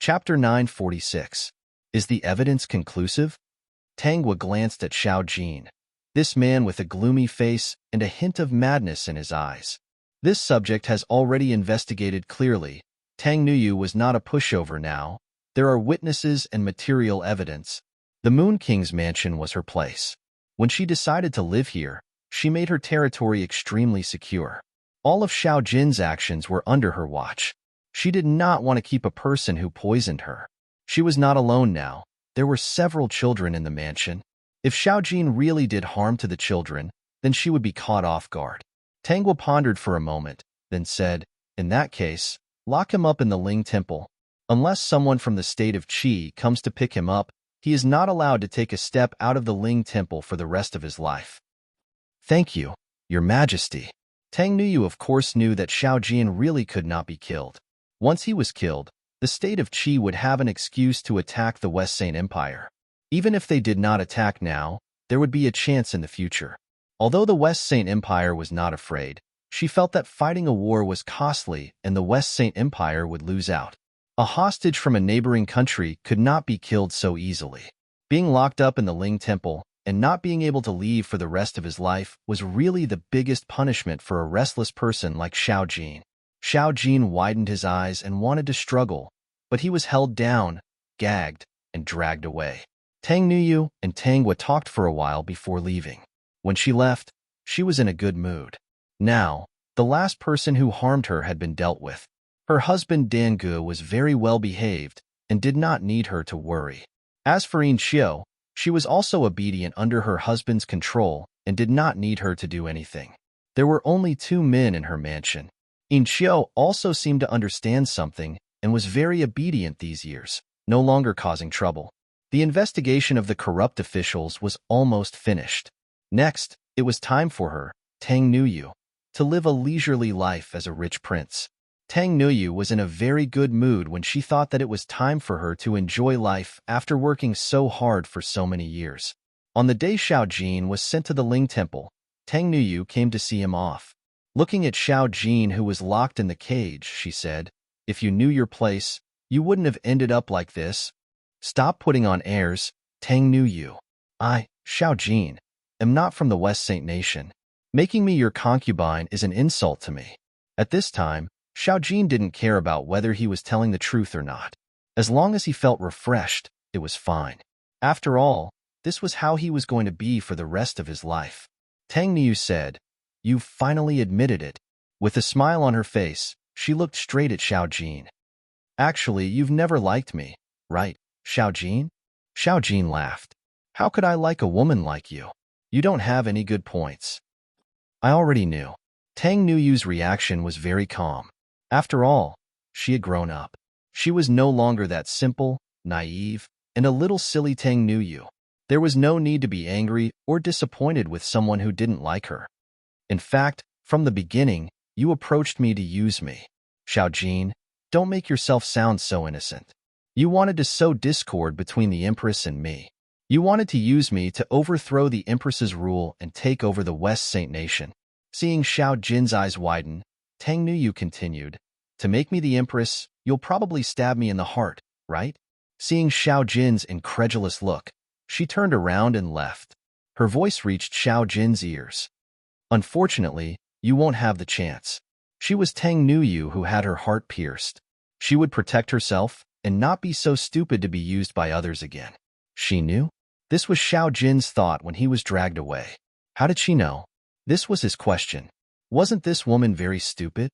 Chapter 946. Is the evidence conclusive? Tanghua glanced at Xiao Jin, this man with a gloomy face and a hint of madness in his eyes. This subject has already investigated clearly. Tang Nuyu was not a pushover now. There are witnesses and material evidence. The Moon King's mansion was her place. When she decided to live here, she made her territory extremely secure. All of Xiao Jin's actions were under her watch. She did not want to keep a person who poisoned her. She was not alone now. There were several children in the mansion. If Xiao Jin really did harm to the children, then she would be caught off guard. Tanghua pondered for a moment, then said, "In that case, lock him up in the Ling Temple. Unless someone from the state of Qi comes to pick him up, he is not allowed to take a step out of the Ling Temple for the rest of his life." "Thank you, Your Majesty." Tang Nuyu of course knew that Xiao Jin really could not be killed. Once he was killed, the state of Qi would have an excuse to attack the West Saint Empire. Even if they did not attack now, there would be a chance in the future. Although the West Saint Empire was not afraid, she felt that fighting a war was costly and the West Saint Empire would lose out. A hostage from a neighboring country could not be killed so easily. Being locked up in the Ling Temple and not being able to leave for the rest of his life was really the biggest punishment for a restless person like Xiao Jin. Xiao Jin widened his eyes and wanted to struggle, but he was held down, gagged, and dragged away. Tang Nuyu and Tanghua talked for a while before leaving. When she left, she was in a good mood. Now, the last person who harmed her had been dealt with. Her husband Dangu was very well behaved and did not need her to worry. As for Yin Xiu, she was also obedient under her husband's control and did not need her to do anything. There were only 2 men in her mansion. Yin Xiu also seemed to understand something and was very obedient these years, no longer causing trouble. The investigation of the corrupt officials was almost finished. Next, it was time for her, Tang Nuyu, to live a leisurely life as a rich prince. Tang Nuyu was in a very good mood when she thought that it was time for her to enjoy life after working so hard for so many years. On the day Xiao Jin was sent to the Ling Temple, Tang Nuyu came to see him off. Looking at Xiao Jin, who was locked in the cage, she said, "If you knew your place, you wouldn't have ended up like this. Stop putting on airs, Tang Nuyu. I, Xiao Jin, am not from the West Saint Nation. Making me your concubine is an insult to me." At this time, Xiao Jin didn't care about whether he was telling the truth or not. As long as he felt refreshed, it was fine. After all, this was how he was going to be for the rest of his life. Tang Nuyu said, "You've finally admitted it." With a smile on her face, she looked straight at Xiao Jin. "Actually, you've never liked me, right, Xiao Jin?" Xiao Jin laughed. "How could I like a woman like you? You don't have any good points." "I already knew." Tang Nuyu's reaction was very calm. After all, she had grown up. She was no longer that simple, naive, and a little silly Tang Nuyu. There was no need to be angry or disappointed with someone who didn't like her. In fact, from the beginning, you approached me to use me. Xiao Jin, don't make yourself sound so innocent. You wanted to sow discord between the Empress and me. You wanted to use me to overthrow the Empress's rule and take over the West Saint Nation. Seeing Xiao Jin's eyes widen, Tang Nuyu continued, "To make me the Empress, you'll probably stab me in the heart, right?" Seeing Xiao Jin's incredulous look, she turned around and left. Her voice reached Xiao Jin's ears. "Unfortunately, you won't have the chance." She was Tang Nuyu who had her heart pierced. She would protect herself and not be so stupid to be used by others again. She knew? This was Xiao Jin's thought when he was dragged away. How did she know? This was his question. Wasn't this woman very stupid?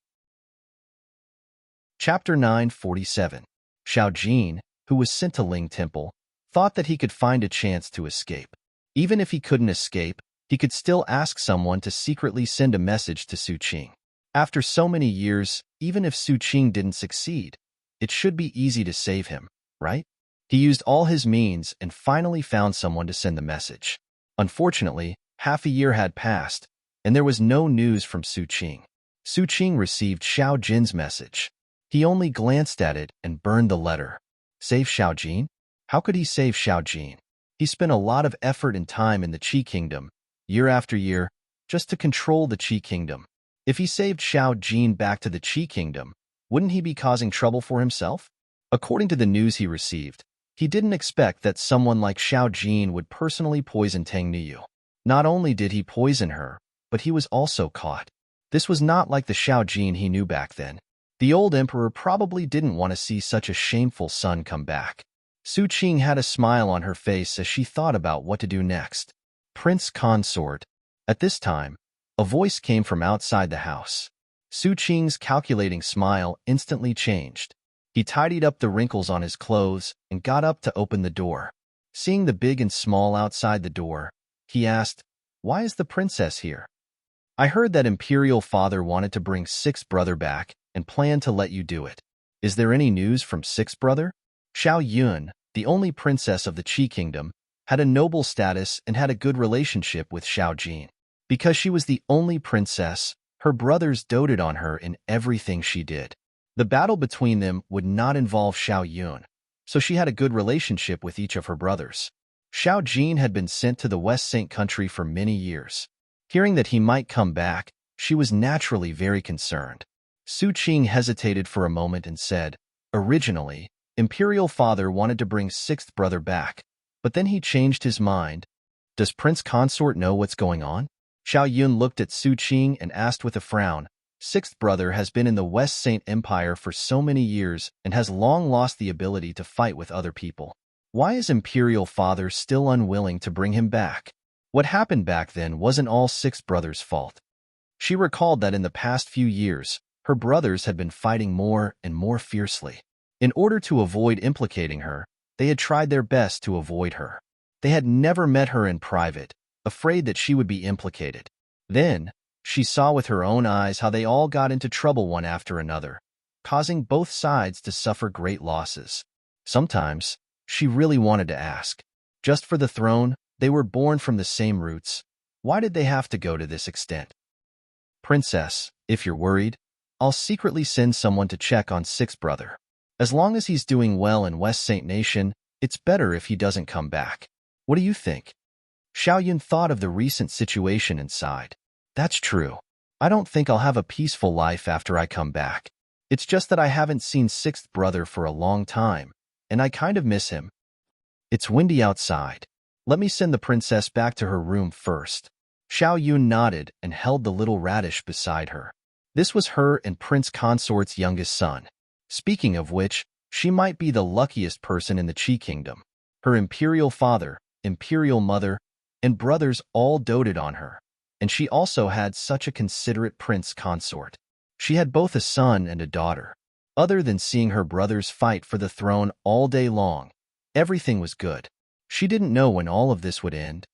Chapter 947. Xiao Jin, who was sent to Ling Temple, thought that he could find a chance to escape. Even if he couldn't escape, he could still ask someone to secretly send a message to Su Qing. After so many years, even if Su Qing didn't succeed, it should be easy to save him, right? He used all his means and finally found someone to send the message. Unfortunately, half a year had passed, and there was no news from Su Qing. Su Qing received Xiao Jin's message. He only glanced at it and burned the letter. Save Xiao Jin? How could he save Xiao Jin? He spent a lot of effort and time in the Qi Kingdom, year after year, just to control the Qi Kingdom. If he saved Xiao Jin back to the Qi Kingdom, wouldn't he be causing trouble for himself? According to the news he received, he didn't expect that someone like Xiao Jin would personally poison Tang Niyu. Not only did he poison her, but he was also caught. This was not like the Xiao Jin he knew back then. The old emperor probably didn't want to see such a shameful son come back. Su Qing had a smile on her face as she thought about what to do next. Prince Consort. At this time, a voice came from outside the house. Su Qing's calculating smile instantly changed. He tidied up the wrinkles on his clothes and got up to open the door. Seeing the big and small outside the door, he asked, "Why is the princess here?" "I heard that Imperial Father wanted to bring Sixth Brother back and planned to let you do it. Is there any news from Sixth Brother?" Xiao Yun, the only princess of the Qi Kingdom, had a noble status and had a good relationship with Xiao Jin. Because she was the only princess, her brothers doted on her in everything she did. The battle between them would not involve Xiao Yun, so she had a good relationship with each of her brothers. Xiao Jin had been sent to the West Saint country for many years. Hearing that he might come back, she was naturally very concerned. Su Qing hesitated for a moment and said, "Originally, Imperial Father wanted to bring Sixth Brother back, but then he changed his mind. Does Prince Consort know what's going on?" Xiao Yun looked at Su Qing and asked with a frown, "Sixth Brother has been in the West Saint Empire for so many years and has long lost the ability to fight with other people. Why is Imperial Father still unwilling to bring him back? What happened back then wasn't all Sixth Brother's fault." She recalled that in the past few years, her brothers had been fighting more and more fiercely. In order to avoid implicating her, they had tried their best to avoid her. They had never met her in private, afraid that she would be implicated. Then, she saw with her own eyes how they all got into trouble one after another, causing both sides to suffer great losses. Sometimes, she really wanted to ask, just for the throne, they were born from the same roots. Why did they have to go to this extent? "Princess, if you're worried, I'll secretly send someone to check on Sixth Brother. As long as he's doing well in West Saint Nation, it's better if he doesn't come back. What do you think?" Xiao Yun thought of the recent situation and sighed. "That's true. I don't think I'll have a peaceful life after I come back. It's just that I haven't seen Sixth Brother for a long time, and I kind of miss him. It's windy outside. Let me send the princess back to her room first." Xiao Yun nodded and held the little radish beside her. This was her and Prince Consort's youngest son. Speaking of which, she might be the luckiest person in the Qi Kingdom. Her Imperial Father, Imperial Mother, and brothers all doted on her, and she also had such a considerate Prince Consort. She had both a son and a daughter. Other than seeing her brothers fight for the throne all day long, everything was good. She didn't know when all of this would end.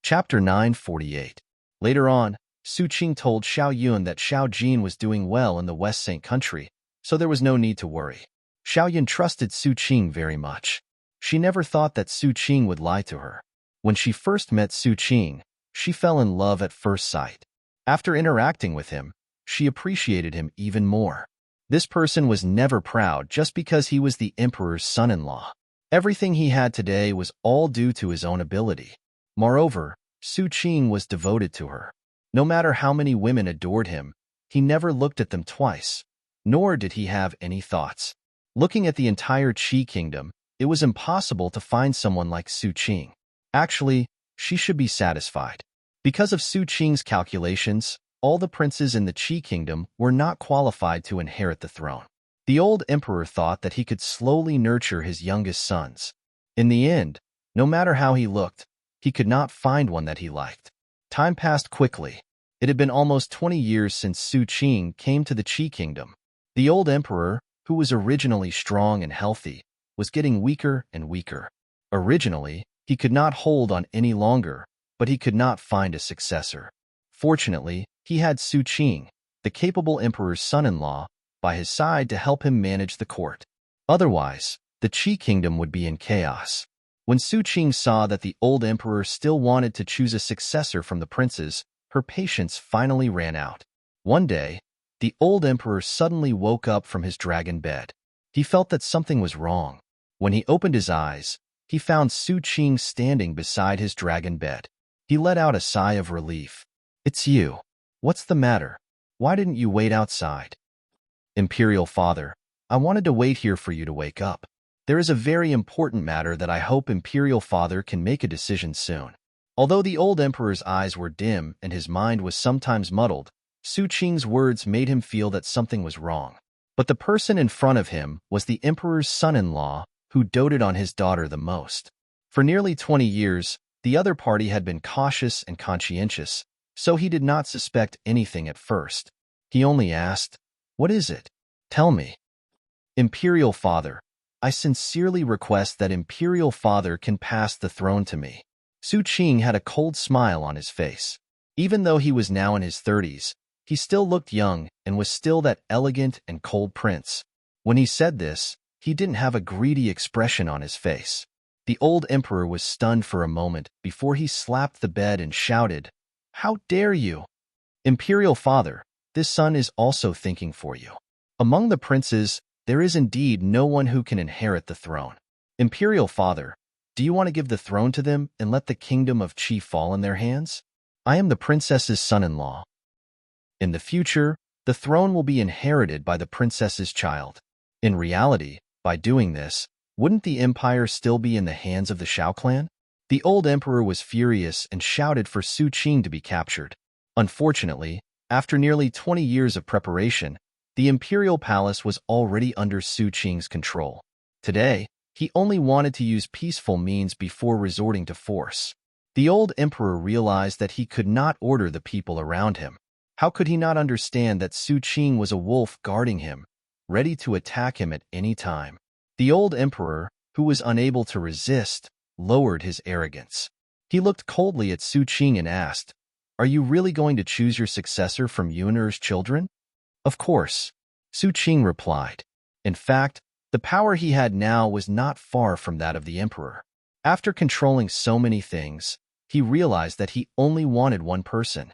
Chapter 948. Later on, Su Qing told Xiao Yun that Xiao Jin was doing well in the West Saint country, so there was no need to worry. Xiao Yun trusted Su Qing very much. She never thought that Su Qing would lie to her. When she first met Su Qing, she fell in love at first sight. After interacting with him, she appreciated him even more. This person was never proud just because he was the emperor's son-in-law. Everything he had today was all due to his own ability. Moreover, Su Qing was devoted to her. No matter how many women adored him, he never looked at them twice, nor did he have any thoughts. Looking at the entire Qi Kingdom, it was impossible to find someone like Su Qing. Actually, she should be satisfied. Because of Su Qing's calculations, all the princes in the Qi Kingdom were not qualified to inherit the throne. The old emperor thought that he could slowly nurture his youngest sons. In the end, no matter how he looked, he could not find one that he liked. Time passed quickly. It had been almost 20 years since Su Qing came to the Qi Kingdom. The old emperor, who was originally strong and healthy, was getting weaker and weaker. Originally, he could not hold on any longer, but he could not find a successor. Fortunately, he had Su Qing, the capable emperor's son-in-law, by his side to help him manage the court. Otherwise, the Qi Kingdom would be in chaos. When Su Qing saw that the old emperor still wanted to choose a successor from the princes, her patience finally ran out. One day, the old emperor suddenly woke up from his dragon bed. He felt that something was wrong. When he opened his eyes, he found Su Qing standing beside his dragon bed. He let out a sigh of relief. "It's you. What's the matter? Why didn't you wait outside?" "Imperial Father, I wanted to wait here for you to wake up. There is a very important matter that I hope Imperial Father can make a decision soon. Although the old emperor's eyes were dim and his mind was sometimes muddled, Su Qing's words made him feel that something was wrong. But the person in front of him was the emperor's son-in-law, who doted on his daughter the most. For nearly 20 years, the other party had been cautious and conscientious, so he did not suspect anything at first. He only asked, "What is it? Tell me." "Imperial Father, I sincerely request that Imperial Father can pass the throne to me." Su Qing had a cold smile on his face. Even though he was now in his 30s, he still looked young and was still that elegant and cold prince. When he said this, he didn't have a greedy expression on his face. The old emperor was stunned for a moment before he slapped the bed and shouted, "How dare you? Imperial Father, this son is also thinking for you. Among the princes, there is indeed no one who can inherit the throne. Imperial Father, do you want to give the throne to them and let the kingdom of Qi fall in their hands? I am the princess's son-in-law. In the future, the throne will be inherited by the princess's child. In reality, by doing this, wouldn't the empire still be in the hands of the Shao clan?" The old emperor was furious and shouted for Su Qing to be captured. Unfortunately, after nearly 20 years of preparation, the imperial palace was already under Su Qing's control. Today, he only wanted to use peaceful means before resorting to force. The old emperor realized that he could not order the people around him. How could he not understand that Su Qing was a wolf guarding him, ready to attack him at any time? The old emperor, who was unable to resist, lowered his arrogance. He looked coldly at Su Qing and asked, "Are you really going to choose your successor from Yun'er's children?" "Of course," Su Qing replied. In fact, the power he had now was not far from that of the emperor. After controlling so many things, he realized that he only wanted one person.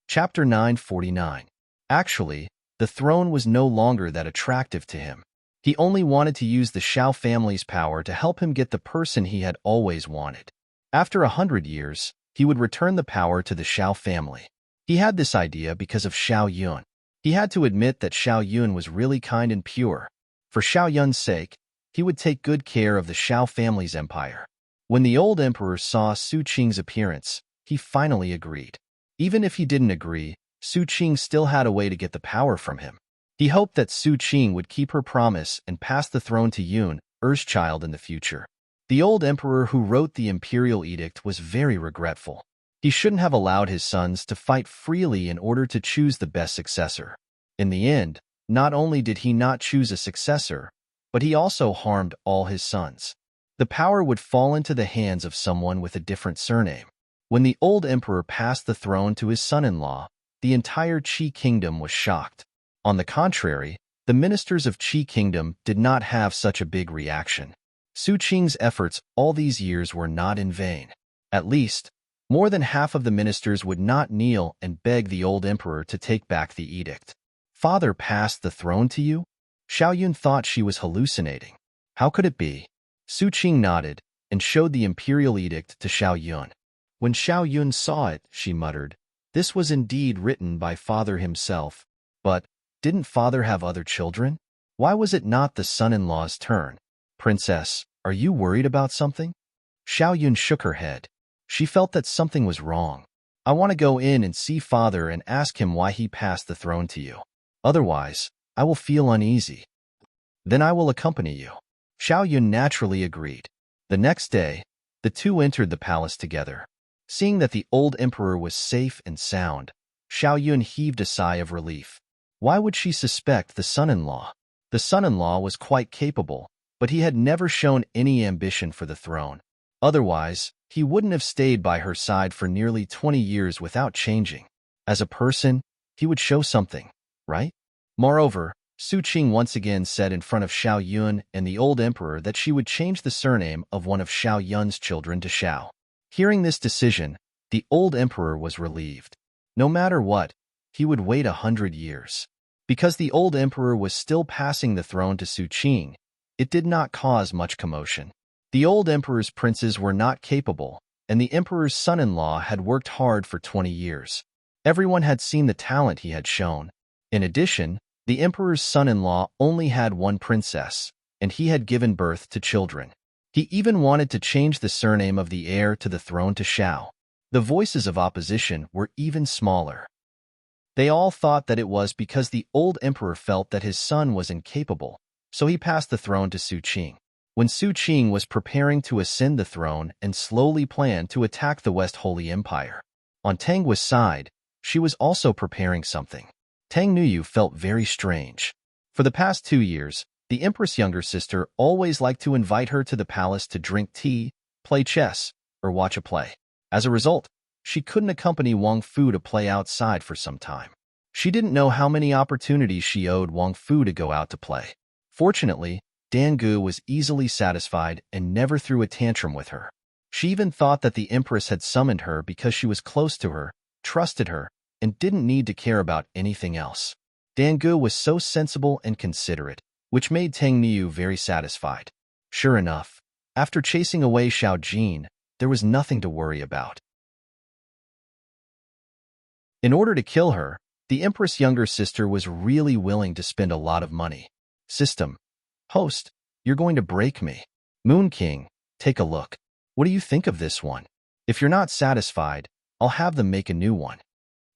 Chapter 949. Actually, the throne was no longer that attractive to him. He only wanted to use the Shao family's power to help him get the person he had always wanted. After 100 years, he would return the power to the Shao family. He had this idea because of Shao Yun. He had to admit that Shao Yun was really kind and pure. For Shao Yun's sake, he would take good care of the Shao family's empire. When the old emperor saw Su Qing's appearance, he finally agreed. Even if he didn't agree, Su Qing still had a way to get the power from him. He hoped that Su Qing would keep her promise and pass the throne to Yun'er's child in the future. The old emperor who wrote the imperial edict was very regretful. He shouldn't have allowed his sons to fight freely in order to choose the best successor. In the end, not only did he not choose a successor, but he also harmed all his sons. The power would fall into the hands of someone with a different surname. When the old emperor passed the throne to his son-in-law, the entire Qi kingdom was shocked. On the contrary, the ministers of Qi kingdom did not have such a big reaction. Su Qing's efforts all these years were not in vain. At least, more than half of the ministers would not kneel and beg the old emperor to take back the edict. "Father passed the throne to you?" Shao Yun thought she was hallucinating. How could it be? Su Qing nodded and showed the imperial edict to Shao Yun. When Shao Yun saw it, she muttered, "This was indeed written by Father himself. But didn't Father have other children? Why was it not the son-in-law's turn? Princess, are you worried about something?" Shao Yun shook her head. She felt that something was wrong. "I want to go in and see Father and ask him why he passed the throne to you. Otherwise, I will feel uneasy. Then I will accompany you." Shao Yun naturally agreed. The next day, the two entered the palace together. Seeing that the old emperor was safe and sound, Shao Yun heaved a sigh of relief. Why would she suspect the son-in-law? The son-in-law was quite capable, but he had never shown any ambition for the throne. Otherwise, he wouldn't have stayed by her side for nearly 20 years without changing. As a person, he would show something, right? Moreover, Su Qing once again said in front of Shao Yun and the old emperor that she would change the surname of one of Shao Yun's children to Shao. Hearing this decision, the old emperor was relieved. No matter what, he would wait 100 years. Because the old emperor was still passing the throne to Su Qing, it did not cause much commotion. The old emperor's princes were not capable, and the emperor's son-in-law had worked hard for 20 years. Everyone had seen the talent he had shown. In addition, The emperor's son-in-law only had one princess, and he had given birth to children. He even wanted to change the surname of the heir to the throne to Shao. The voices of opposition were even smaller. They all thought that it was because the old emperor felt that his son was incapable, so he passed the throne to Su Qing. When Su Qing was preparing to ascend the throne and slowly planned to attack the West Holy Empire. On Tang Guo's side, she was also preparing something. Tang Nuyu felt very strange. For the past 2 years, the empress' younger sister always liked to invite her to the palace to drink tea, play chess, or watch a play. As a result, she couldn't accompany Wang Fu to play outside for some time. She didn't know how many opportunities she owed Wang Fu to go out to play. Fortunately, Dan Gu was easily satisfied and never threw a tantrum with her. She even thought that the empress had summoned her because she was close to her, trusted her, and didn't need to care about anything else. Dan Gu was so sensible and considerate, which made Tang Niu very satisfied. Sure enough, after chasing away Xiao Jin, there was nothing to worry about. In order to kill her, the empress' younger sister was really willing to spend a lot of money. System. Host, you're going to break me. Moon King, take a look. What do you think of this one? If you're not satisfied, I'll have them make a new one.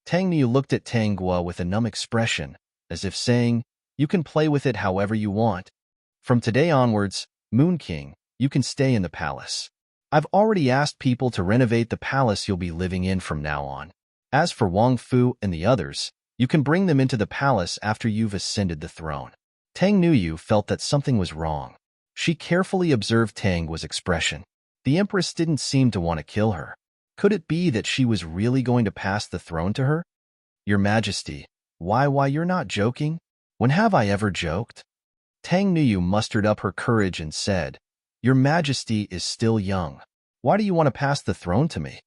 Tang Niu looked at Tang Guo with a numb expression, as if saying, you can play with it however you want. From today onwards, Moon King, you can stay in the palace. I've already asked people to renovate the palace you'll be living in from now on. As for Wang Fu and the others, you can bring them into the palace after you've ascended the throne. Tang Nuyu felt that something was wrong. She carefully observed Tang Guo's expression. The empress didn't seem to want to kill her. Could it be that she was really going to pass the throne to her? Your Majesty, why you're not joking? When have I ever joked? Tang Nuyu mustered up her courage and said, Your Majesty is still young. Why do you want to pass the throne to me?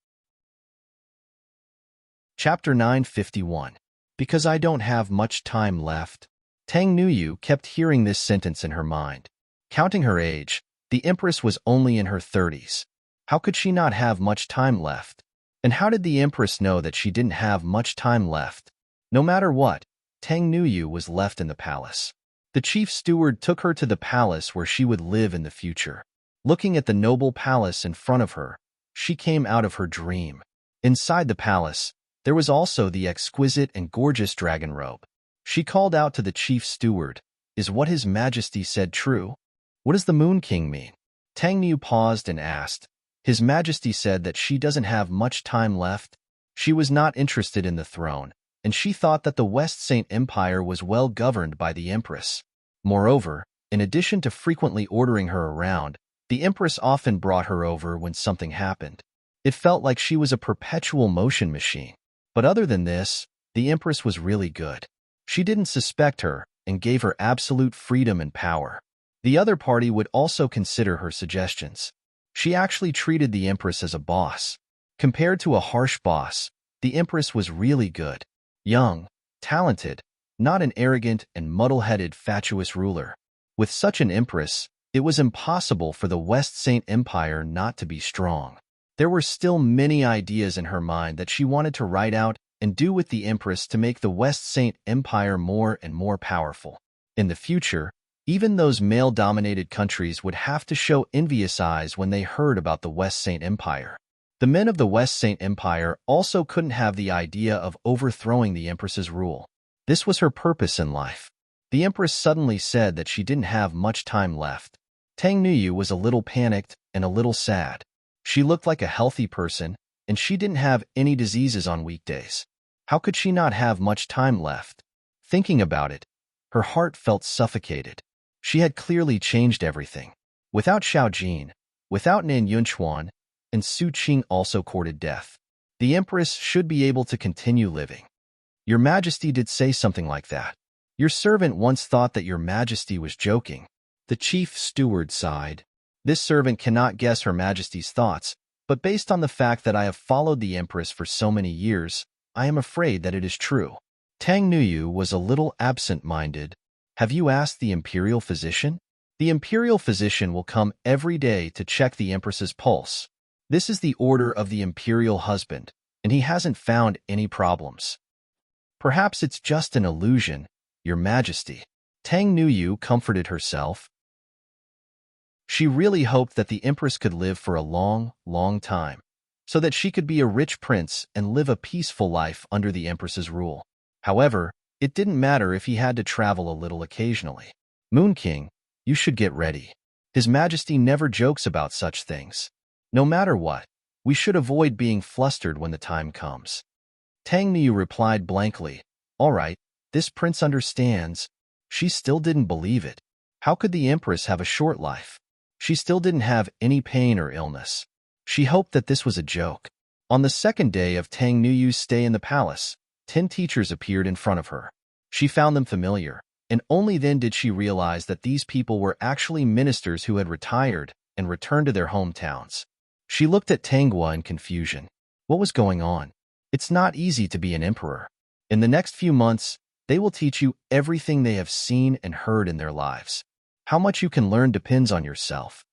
Chapter 951. Because I don't have much time left. Tang Nuyu kept hearing this sentence in her mind. Counting her age, the empress was only in her 30s. How could she not have much time left? And how did the empress know that she didn't have much time left? No matter what, Tang Nuyu was left in the palace. The chief steward took her to the palace where she would live in the future. Looking at the noble palace in front of her, she came out of her dream. Inside the palace, there was also the exquisite and gorgeous dragon robe. She called out to the chief steward, Is what His Majesty said true? What does the Moon King mean? Tang Niu paused and asked, His Majesty said that she doesn't have much time left. She was not interested in the throne, and she thought that the West Saint Empire was well governed by the Empress. Moreover, in addition to frequently ordering her around, the Empress often brought her over when something happened. It felt like she was a perpetual motion machine. But other than this, the Empress was really good. She didn't suspect her and gave her absolute freedom and power. The other party would also consider her suggestions. She actually treated the Empress as a boss. Compared to a harsh boss, the Empress was really good. Young, talented, not an arrogant and muddle-headed fatuous ruler. With such an Empress, it was impossible for the West Saint Empire not to be strong. There were still many ideas in her mind that she wanted to write out and do with the Empress to make the West Saint Empire more and more powerful. In the future, even those male-dominated countries would have to show envious eyes when they heard about the West Saint Empire. The men of the West Saint Empire also couldn't have the idea of overthrowing the Empress's rule. This was her purpose in life. The Empress suddenly said that she didn't have much time left. Tang Nuyu was a little panicked and a little sad. She looked like a healthy person, and she didn't have any diseases on weekdays. How could she not have much time left? Thinking about it, her heart felt suffocated. She had clearly changed everything. Without Xiao Jin, without Nan Yunchuan, and Su Qing also courted death. The Empress should be able to continue living. Your Majesty did say something like that. Your servant once thought that Your Majesty was joking. The chief steward sighed. This servant cannot guess Her Majesty's thoughts, but based on the fact that I have followed the Empress for so many years, I am afraid that it is true. Tang Nuyu was a little absent-minded. Have you asked the imperial physician? The imperial physician will come every day to check the Empress's pulse. This is the order of the imperial husband, and he hasn't found any problems. Perhaps it's just an illusion, Your Majesty. Tang Nuyu comforted herself. She really hoped that the Empress could live for a long, long time, so that she could be a rich prince and live a peaceful life under the Empress's rule. However, it didn't matter if he had to travel a little occasionally. Moon King, you should get ready. His Majesty never jokes about such things. No matter what, we should avoid being flustered when the time comes. Tang Niu replied blankly, All right, this prince understands. She still didn't believe it. How could the Empress have a short life? She still didn't have any pain or illness. She hoped that this was a joke. On the second day of Tang Nuyu's stay in the palace, 10 teachers appeared in front of her. She found them familiar, and only then did she realize that these people were actually ministers who had retired and returned to their hometowns. She looked at Tanghua in confusion. What was going on? It's not easy to be an emperor. In the next few months, they will teach you everything they have seen and heard in their lives. How much you can learn depends on yourself.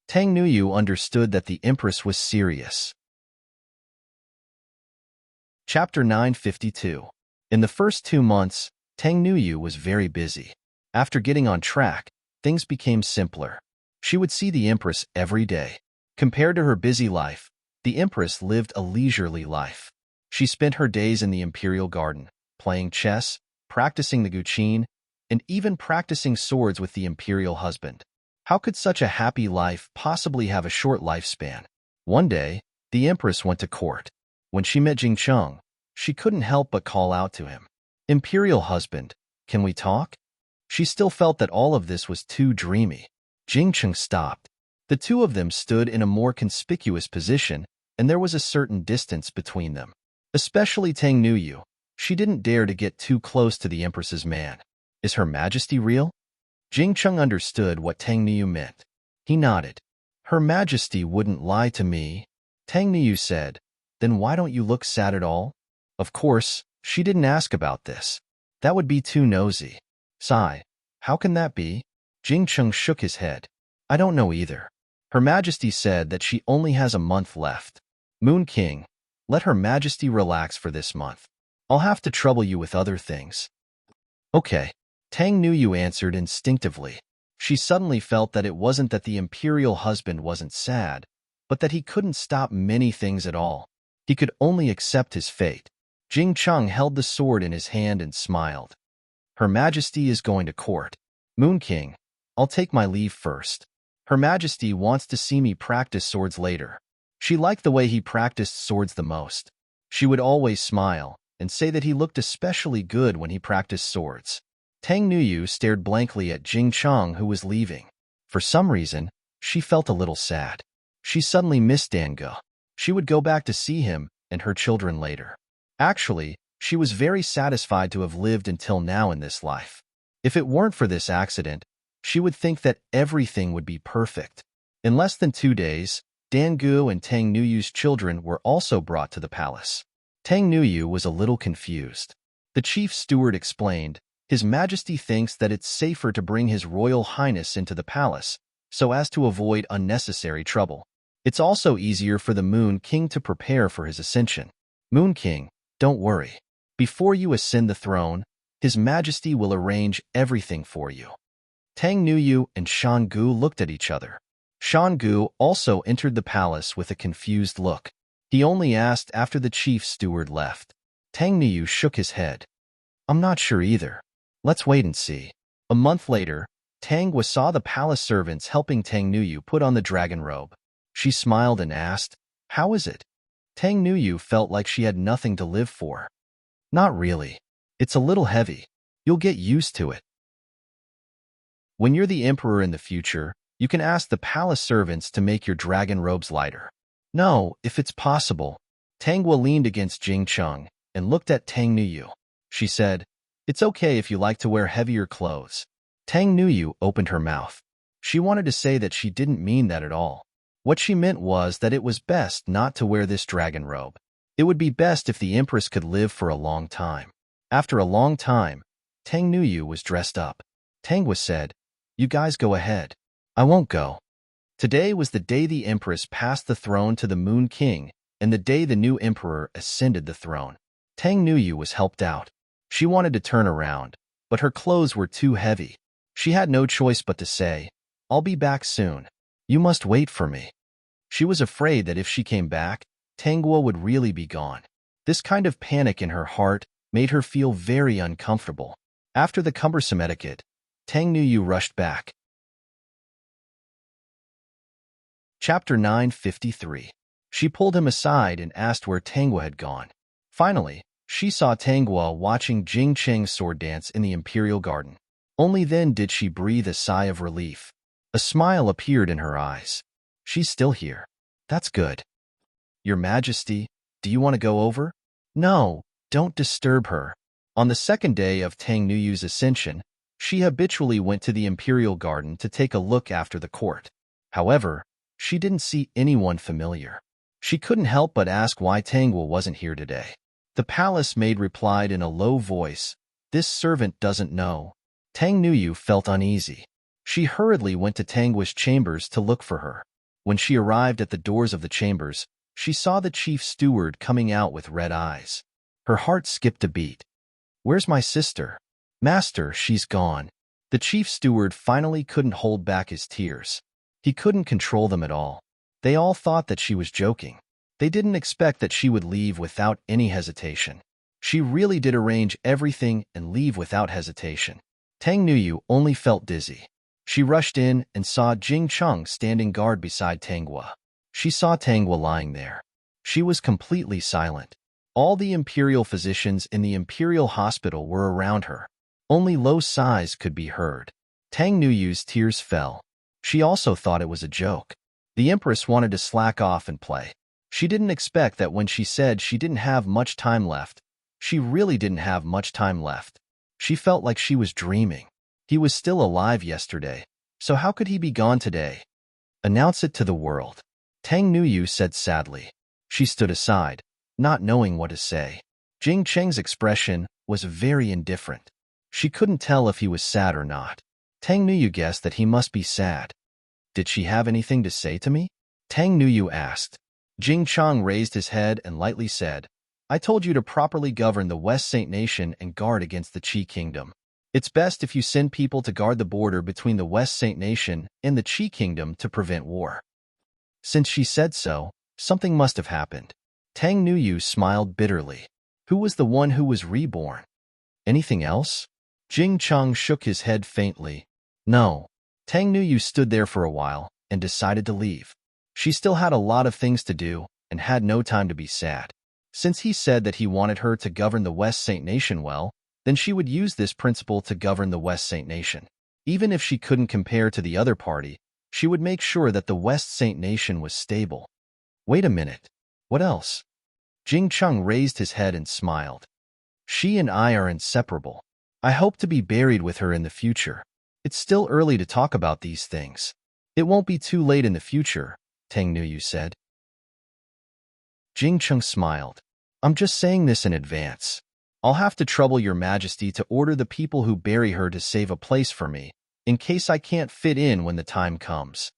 Tang Nuyu understood that the Empress was serious. Chapter 952. In the first 2 months, Tang Nuyu was very busy. After getting on track, things became simpler. She would see the Empress every day. Compared to her busy life, the Empress lived a leisurely life. She spent her days in the imperial garden, playing chess, practicing the guqin, and even practicing swords with the imperial husband. How could such a happy life possibly have a short lifespan? One day, the Empress went to court. When she met Jing Cheng, she couldn't help but call out to him. Imperial husband, can we talk? She still felt that all of this was too dreamy. Jing Cheng stopped. The two of them stood in a more conspicuous position, and there was a certain distance between them. Especially Tang Nuyu. She didn't dare to get too close to the Empress's man. Is Her Majesty real? Jing Cheng understood what Tang Nuyu meant. He nodded. Her Majesty wouldn't lie to me. Tang Nuyu said, Then why don't you look sad at all? Of course, she didn't ask about this. That would be too nosy. Sigh. How can that be? Jing Cheng shook his head. I don't know either. Her Majesty said that she only has a month left. Moon King, let Her Majesty relax for this month. I'll have to trouble you with other things. Okay. Tang Nuyu answered instinctively. She suddenly felt that it wasn't that the imperial husband wasn't sad, but that he couldn't stop many things at all. He could only accept his fate. Jing Cheng held the sword in his hand and smiled. Her Majesty is going to court. Moon King, I'll take my leave first. Her Majesty wants to see me practice swords later. She liked the way he practiced swords the most. She would always smile and say that he looked especially good when he practiced swords. Tang Nuyu stared blankly at Jing Cheng, who was leaving. For some reason, she felt a little sad. She suddenly missed Dange. She would go back to see him and her children later. Actually, she was very satisfied to have lived until now in this life. If it weren't for this accident, she would think that everything would be perfect. In less than 2 days, Dangu and Tang Nuyu's children were also brought to the palace. Tang Nuyu was a little confused. The chief steward explained, His Majesty thinks that it's safer to bring His Royal Highness into the palace, so as to avoid unnecessary trouble. It's also easier for the Moon King to prepare for his ascension. Moon King, don't worry. Before you ascend the throne, His Majesty will arrange everything for you. Tang Nuyu and Shan Gu looked at each other. Shan Gu also entered the palace with a confused look. He only asked after the chief steward left. Tang Nuyu shook his head. I'm not sure either. Let's wait and see. A month later, Tanghua saw the palace servants helping Tang Nuyu put on the dragon robe. She smiled and asked, How is it? Tang Nuyu felt like she had nothing to live for. Not really. It's a little heavy. You'll get used to it. When you're the emperor in the future, you can ask the palace servants to make your dragon robes lighter. No, if it's possible. Tanghua leaned against Jing Cheng and looked at Tang Nuyu. She said, It's okay if you like to wear heavier clothes. Tang Nuyu opened her mouth. She wanted to say that she didn't mean that at all. What she meant was that it was best not to wear this dragon robe. It would be best if the Empress could live for a long time. After a long time, Tang Nuyu was dressed up. Tanghua said, You guys go ahead. I won't go. Today was the day the Empress passed the throne to the Moon King, and the day the new emperor ascended the throne. Tang Nuyu was helped out. She wanted to turn around, but her clothes were too heavy. She had no choice but to say, "I'll be back soon. You must wait for me." She was afraid that if she came back, Tanguo would really be gone. This kind of panic in her heart made her feel very uncomfortable. After the cumbersome etiquette, Tang Nuyu rushed back. Chapter 953. She pulled him aside and asked where Tanguo had gone. Finally, she saw Tanguo watching Jing Cheng's sword dance in the Imperial Garden. Only then did she breathe a sigh of relief. A smile appeared in her eyes. "She's still here. That's good." "Your Majesty, do you want to go over?" "No, don't disturb her." On the second day of Tang Nuyu's ascension, she habitually went to the Imperial Garden to take a look after the court. However, she didn't see anyone familiar. She couldn't help but ask why Tanguo wasn't here today. The palace maid replied in a low voice, "This servant doesn't know." Tang Nuyu felt uneasy. She hurriedly went to Tanguo's chambers to look for her. When she arrived at the doors of the chambers, she saw the chief steward coming out with red eyes. Her heart skipped a beat. "Where's my sister?" "Master, she's gone." The chief steward finally couldn't hold back his tears. He couldn't control them at all. They all thought that she was joking. They didn't expect that she would leave without any hesitation. She really did arrange everything and leave without hesitation. Tang Nuyu only felt dizzy. She rushed in and saw Jing Cheng standing guard beside Tanguo. She saw Tanguo lying there. She was completely silent. All the imperial physicians in the imperial hospital were around her. Only low sighs could be heard. Tang Nuyu's tears fell. She also thought it was a joke. The Empress wanted to slack off and play. She didn't expect that when she said she didn't have much time left, she really didn't have much time left. She felt like she was dreaming. He was still alive yesterday, so how could he be gone today? "Announce it to the world," Tang Nuyu said sadly. She stood aside, not knowing what to say. Jing Cheng's expression was very indifferent. She couldn't tell if he was sad or not. Tang Nuyu guessed that he must be sad. "Did she have anything to say to me?" Tang Nuyu asked. Jing Cheng raised his head and lightly said, "I told you to properly govern the West Saint Nation and guard against the Qi Kingdom. It's best if you send people to guard the border between the West Saint Nation and the Qi Kingdom to prevent war." Since she said so, something must have happened. Tang Nuyu smiled bitterly. Who was the one who was reborn? Anything else? Jing Cheng shook his head faintly. No. Tang Nuyu stood there for a while and decided to leave. She still had a lot of things to do and had no time to be sad. Since he said that he wanted her to govern the West Saint Nation well, then she would use this principle to govern the West Saint Nation. Even if she couldn't compare to the other party, she would make sure that the West Saint Nation was stable. Wait a minute. What else? Jing Cheng raised his head and smiled. She and I are inseparable. I hope to be buried with her in the future. It's still early to talk about these things. It won't be too late in the future, Tang Nuyu said. Jing Cheng smiled. I'm just saying this in advance. I'll have to trouble your majesty to order the people who bury her to save a place for me, in case I can't fit in when the time comes.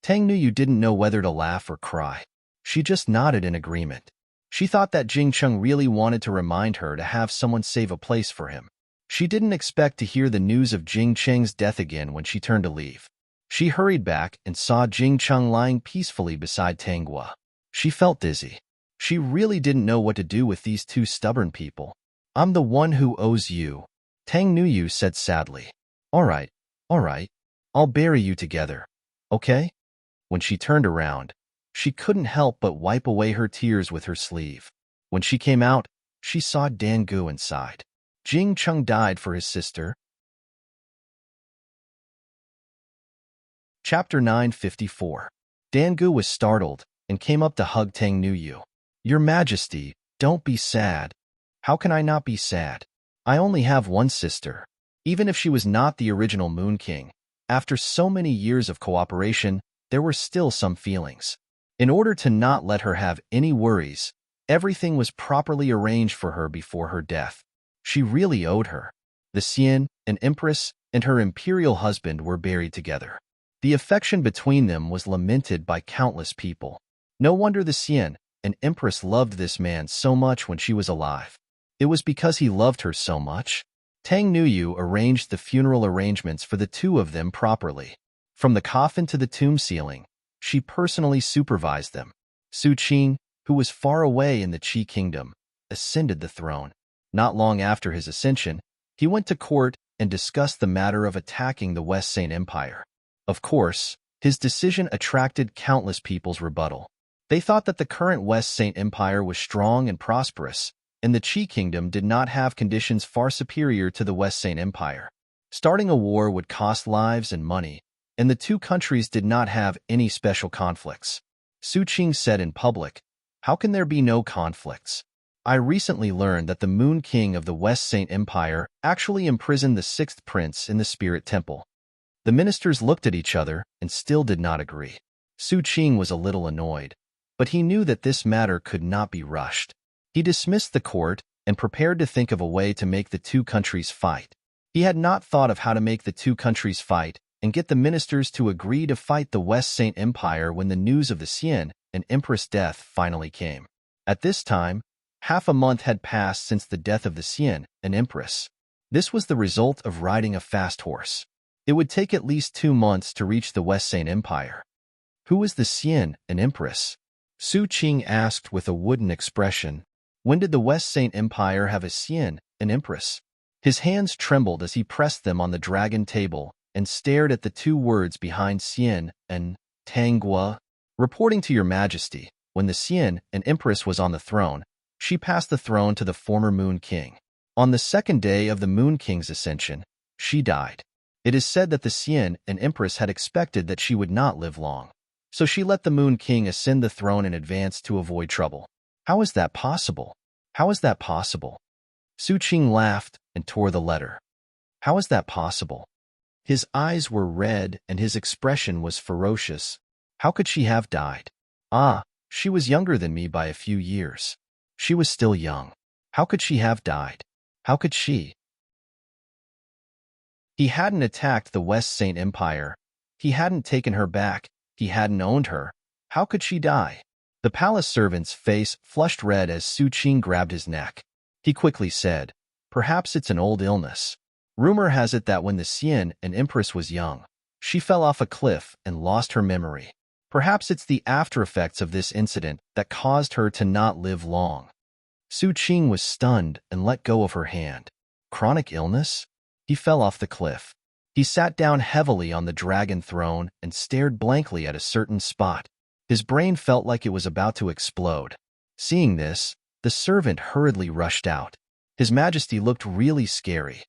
Tang Nuyu didn't know whether to laugh or cry. She just nodded in agreement. She thought that Jing Cheng really wanted to remind her to have someone save a place for him. She didn't expect to hear the news of Jing Cheng's death again when she turned to leave. She hurried back and saw Jing Cheng lying peacefully beside Tanguo. She felt dizzy. She really didn't know what to do with these two stubborn people. I'm the one who owes you, Tang Nuyu said sadly. All right. I'll bury you together. Okay? When she turned around, she couldn't help but wipe away her tears with her sleeve. When she came out, she saw Dan Gu inside. Jing Cheng died for his sister. Chapter 954. Dan Gu was startled and came up to hug Tang Nuyu. Your Majesty, don't be sad. How can I not be sad? I only have one sister. Even if she was not the original Moon King, after so many years of cooperation, there were still some feelings. In order to not let her have any worries, everything was properly arranged for her before her death. She really owed her. The Xian, an empress, and her imperial husband were buried together. The affection between them was lamented by countless people. No wonder the Xian, an empress, loved this man so much when she was alive. It was because he loved her so much. Tang Nuyu arranged the funeral arrangements for the two of them properly. From the coffin to the tomb ceiling, she personally supervised them. Su Qing, who was far away in the Qi kingdom, ascended the throne. Not long after his ascension, he went to court and discussed the matter of attacking the West Saint Empire. Of course, his decision attracted countless people's rebuttal. They thought that the current West Saint Empire was strong and prosperous, and the Qi kingdom did not have conditions far superior to the West Saint Empire. Starting a war would cost lives and money, and the two countries did not have any special conflicts. Su Qing said in public, "How can there be no conflicts? I recently learned that the Moon King of the West Saint Empire actually imprisoned the sixth prince in the Spirit Temple." The ministers looked at each other and still did not agree. Su Qing was a little annoyed, but he knew that this matter could not be rushed. He dismissed the court and prepared to think of a way to make the two countries fight. He had not thought of how to make the two countries fight and get the ministers to agree to fight the West Saint Empire when the news of the Xian and Empress death finally came. At this time, half a month had passed since the death of the Xian and Empress. This was the result of riding a fast horse. It would take at least 2 months to reach the West Saint Empire. Who was the Xian and Empress? Su Qing asked with a wooden expression. When did the West Saint Empire have a Xian and Empress? His hands trembled as he pressed them on the dragon table and stared at the two words behind Xian and Tangua. Reporting to your majesty, when the Xian and Empress was on the throne, she passed the throne to the former Moon King. On the second day of the Moon King's ascension, she died. It is said that the Xian and Empress had expected that she would not live long, so she let the Moon King ascend the throne in advance to avoid trouble. How is that possible? How is that possible? Su Qing laughed and tore the letter. How is that possible? His eyes were red and his expression was ferocious. How could she have died? Ah, she was younger than me by a few years. She was still young. How could she have died? How could she? He hadn't attacked the West Saint Empire. He hadn't taken her back. He hadn't owned her. How could she die? The palace servant's face flushed red as Su Qing grabbed his neck. He quickly said, "Perhaps it's an old illness. Rumor has it that when the Xian and Empress was young, she fell off a cliff and lost her memory. Perhaps it's the after-effects of this incident that caused her to not live long." Su Qing was stunned and let go of her hand. Chronic illness? He fell off the cliff. He sat down heavily on the dragon throne and stared blankly at a certain spot. His brain felt like it was about to explode. Seeing this, the servant hurriedly rushed out. His Majesty looked really scary.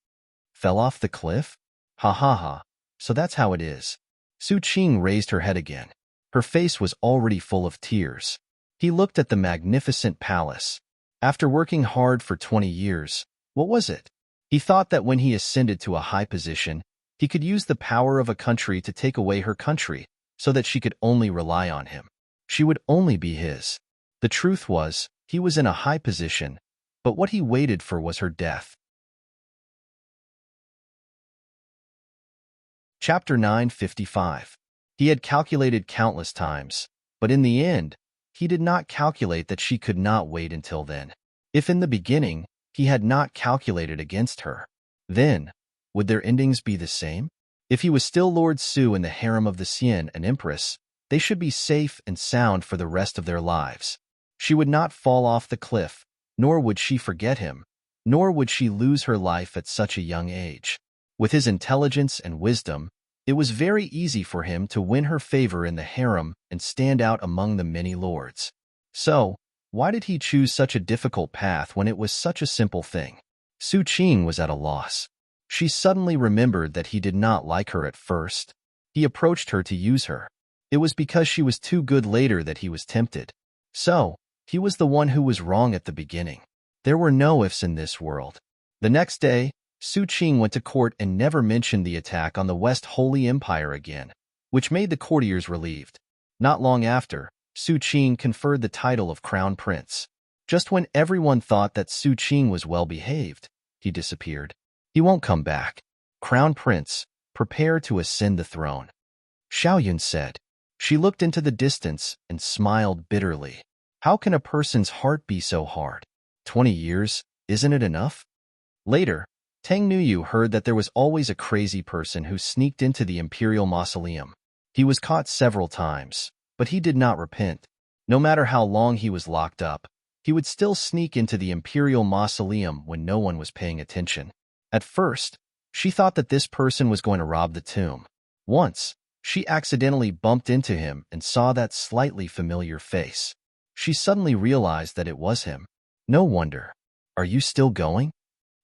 Fell off the cliff? Ha ha ha. So that's how it is. Su Qing raised her head again. Her face was already full of tears. He looked at the magnificent palace. After working hard for 20 years, what was it? He thought that when he ascended to a high position, he could use the power of a country to take away her country so that she could only rely on him. She would only be his. The truth was, he was in a high position, but what he waited for was her death. Chapter 955. He had calculated countless times, but in the end, he did not calculate that she could not wait until then. If in the beginning, he had not calculated against her, then, would their endings be the same? If he was still Lord Su in the harem of the Xian and Empress, they should be safe and sound for the rest of their lives. She would not fall off the cliff, nor would she forget him, nor would she lose her life at such a young age. With his intelligence and wisdom, it was very easy for him to win her favor in the harem and stand out among the many lords. So, why did he choose such a difficult path when it was such a simple thing? Su Qing was at a loss. She suddenly remembered that he did not like her at first. He approached her to use her. It was because she was too good later that he was tempted. So, he was the one who was wrong at the beginning. There were no ifs in this world. The next day, Su Qing went to court and never mentioned the attack on the West Holy Empire again, which made the courtiers relieved. Not long after, Su Qing conferred the title of Crown Prince. Just when everyone thought that Su Qing was well behaved, he disappeared. He won't come back. Crown Prince, prepare to ascend the throne. Xiaoyun said. She looked into the distance and smiled bitterly. How can a person's heart be so hard? 20 years, isn't it enough? Later, Tang Nuyu heard that there was always a crazy person who sneaked into the imperial mausoleum. He was caught several times, but he did not repent. No matter how long he was locked up, he would still sneak into the imperial mausoleum when no one was paying attention. At first, she thought that this person was going to rob the tomb. Once, she accidentally bumped into him and saw that slightly familiar face. She suddenly realized that it was him. No wonder. Are you still going?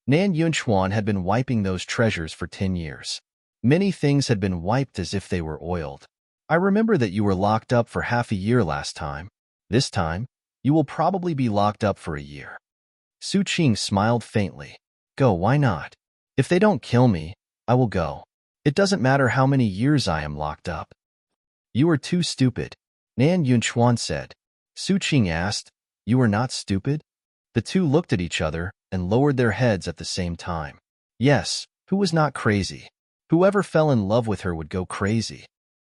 Nan Yunchuan had been wiping those treasures for 10 years. Many things had been wiped as if they were oiled. I remember that you were locked up for half a year last time. This time, you will probably be locked up for a year. Su Qing smiled faintly. Go, why not? If they don't kill me, I will go. It doesn't matter how many years I am locked up. You are too stupid, Nan Yunchuan said. Su Qing asked, You are not stupid? The two looked at each other and lowered their heads at the same time. Yes, who was not crazy? Whoever fell in love with her would go crazy.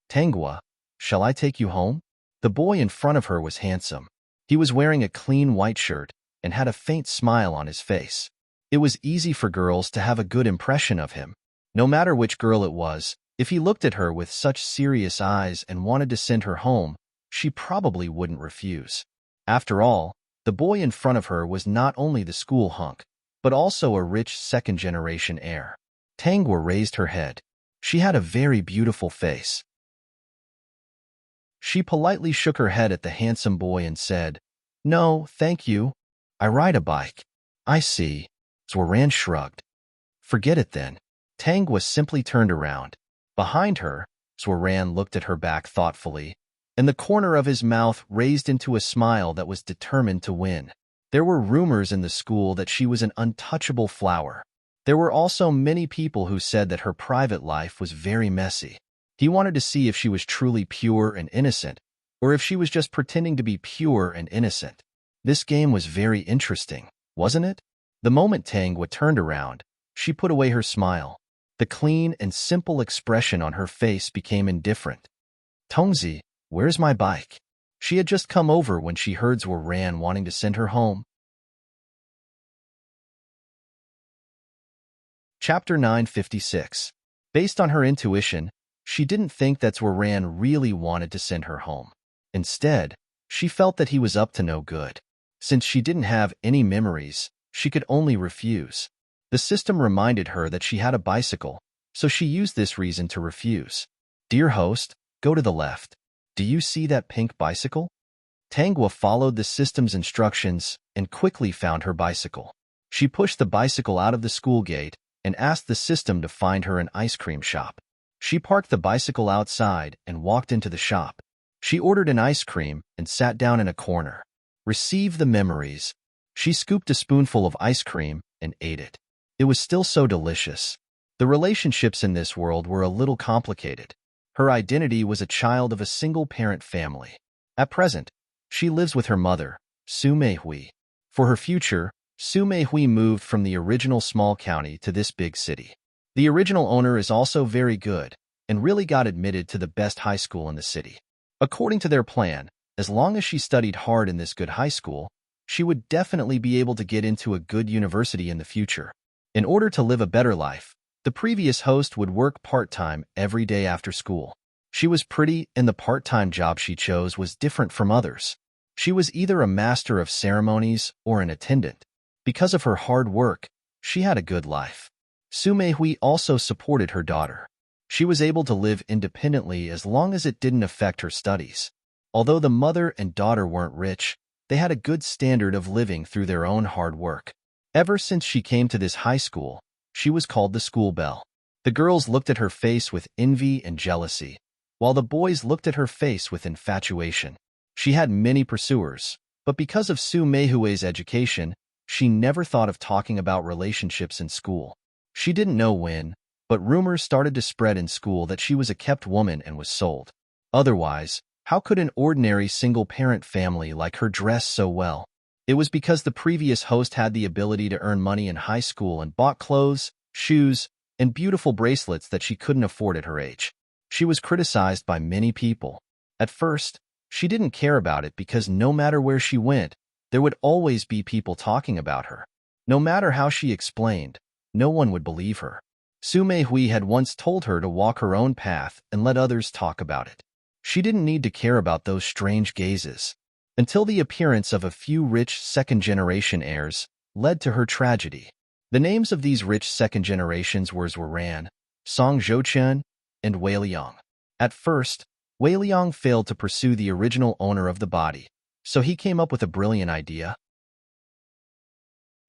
Tanghua, shall I take you home? The boy in front of her was handsome. He was wearing a clean white shirt and had a faint smile on his face. It was easy for girls to have a good impression of him. No matter which girl it was, if he looked at her with such serious eyes and wanted to send her home, she probably wouldn't refuse. After all, the boy in front of her was not only the school hunk, but also a rich second-generation heir. Tanghua raised her head. She had a very beautiful face. She politely shook her head at the handsome boy and said, No, thank you. I ride a bike. I see. Zhuoran shrugged. Forget it then. Tanghua simply turned around. Behind her, Zhuoran looked at her back thoughtfully, and the corner of his mouth raised into a smile that was determined to win. There were rumors in the school that she was an untouchable flower. There were also many people who said that her private life was very messy. He wanted to see if she was truly pure and innocent, or if she was just pretending to be pure and innocent. This game was very interesting, wasn't it? The moment Tanghua turned around, she put away her smile. The clean and simple expression on her face became indifferent. Tongzi, where's my bike? She had just come over when she heard Zhuoran wanting to send her home. Chapter 956. Based on her intuition, she didn't think that Zhuoran really wanted to send her home. Instead, she felt that he was up to no good. Since she didn't have any memories, she could only refuse. The system reminded her that she had a bicycle, so she used this reason to refuse. Dear host, go to the left. Do you see that pink bicycle? Tanghua followed the system's instructions and quickly found her bicycle. She pushed the bicycle out of the school gate and asked the system to find her an ice cream shop. She parked the bicycle outside and walked into the shop. She ordered an ice cream and sat down in a corner. Receive the memories. She scooped a spoonful of ice cream and ate it. It was still so delicious. The relationships in this world were a little complicated. Her identity was a child of a single-parent family. At present, she lives with her mother, Su Meihui. For her future, Su Meihui moved from the original small county to this big city. The original owner is also very good and really got admitted to the best high school in the city. According to their plan, as long as she studied hard in this good high school, she would definitely be able to get into a good university in the future. In order to live a better life, the previous host would work part-time every day after school. She was pretty, and the part-time job she chose was different from others. She was either a master of ceremonies or an attendant. Because of her hard work, she had a good life. Su Meihui also supported her daughter. She was able to live independently as long as it didn't affect her studies. Although the mother and daughter weren't rich, they had a good standard of living through their own hard work. Ever since she came to this high school, she was called the school belle. The girls looked at her face with envy and jealousy, while the boys looked at her face with infatuation. She had many pursuers, but because of Su Meihui's education, she never thought of talking about relationships in school. She didn't know when, but rumors started to spread in school that she was a kept woman and was sold. Otherwise, how could an ordinary single-parent family like her dress so well? It was because the previous host had the ability to earn money in high school and bought clothes, shoes, and beautiful bracelets that she couldn't afford at her age. She was criticized by many people. At first, she didn't care about it because no matter where she went, there would always be people talking about her. No matter how she explained, no one would believe her. Su Meihui had once told her to walk her own path and let others talk about it. She didn't need to care about those strange gazes. Until the appearance of a few rich second-generation heirs led to her tragedy. The names of these rich second generations were Zhuoran, Song Zhouchen, and Wei Liang. At first, Wei Liang failed to pursue the original owner of the body, so he came up with a brilliant idea.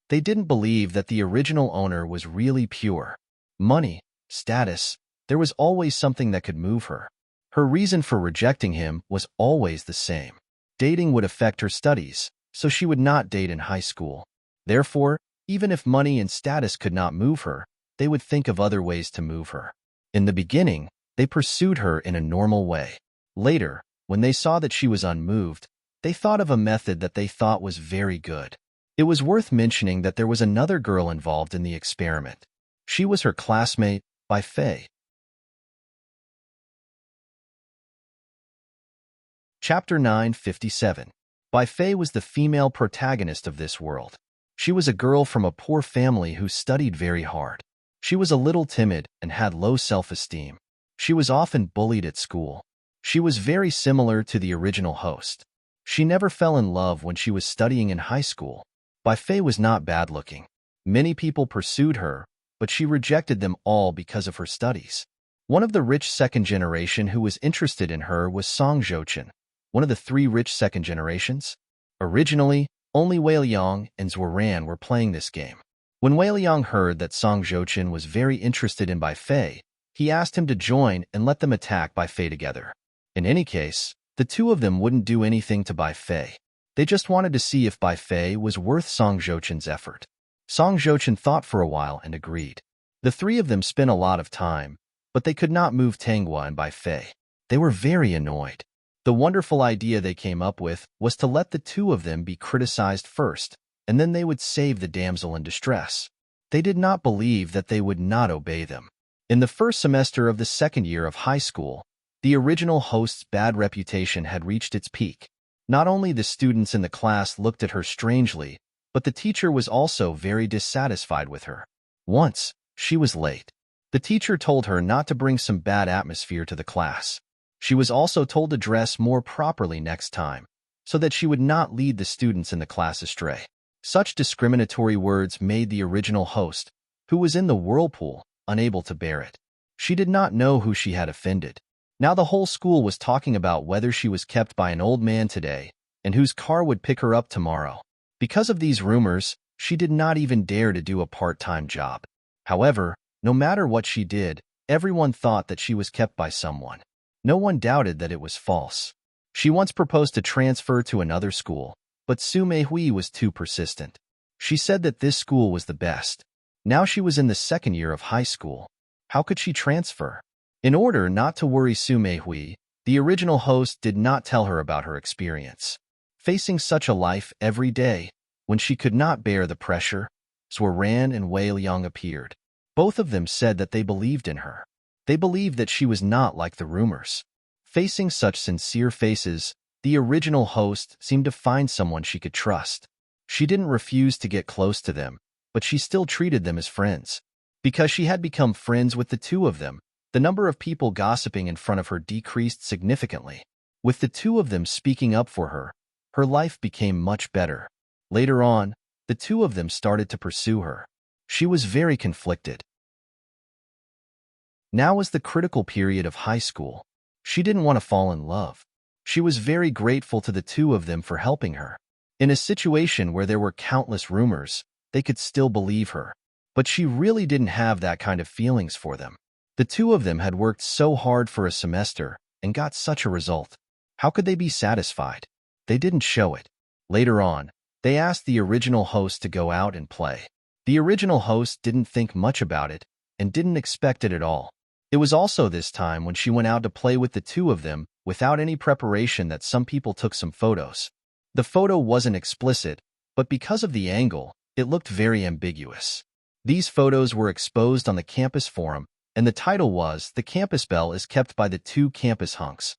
They didn't believe that the original owner was really pure. Money, status, there was always something that could move her. Her reason for rejecting him was always the same. Dating would affect her studies, so she would not date in high school. Therefore, even if money and status could not move her, they would think of other ways to move her. In the beginning, they pursued her in a normal way. Later, when they saw that she was unmoved, they thought of a method that they thought was very good. It was worth mentioning that there was another girl involved in the experiment. She was her classmate, Bai Fei. Chapter 957. Bai Fei was the female protagonist of this world. She was a girl from a poor family who studied very hard. She was a little timid and had low self-esteem. She was often bullied at school. She was very similar to the original host. She never fell in love when she was studying in high school. Bai Fei was not bad-looking. Many people pursued her, but she rejected them all because of her studies. One of the rich second generation who was interested in her was Song Zhouchen, one of the 3 rich second generations. Originally, only Wei Liang and Zhuoran were playing this game. When Wei Liang heard that Song Zhouchen was very interested in Bai Fei, he asked him to join and let them attack Bai Fei together. In any case, the 2 of them wouldn't do anything to Bai Fei. They just wanted to see if Bai Fei was worth Song Zhouchen's effort. Song Zhouchen thought for a while and agreed. The 3 of them spent a lot of time, but they could not move Tanghua and Bai Fei. They were very annoyed. The wonderful idea they came up with was to let the 2 of them be criticized first, and then they would save the damsel in distress. They did not believe that they would not obey them. In the first semester of the second year of high school, the original host's bad reputation had reached its peak. Not only the students in the class looked at her strangely, but the teacher was also very dissatisfied with her. Once, she was late. The teacher told her not to bring some bad atmosphere to the class. She was also told to dress more properly next time, so that she would not lead the students in the class astray. Such discriminatory words made the original host, who was in the whirlpool, unable to bear it. She did not know who she had offended. Now the whole school was talking about whether she was kept by an old man today and whose car would pick her up tomorrow. Because of these rumors, she did not even dare to do a part-time job. However, no matter what she did, everyone thought that she was kept by someone. No one doubted that it was false. She once proposed to transfer to another school, but Su Meihui was too persistent. She said that this school was the best. Now she was in the second year of high school. How could she transfer? In order not to worry Su Meihui, the original host did not tell her about her experience. Facing such a life every day, when she could not bear the pressure, Zhuoran and Wei Liang appeared. Both of them said that they believed in her. They believed that she was not like the rumors. Facing such sincere faces, the original host seemed to find someone she could trust. She didn't refuse to get close to them, but she still treated them as friends. Because she had become friends with the 2 of them, the number of people gossiping in front of her decreased significantly. With the 2 of them speaking up for her, her life became much better. Later on, the 2 of them started to pursue her. She was very conflicted. Now was the critical period of high school. She didn't want to fall in love. She was very grateful to the 2 of them for helping her. In a situation where there were countless rumors, they could still believe her. But she really didn't have that kind of feelings for them. The 2 of them had worked so hard for a semester and got such a result. How could they be satisfied? They didn't show it. Later on, they asked the original host to go out and play. The original host didn't think much about it and didn't expect it at all. It was also this time when she went out to play with the 2 of them without any preparation that some people took some photos. The photo wasn't explicit, but because of the angle, it looked very ambiguous. These photos were exposed on the campus forum, and the title was, "The Campus Bell is Kept by the 2 Campus Hunks."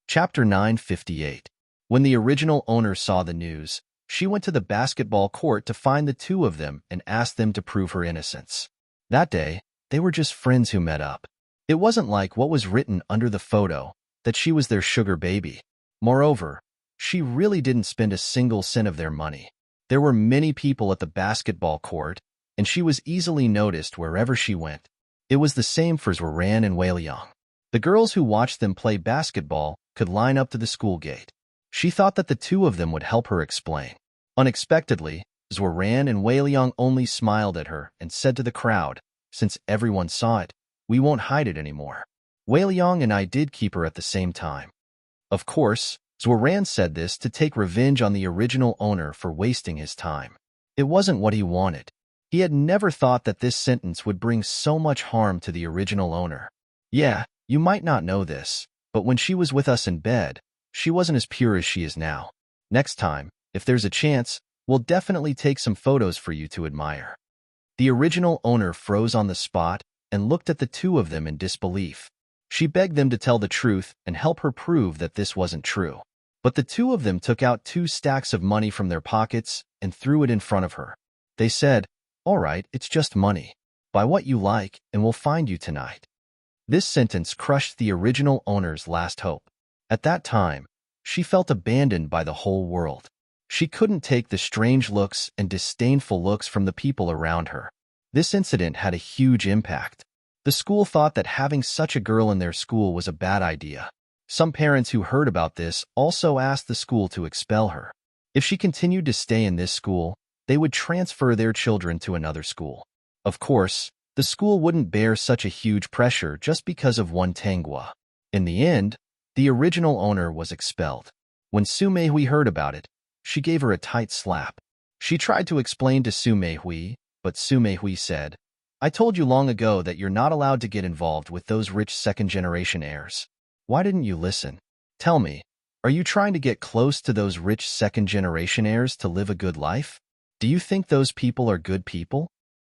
Chapter 958. When the original owner saw the news, She went to the basketball court to find the two of them and asked them to prove her innocence. That day, they were just friends who met up. It wasn't like what was written under the photo, that she was their sugar baby. Moreover, she really didn't spend a single cent of their money. There were many people at the basketball court, and she was easily noticed wherever she went. It was the same for Zwaran and Weiliang. The girls who watched them play basketball could line up to the school gate. She thought that the two of them would help her explain. Unexpectedly, Zwaran and Weiliang only smiled at her and said to the crowd, "Since everyone saw it, we won't hide it anymore." Weiliang and I did keep her at the same time. Of course, Zwaran said this to take revenge on the original owner for wasting his time. It wasn't what he wanted. He had never thought that this sentence would bring so much harm to the original owner. Yeah, you might not know this, but when she was with us in bed, she wasn't as pure as she is now. Next time, if there's a chance, we'll definitely take some photos for you to admire. The original owner froze on the spot and looked at the two of them in disbelief. She begged them to tell the truth and help her prove that this wasn't true. But the two of them took out 2 stacks of money from their pockets and threw it in front of her. They said, "All right, it's just money. Buy what you like and we'll find you tonight." This sentence crushed the original owner's last hope. At that time, she felt abandoned by the whole world. She couldn't take the strange looks and disdainful looks from the people around her. This incident had a huge impact. The school thought that having such a girl in their school was a bad idea. Some parents who heard about this also asked the school to expel her. If she continued to stay in this school, they would transfer their children to another school. Of course, the school wouldn't bear such a huge pressure just because of one Tanghua. In the end, the original owner was expelled. When Su Meihui heard about it, she gave her a tight slap. She tried to explain to Su Meihui, but Su Meihui said, "I told you long ago that you're not allowed to get involved with those rich second-generation heirs. Why didn't you listen? Tell me, are you trying to get close to those rich second-generation heirs to live a good life? Do you think those people are good people?"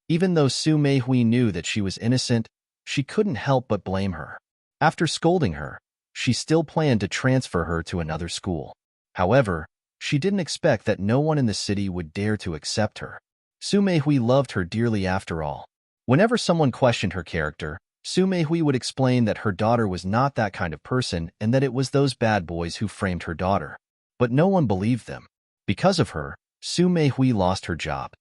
Even though Su Meihui knew that she was innocent, she couldn't help but blame her. After scolding her, she still planned to transfer her to another school. However, she didn't expect that no one in the city would dare to accept her. Su Meihui loved her dearly after all. Whenever someone questioned her character, Su Meihui would explain that her daughter was not that kind of person and that it was those bad boys who framed her daughter. But no one believed them. Because of her, Su Meihui lost her job.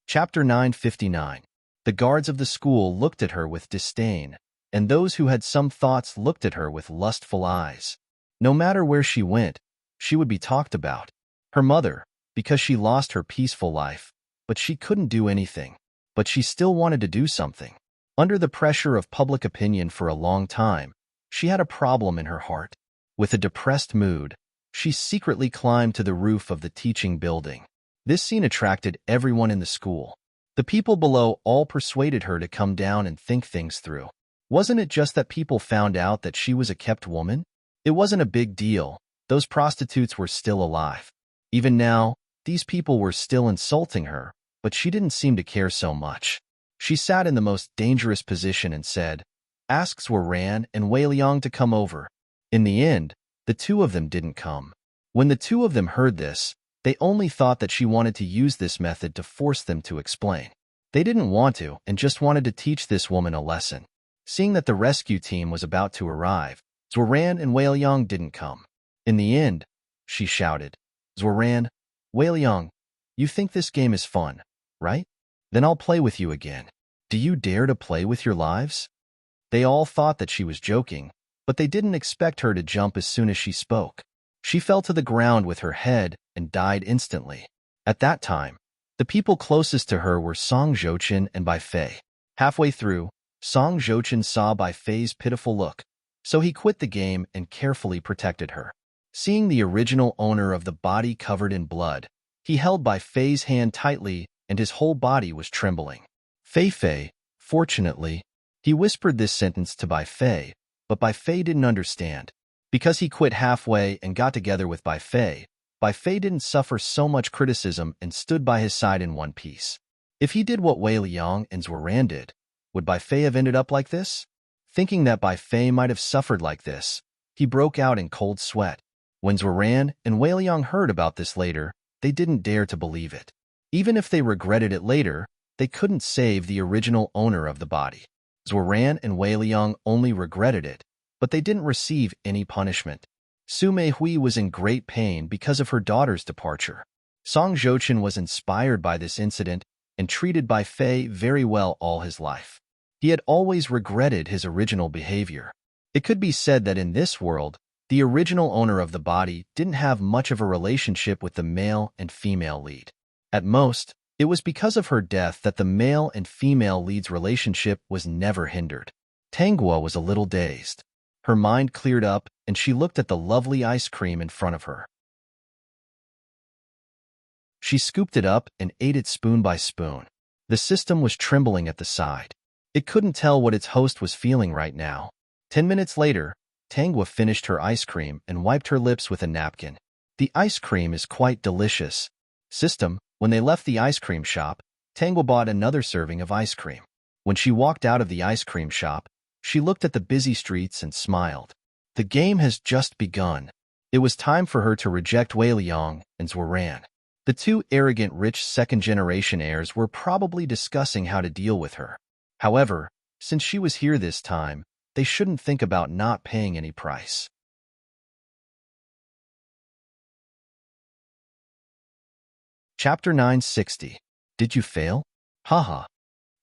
Chapter 959. The guards of the school looked at her with disdain, and those who had some thoughts looked at her with lustful eyes. No matter where she went, she would be talked about. Her mother, because she lost her peaceful life, but she couldn't do anything. But she still wanted to do something. Under the pressure of public opinion for a long time, she had a problem in her heart. With a depressed mood, she secretly climbed to the roof of the teaching building. This scene attracted everyone in the school. The people below all persuaded her to come down and think things through. Wasn't it just that people found out that she was a kept woman? It wasn't a big deal. Those prostitutes were still alive. Even now, these people were still insulting her, but she didn't seem to care so much. She sat in the most dangerous position and said, "Ask Zwaran and Weiliang to come over." In the end, the two of them didn't come. When the two of them heard this, they only thought that she wanted to use this method to force them to explain. They didn't want to and just wanted to teach this woman a lesson. Seeing that the rescue team was about to arrive, Zwaran and Weiliang didn't come. In the end, she shouted, "Zwaran, Weiliang, you think this game is fun, right? Then I'll play with you again. Do you dare to play with your lives?" They all thought that she was joking, but they didn't expect her to jump as soon as she spoke. She fell to the ground with her head and died instantly. At that time, the people closest to her were Song Zhouchen and Bai Fei. Halfway through, Song Zhouchen saw Bai Fei's pitiful look, so he quit the game and carefully protected her. Seeing the original owner of the body covered in blood, he held Bai Fei's hand tightly and his whole body was trembling. "Fei Fei, fortunately," he whispered this sentence to Bai Fei, but Bai Fei didn't understand. Because he quit halfway and got together with Bai Fei didn't suffer so much criticism and stood by his side in one piece. If he did what Weiliang and Zwaran did, would Bai Fei have ended up like this? Thinking that Bai Fei might have suffered like this, He broke out in cold sweat. When Zhuoran and Weiliang heard about this later, they didn't dare to believe it. Even if they regretted it later, they couldn't save the original owner of the body. Zhuoran and Weiliang only regretted it, but they didn't receive any punishment. Su Meihui was in great pain because of her daughter's departure. Song Zhochen was inspired by this incident and treated by Fei very well all his life. He had always regretted his original behavior. It could be said that in this world, the original owner of the body didn't have much of a relationship with the male and female lead. At most, it was because of her death that the male and female lead's relationship was never hindered. Tanghua was a little dazed. Her mind cleared up, and she looked at the lovely ice cream in front of her. She scooped it up and ate it spoon by spoon. The system was trembling at the side. It couldn't tell what its host was feeling right now. 10 minutes later, Tanghua finished her ice cream and wiped her lips with a napkin. The ice cream is quite delicious. System, when they left the ice cream shop, Tanghua bought another serving of ice cream. When she walked out of the ice cream shop, she looked at the busy streets and smiled. The game has just begun. It was time for her to reject Weiliang and Zhuoran. The two arrogant rich second-generation heirs were probably discussing how to deal with her. However, since she was here this time, they shouldn't think about not paying any price. Chapter 960. Did you fail? Haha.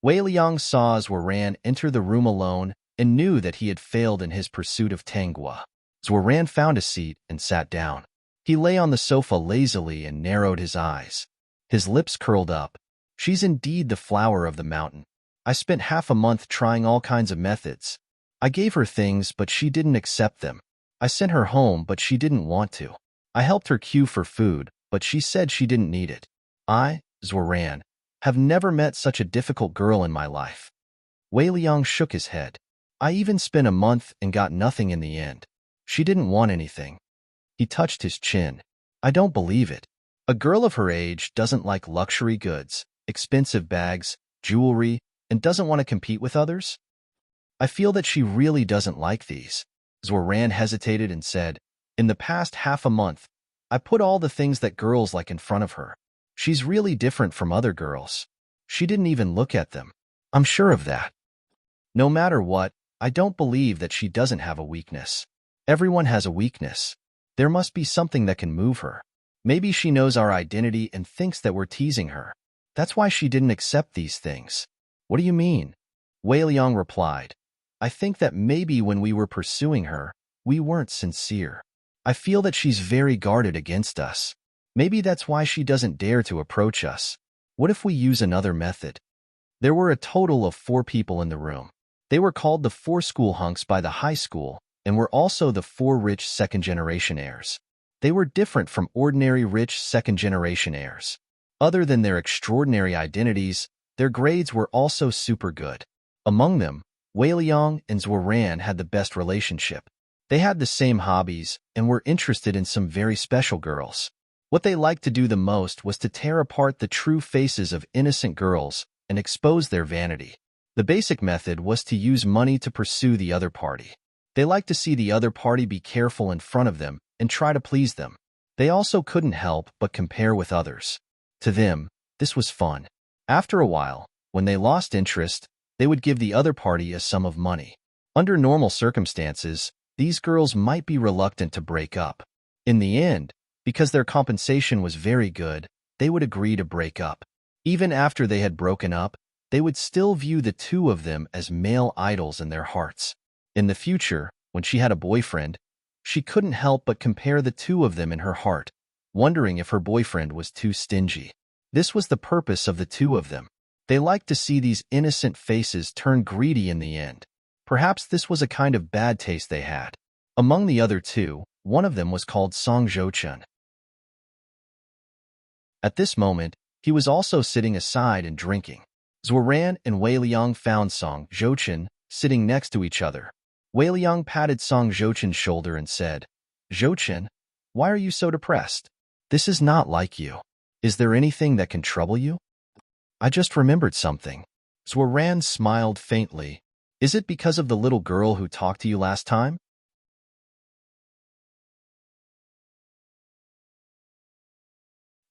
Weiliang saw Zhuoran enter the room alone and knew that he had failed in his pursuit of Tanghua. Zhuoran found a seat and sat down. He lay on the sofa lazily and narrowed his eyes. His lips curled up. She's indeed the flower of the mountain. I spent half a month trying all kinds of methods. I gave her things, but she didn't accept them. I sent her home, but she didn't want to. I helped her queue for food, but she said she didn't need it. I, Zhuoran, have never met such a difficult girl in my life. Weiliang shook his head. I even spent a month and got nothing in the end. She didn't want anything. He touched his chin. I don't believe it. A girl of her age doesn't like luxury goods, expensive bags, jewelry, and doesn't want to compete with others? I feel that she really doesn't like these. Zhuoran hesitated and said, in the past half a month, I put all the things that girls like in front of her. She's really different from other girls. She didn't even look at them. I'm sure of that. No matter what, I don't believe that she doesn't have a weakness. Everyone has a weakness. There must be something that can move her. Maybe she knows our identity and thinks that we're teasing her. That's why she didn't accept these things. What do you mean? Weiliang replied. I think that maybe when we were pursuing her, we weren't sincere. I feel that she's very guarded against us. Maybe that's why she doesn't dare to approach us. What if we use another method? There were a total of 4 people in the room. They were called the 4 school hunks by the high school and were also the 4 rich second-generation heirs. They were different from ordinary rich second-generation heirs. Other than their extraordinary identities, their grades were also super good. Among them, Weiliang and Zhuoran had the best relationship. They had the same hobbies and were interested in some very special girls. What they liked to do the most was to tear apart the true faces of innocent girls and expose their vanity. The basic method was to use money to pursue the other party. They liked to see the other party be careful in front of them and try to please them. They also couldn't help but compare with others. To them, this was fun. After a while, when they lost interest, they would give the other party a sum of money. Under normal circumstances, these girls might be reluctant to break up. In the end, because their compensation was very good, they would agree to break up. Even after they had broken up, they would still view the two of them as male idols in their hearts. In the future, when she had a boyfriend, she couldn't help but compare the two of them in her heart, wondering if her boyfriend was too stingy. This was the purpose of the two of them. They liked to see these innocent faces turn greedy in the end. Perhaps this was a kind of bad taste they had. Among the other two, one of them was called Song Zhochen. At this moment, he was also sitting aside and drinking. Zhuoran and Weiliang found Song Zhochen sitting next to each other. Weiliang patted Song Zhochen's shoulder and said, Zhochen, why are you so depressed? This is not like you. Is there anything that can trouble you? I just remembered something. Zhuoran smiled faintly. Is it because of the little girl who talked to you last time?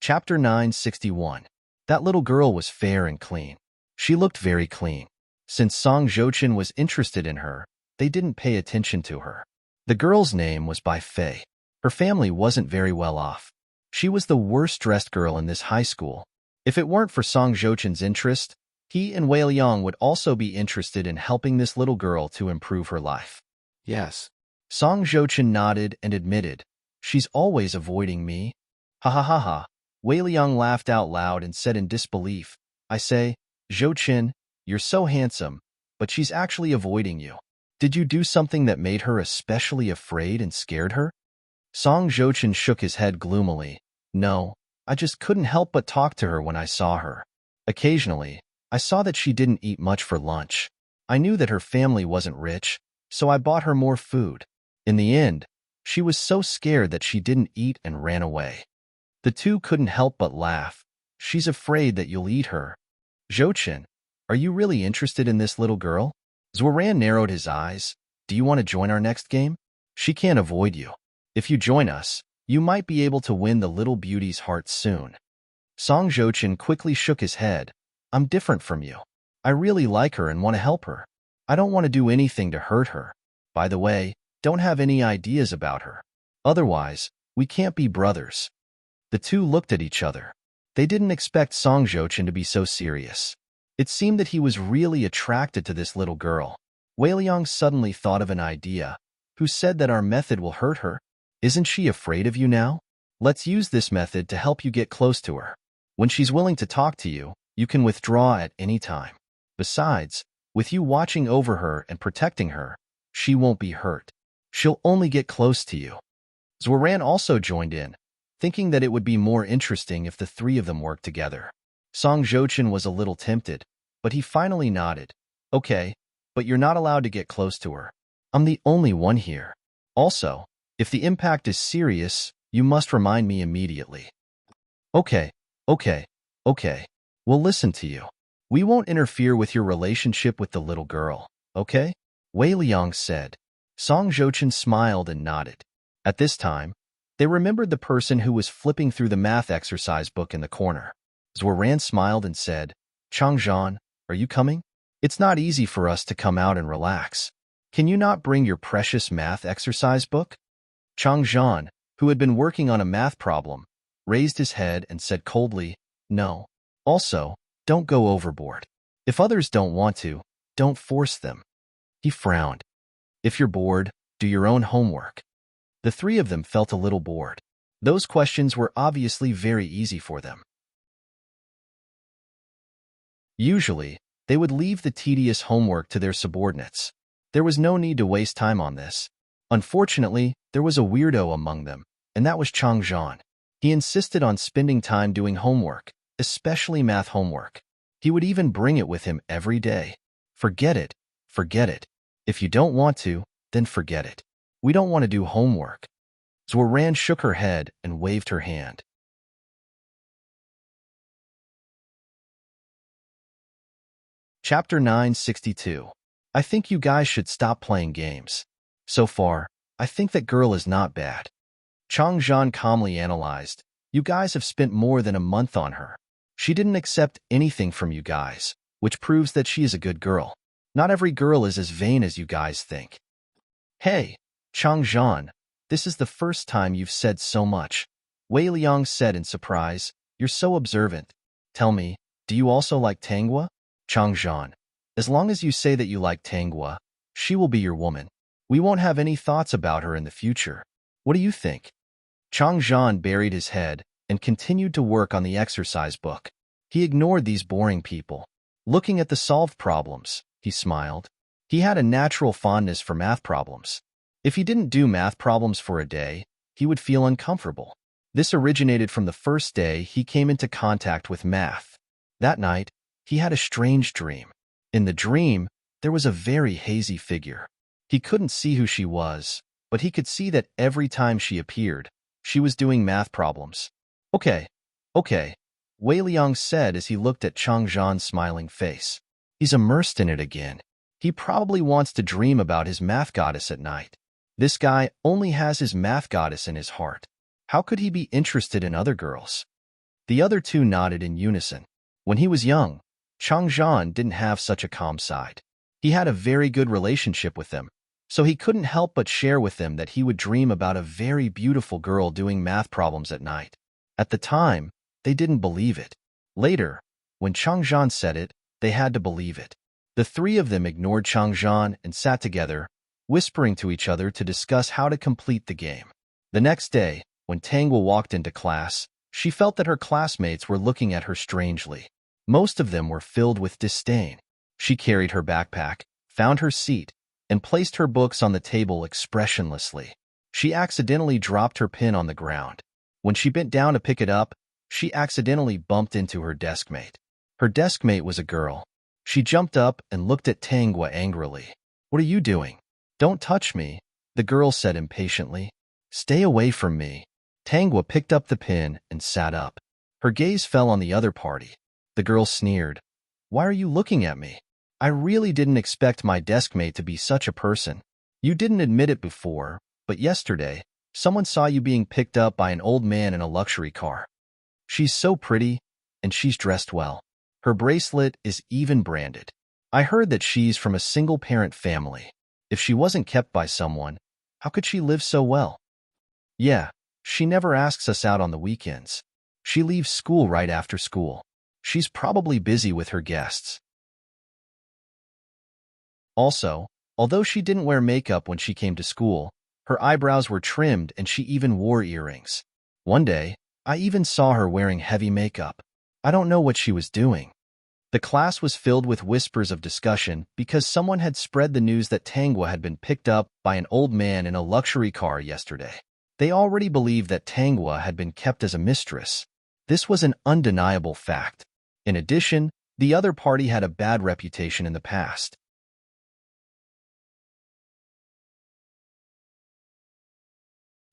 Chapter 961. That little girl was fair and clean. She looked very clean. Since Song Jochen was interested in her, they didn't pay attention to her. The girl's name was Bai Fei. Her family wasn't very well off. She was the worst-dressed girl in this high school. If it weren't for Song Jochen's interest, he and Wei Liang would also be interested in helping this little girl to improve her life. Yes. Song Jochen nodded and admitted, "She's always avoiding me." Ha ha ha ha. Wei Liang laughed out loud and said in disbelief, "I say, Jochen, you're so handsome, but she's actually avoiding you. Did you do something that made her especially afraid and scared her?" Song Jochen shook his head gloomily. "No, I just couldn't help but talk to her when I saw her. Occasionally, I saw that she didn't eat much for lunch. I knew that her family wasn't rich, so I bought her more food. In the end, she was so scared that she didn't eat and ran away." The two couldn't help but laugh. "She's afraid that you'll eat her." "Jochen, are you really interested in this little girl?" Zhuoran narrowed his eyes. "Do you want to join our next game? She can't avoid you. If you join us, you might be able to win the little beauty's heart soon." Song Jochen quickly shook his head. "I'm different from you. I really like her and want to help her. I don't want to do anything to hurt her. By the way, don't have any ideas about her. Otherwise, we can't be brothers." The two looked at each other. They didn't expect Song Jochen to be so serious. It seemed that he was really attracted to this little girl. Wei Liang suddenly thought of an idea. "Who said that our method will hurt her? Isn't she afraid of you now? Let's use this method to help you get close to her. When she's willing to talk to you, you can withdraw at any time. Besides, with you watching over her and protecting her, she won't be hurt. She'll only get close to you." Zhuoran also joined in, thinking that it would be more interesting if the three of them worked together. Song Jochen was a little tempted, but he finally nodded. "Okay, but you're not allowed to get close to her. I'm the only one here. Also, if the impact is serious, you must remind me immediately." Okay. We'll listen to you. We won't interfere with your relationship with the little girl, okay?" Wei Liang said. Song Jochen smiled and nodded. At this time, they remembered the person who was flipping through the math exercise book in the corner. Zhuoran smiled and said, "Changzhan, are you coming? It's not easy for us to come out and relax. Can you not bring your precious math exercise book?" Changzhan, who had been working on a math problem, raised his head and said coldly, "No. Also, don't go overboard. If others don't want to, don't force them." He frowned. "If you're bored, do your own homework." The three of them felt a little bored. Those questions were obviously very easy for them. Usually, they would leave the tedious homework to their subordinates. There was no need to waste time on this. Unfortunately, there was a weirdo among them, and that was Changzhan. He insisted on spending time doing homework, especially math homework. He would even bring it with him every day. Forget it. If you don't want to, then forget it. We don't want to do homework." Zhuoran shook her head and waved her hand. Chapter 962. I think you guys should stop playing games. So far, I think that girl is not bad. Changzhan calmly analyzed. You guys have spent more than a month on her. She didn't accept anything from you guys, which proves that she is a good girl. Not every girl is as vain as you guys think. Hey, Changzhan, this is the first time you've said so much. Wei Liang said in surprise. You're so observant. Tell me, do you also like Tanghua? Changzhan, as long as you say that you like Tanghua, she will be your woman. We won't have any thoughts about her in the future. What do you think? Changzhan buried his head and continued to work on the exercise book. He ignored these boring people. Looking at the solved problems, he smiled. He had a natural fondness for math problems. If he didn't do math problems for a day, he would feel uncomfortable. This originated from the first day he came into contact with math. That night, he had a strange dream. In the dream, there was a very hazy figure. He couldn't see who she was, but he could see that every time she appeared, she was doing math problems. Okay, Wei Liang said as he looked at Changzhan's smiling face. He's immersed in it again. He probably wants to dream about his math goddess at night. This guy only has his math goddess in his heart. How could he be interested in other girls? The other two nodded in unison. When he was young, Changzhan didn't have such a calm side. He had a very good relationship with them, so he couldn't help but share with them that he would dream about a very beautiful girl doing math problems at night. At the time, they didn't believe it. Later, when Changzhan said it, they had to believe it. The three of them ignored Changzhan and sat together, whispering to each other to discuss how to complete the game. The next day, when Tangwa walked into class, she felt that her classmates were looking at her strangely. Most of them were filled with disdain. She carried her backpack, found her seat, and placed her books on the table expressionlessly. She accidentally dropped her pen on the ground. When she bent down to pick it up, she accidentally bumped into her deskmate. Her deskmate was a girl. She jumped up and looked at Tangwa angrily. "What are you doing?" "Don't touch me," the girl said impatiently. "Stay away from me." Tangwa picked up the pen and sat up. Her gaze fell on the other party. The girl sneered. "Why are you looking at me? I really didn't expect my deskmate to be such a person. You didn't admit it before, but yesterday, someone saw you being picked up by an old man in a luxury car. She's so pretty, and she's dressed well. Her bracelet is even branded. I heard that she's from a single-parent family. If she wasn't kept by someone, how could she live so well? Yeah, she never asks us out on the weekends. She leaves school right after school. She's probably busy with her guests. Also, although she didn't wear makeup when she came to school, her eyebrows were trimmed and she even wore earrings. One day, I even saw her wearing heavy makeup. I don't know what she was doing." The class was filled with whispers of discussion because someone had spread the news that Tangwa had been picked up by an old man in a luxury car yesterday. They already believed that Tangwa had been kept as a mistress. This was an undeniable fact. In addition, the other party had a bad reputation in the past.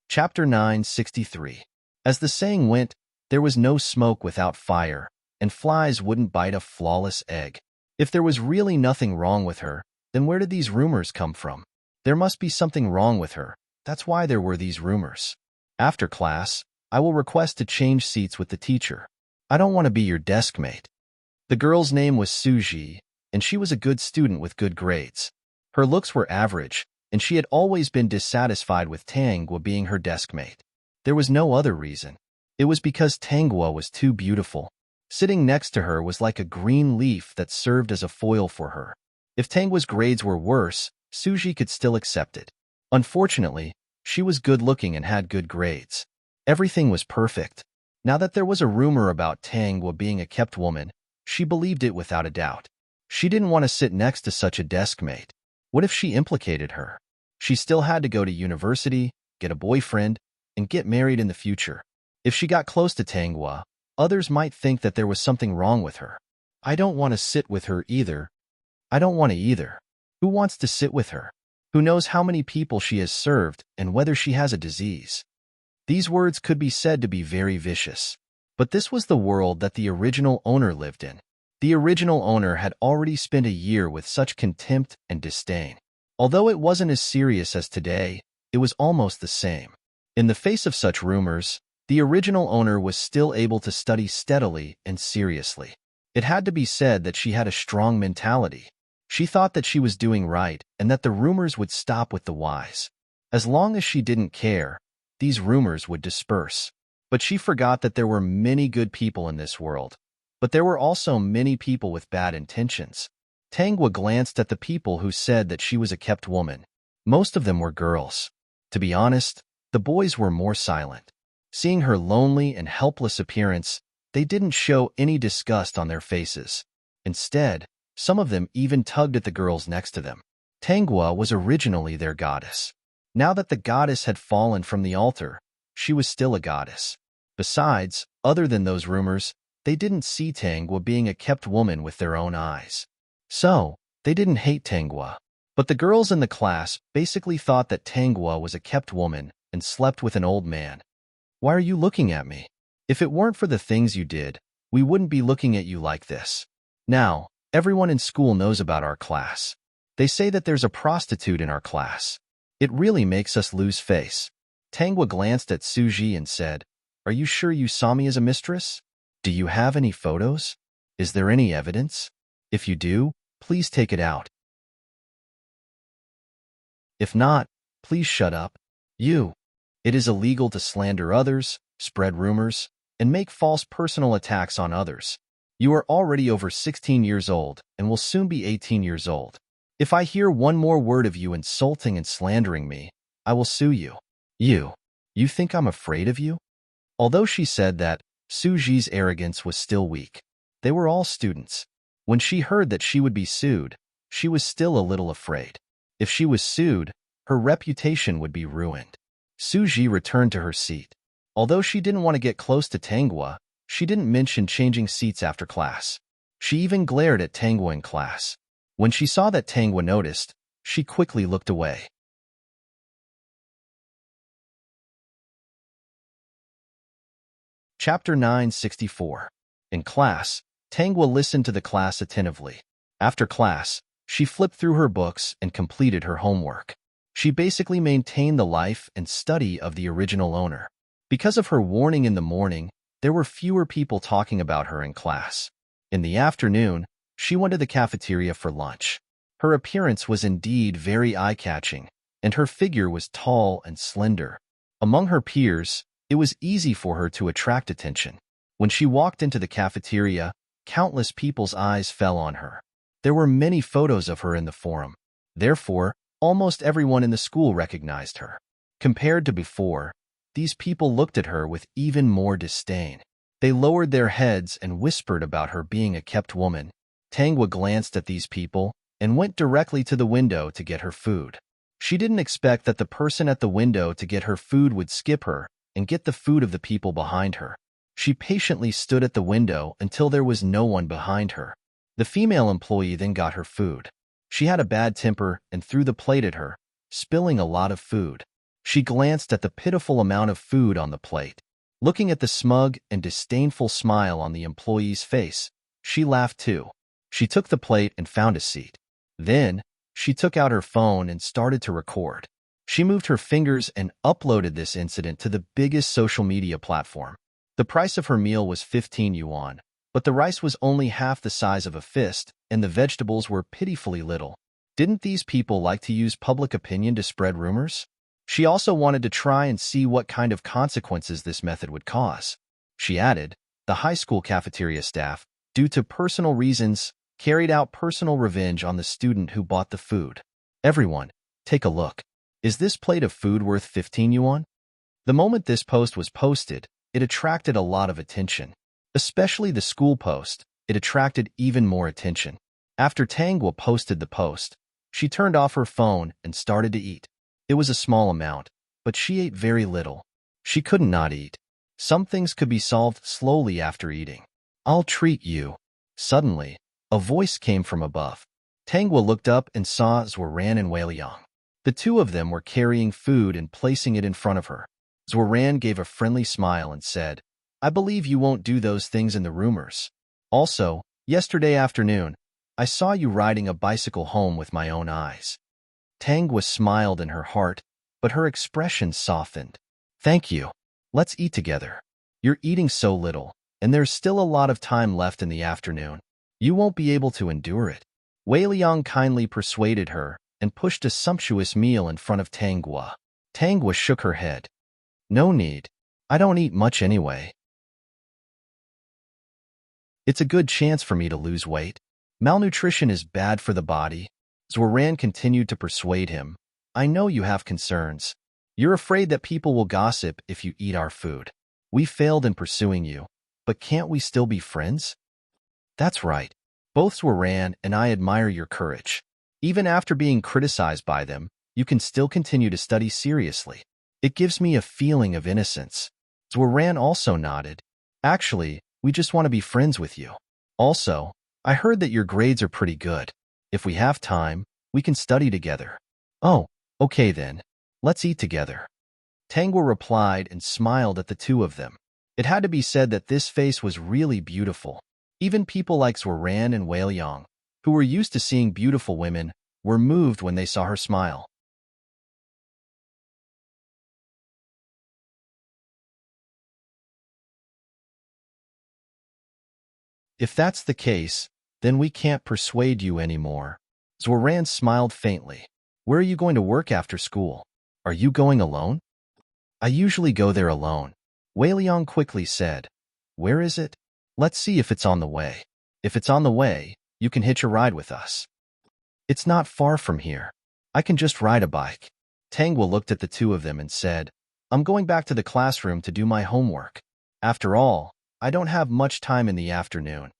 Chapter 963. As the saying went, there was no smoke without fire, and flies wouldn't bite a flawless egg. If there was really nothing wrong with her, then where did these rumors come from? There must be something wrong with her. That's why there were these rumors. After class, I will request to change seats with the teacher. I don't want to be your deskmate. The girl's name was Suji, and she was a good student with good grades. Her looks were average, and she had always been dissatisfied with Tangwa being her deskmate. There was no other reason. It was because Tangwa was too beautiful. Sitting next to her was like a green leaf that served as a foil for her. If Tangwa's grades were worse, Suji could still accept it. Unfortunately, she was good-looking and had good grades. Everything was perfect. Now that there was a rumor about Tangwa being a kept woman, she believed it without a doubt. She didn't want to sit next to such a deskmate. What if she implicated her? She still had to go to university, get a boyfriend, and get married in the future. If she got close to Tangwa, others might think that there was something wrong with her. I don't want to sit with her either. I don't want to either. Who wants to sit with her? Who knows how many people she has served and whether she has a disease? These words could be said to be very vicious. But this was the world that the original owner lived in. The original owner had already spent a year with such contempt and disdain. Although it wasn't as serious as today, it was almost the same. In the face of such rumors, the original owner was still able to study steadily and seriously. It had to be said that she had a strong mentality. She thought that she was doing right and that the rumors would stop with the wise. As long as she didn't care, these rumors would disperse. But she forgot that there were many good people in this world. But there were also many people with bad intentions. Tangwa glanced at the people who said that she was a kept woman. Most of them were girls. To be honest, the boys were more silent. Seeing her lonely and helpless appearance, they didn't show any disgust on their faces. Instead, some of them even tugged at the girls next to them. Tangwa was originally their goddess. Now that the goddess had fallen from the altar, she was still a goddess. Besides, other than those rumors, they didn't see Tangwa being a kept woman with their own eyes. So, they didn't hate Tangwa. But the girls in the class basically thought that Tangwa was a kept woman and slept with an old man. Why are you looking at me? If it weren't for the things you did, we wouldn't be looking at you like this. Now, everyone in school knows about our class. They say that there's a prostitute in our class. It really makes us lose face. Tangwa glanced at Suji and said, "Are you sure you saw me as a mistress?" Do you have any photos? Is there any evidence? If you do, please take it out. If not, please shut up. You. It is illegal to slander others, spread rumors, and make false personal attacks on others. You are already over 16 years old and will soon be 18 years old. If I hear one more word of you insulting and slandering me, I will sue you. You think I'm afraid of you? Although she said that, Suji's arrogance was still weak. They were all students. When she heard that she would be sued, she was still a little afraid. If she was sued, her reputation would be ruined. Suji returned to her seat. Although she didn't want to get close to Tanghua, she didn't mention changing seats after class. She even glared at Tanghua in class. When she saw that Tanghua noticed, she quickly looked away. Chapter 964. In class, Tanghua listened to the class attentively. After class, she flipped through her books and completed her homework. She basically maintained the life and study of the original owner. Because of her warning in the morning, there were fewer people talking about her in class. In the afternoon, she went to the cafeteria for lunch. Her appearance was indeed very eye-catching, and her figure was tall and slender. Among her peers, it was easy for her to attract attention. When she walked into the cafeteria, countless people's eyes fell on her. There were many photos of her in the forum. Therefore, almost everyone in the school recognized her. Compared to before, these people looked at her with even more disdain. They lowered their heads and whispered about her being a kept woman. Tanghua glanced at these people and went directly to the window to get her food. She didn't expect that the person at the window to get her food would skip her and get the food of the people behind her. She patiently stood at the window until there was no one behind her. The female employee then got her food. She had a bad temper and threw the plate at her, spilling a lot of food. She glanced at the pitiful amount of food on the plate. Looking at the smug and disdainful smile on the employee's face, she laughed too. She took the plate and found a seat. Then, she took out her phone and started to record. She moved her fingers and uploaded this incident to the biggest social media platform. The price of her meal was 15 yuan, but the rice was only half the size of a fist, and the vegetables were pitifully little. Didn't these people like to use public opinion to spread rumors? She also wanted to try and see what kind of consequences this method would cause. She added, the high school cafeteria staff, due to personal reasons, carried out personal revenge on the student who bought the food. Everyone, take a look. Is this plate of food worth 15 yuan? The moment this post was posted, it attracted a lot of attention. Especially the school post, it attracted even more attention. After Tanghua posted the post, she turned off her phone and started to eat. It was a small amount, but she ate very little. She couldn't not eat. Some things could be solved slowly after eating. I'll treat you. Suddenly, a voice came from above. Tanghua looked up and saw Zhuoran and Weiliang. The two of them were carrying food and placing it in front of her. Zhuoran gave a friendly smile and said, I believe you won't do those things in the rumors. Also, yesterday afternoon, I saw you riding a bicycle home with my own eyes. Tanghua smiled in her heart, but her expression softened. Thank you. Let's eat together. You're eating so little, and there's still a lot of time left in the afternoon. You won't be able to endure it. Wei Liang kindly persuaded her and pushed a sumptuous meal in front of Tanghua. Tanghua shook her head. No need. I don't eat much anyway. It's a good chance for me to lose weight. Malnutrition is bad for the body. Zhuoran continued to persuade him. I know you have concerns. You're afraid that people will gossip if you eat our food. We failed in pursuing you, but can't we still be friends? That's right. Both Zhuoran and I admire your courage. Even after being criticized by them, you can still continue to study seriously. It gives me a feeling of innocence. Zhuoran also nodded. Actually, we just want to be friends with you. Also, I heard that your grades are pretty good. If we have time, we can study together. Oh, okay then. Let's eat together. Tanghua replied and smiled at the two of them. It had to be said that this face was really beautiful. Even people like Zhuoran and Weiliang, who were used to seeing beautiful women, were moved when they saw her smile. If that's the case, then we can't persuade you anymore. Zoran smiled faintly. Where are you going to work after school? Are you going alone? I usually go there alone. Wei Liang quickly said. Where is it? Let's see if it's on the way. If it's on the way, you can hitch a ride with us. It's not far from here. I can just ride a bike. Tangwa looked at the two of them and said, I'm going back to the classroom to do my homework. After all, I don't have much time in the afternoon.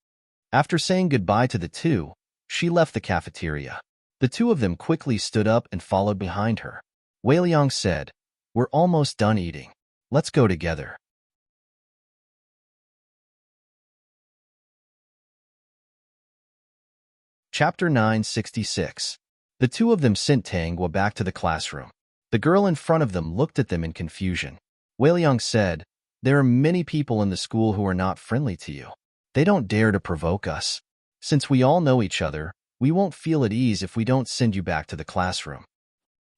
After saying goodbye to the two, she left the cafeteria. The two of them quickly stood up and followed behind her. Wei Liang said, We're almost done eating. Let's go together. Chapter 966. The two of them sent Tangwa back to the classroom. The girl in front of them looked at them in confusion. Wei Liang said, There are many people in the school who are not friendly to you. They don't dare to provoke us. Since we all know each other, we won't feel at ease if we don't send you back to the classroom.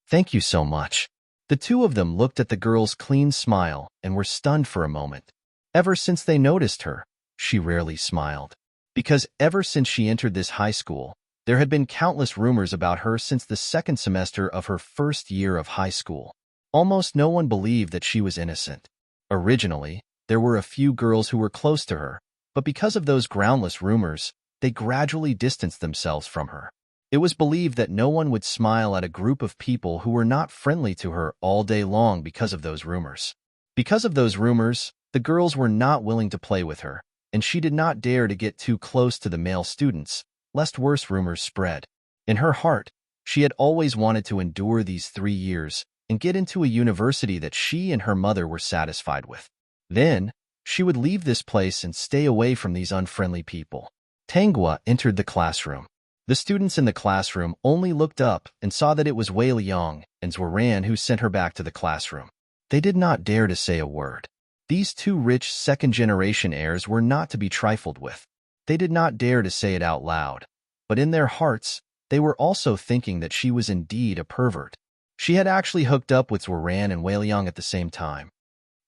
Thank you so much. The two of them looked at the girl's clean smile and were stunned for a moment. Ever since they noticed her, she rarely smiled. Because ever since she entered this high school, there had been countless rumors about her since the second semester of her first year of high school. Almost no one believed that she was innocent. Originally, there were a few girls who were close to her, but because of those groundless rumors, they gradually distanced themselves from her. It was believed that no one would smile at a group of people who were not friendly to her all day long because of those rumors. Because of those rumors, the girls were not willing to play with her, and she did not dare to get too close to the male students, lest worse rumors spread. In her heart, she had always wanted to endure these 3 years and get into a university that she and her mother were satisfied with. Then, she would leave this place and stay away from these unfriendly people. Tangwa entered the classroom. The students in the classroom only looked up and saw that it was Wei Liang and Zoran who sent her back to the classroom. They did not dare to say a word. These two rich second-generation heirs were not to be trifled with. They did not dare to say it out loud, but in their hearts, they were also thinking that she was indeed a pervert. She had actually hooked up with Zoran and Wei Liang at the same time.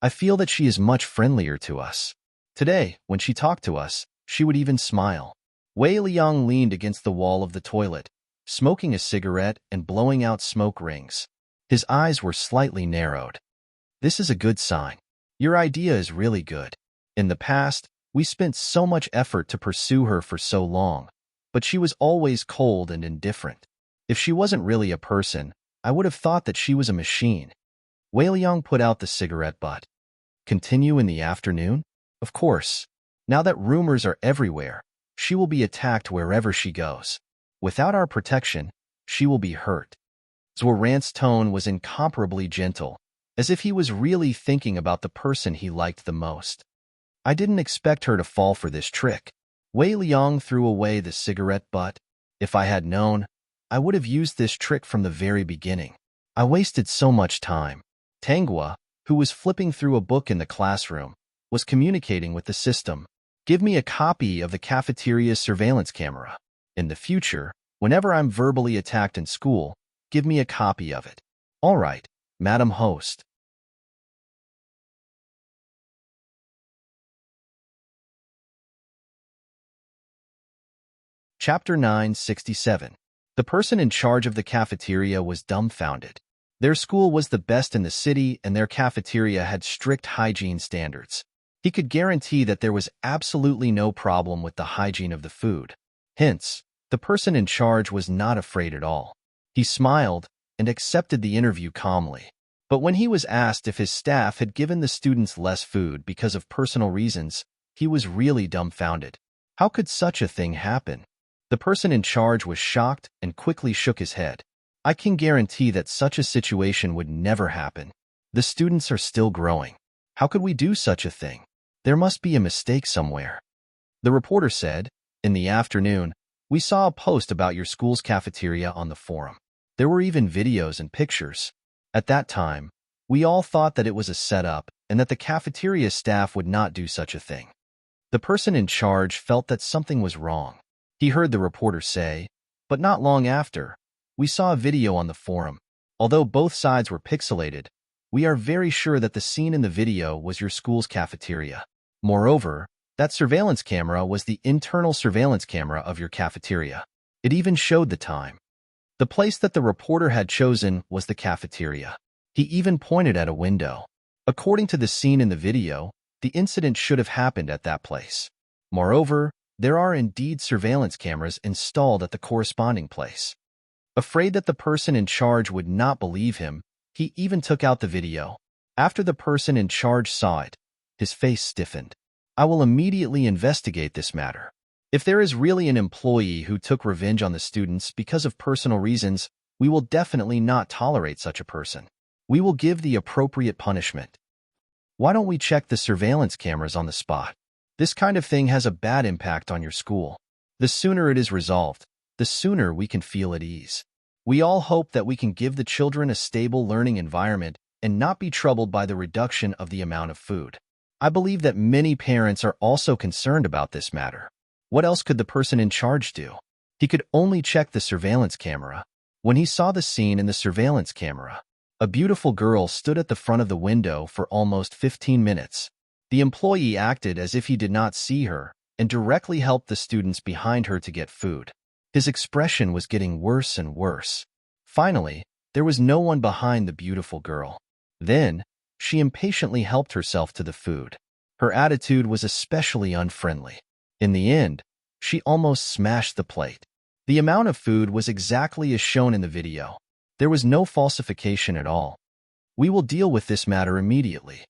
I feel that she is much friendlier to us. Today, when she talked to us, she would even smile. Wei Liang leaned against the wall of the toilet, smoking a cigarette and blowing out smoke rings. His eyes were slightly narrowed. This is a good sign. Your idea is really good. In the past, we spent so much effort to pursue her for so long, but she was always cold and indifferent. If she wasn't really a person, I would have thought that she was a machine. Wei Liang put out the cigarette butt. Continue in the afternoon? Of course. Now that rumors are everywhere, she will be attacked wherever she goes. Without our protection, she will be hurt. Zoran's tone was incomparably gentle, as if he was really thinking about the person he liked the most. I didn't expect her to fall for this trick. Wei Liang threw away the cigarette butt. If I had known, I would have used this trick from the very beginning. I wasted so much time. Tangwa, who was flipping through a book in the classroom, was communicating with the system. Give me a copy of the cafeteria's surveillance camera. In the future, whenever I'm verbally attacked in school, give me a copy of it. All right, Madam Host. Chapter 967. The person in charge of the cafeteria was dumbfounded. Their school was the best in the city and their cafeteria had strict hygiene standards. He could guarantee that there was absolutely no problem with the hygiene of the food. Hence, the person in charge was not afraid at all. He smiled and accepted the interview calmly. But when he was asked if his staff had given the students less food because of personal reasons, he was really dumbfounded. How could such a thing happen? The person in charge was shocked and quickly shook his head. I can guarantee that such a situation would never happen. The students are still growing. How could we do such a thing? There must be a mistake somewhere. The reporter said, in the afternoon, we saw a post about your school's cafeteria on the forum. There were even videos and pictures. At that time, we all thought that it was a setup and that the cafeteria staff would not do such a thing. The person in charge felt that something was wrong. He heard the reporter say, but not long after, we saw a video on the forum. Although both sides were pixelated, we are very sure that the scene in the video was your school's cafeteria. Moreover, That surveillance camera was the internal surveillance camera of your cafeteria. It even showed the time. The place that the reporter had chosen was the cafeteria. He even pointed at a window. According to the scene in the video, the incident should have happened at that place. Moreover, there are indeed surveillance cameras installed at the corresponding place. Afraid that the person in charge would not believe him, he even took out the video. After the person in charge saw it, his face stiffened. I will immediately investigate this matter. If there is really an employee who took revenge on the students because of personal reasons, we will definitely not tolerate such a person. We will give the appropriate punishment. Why don't we check the surveillance cameras on the spot? This kind of thing has a bad impact on your school. The sooner it is resolved, the sooner we can feel at ease. We all hope that we can give the children a stable learning environment and not be troubled by the reduction of the amount of food. I believe that many parents are also concerned about this matter. What else could the person in charge do? He could only check the surveillance camera. When he saw the scene in the surveillance camera, a beautiful girl stood at the front of the window for almost 15 minutes. The employee acted as if he did not see her and directly helped the students behind her to get food. His expression was getting worse and worse. Finally, there was no one behind the beautiful girl. Then, she impatiently helped herself to the food. Her attitude was especially unfriendly. In the end, she almost smashed the plate. The amount of food was exactly as shown in the video. There was no falsification at all. We will deal with this matter immediately.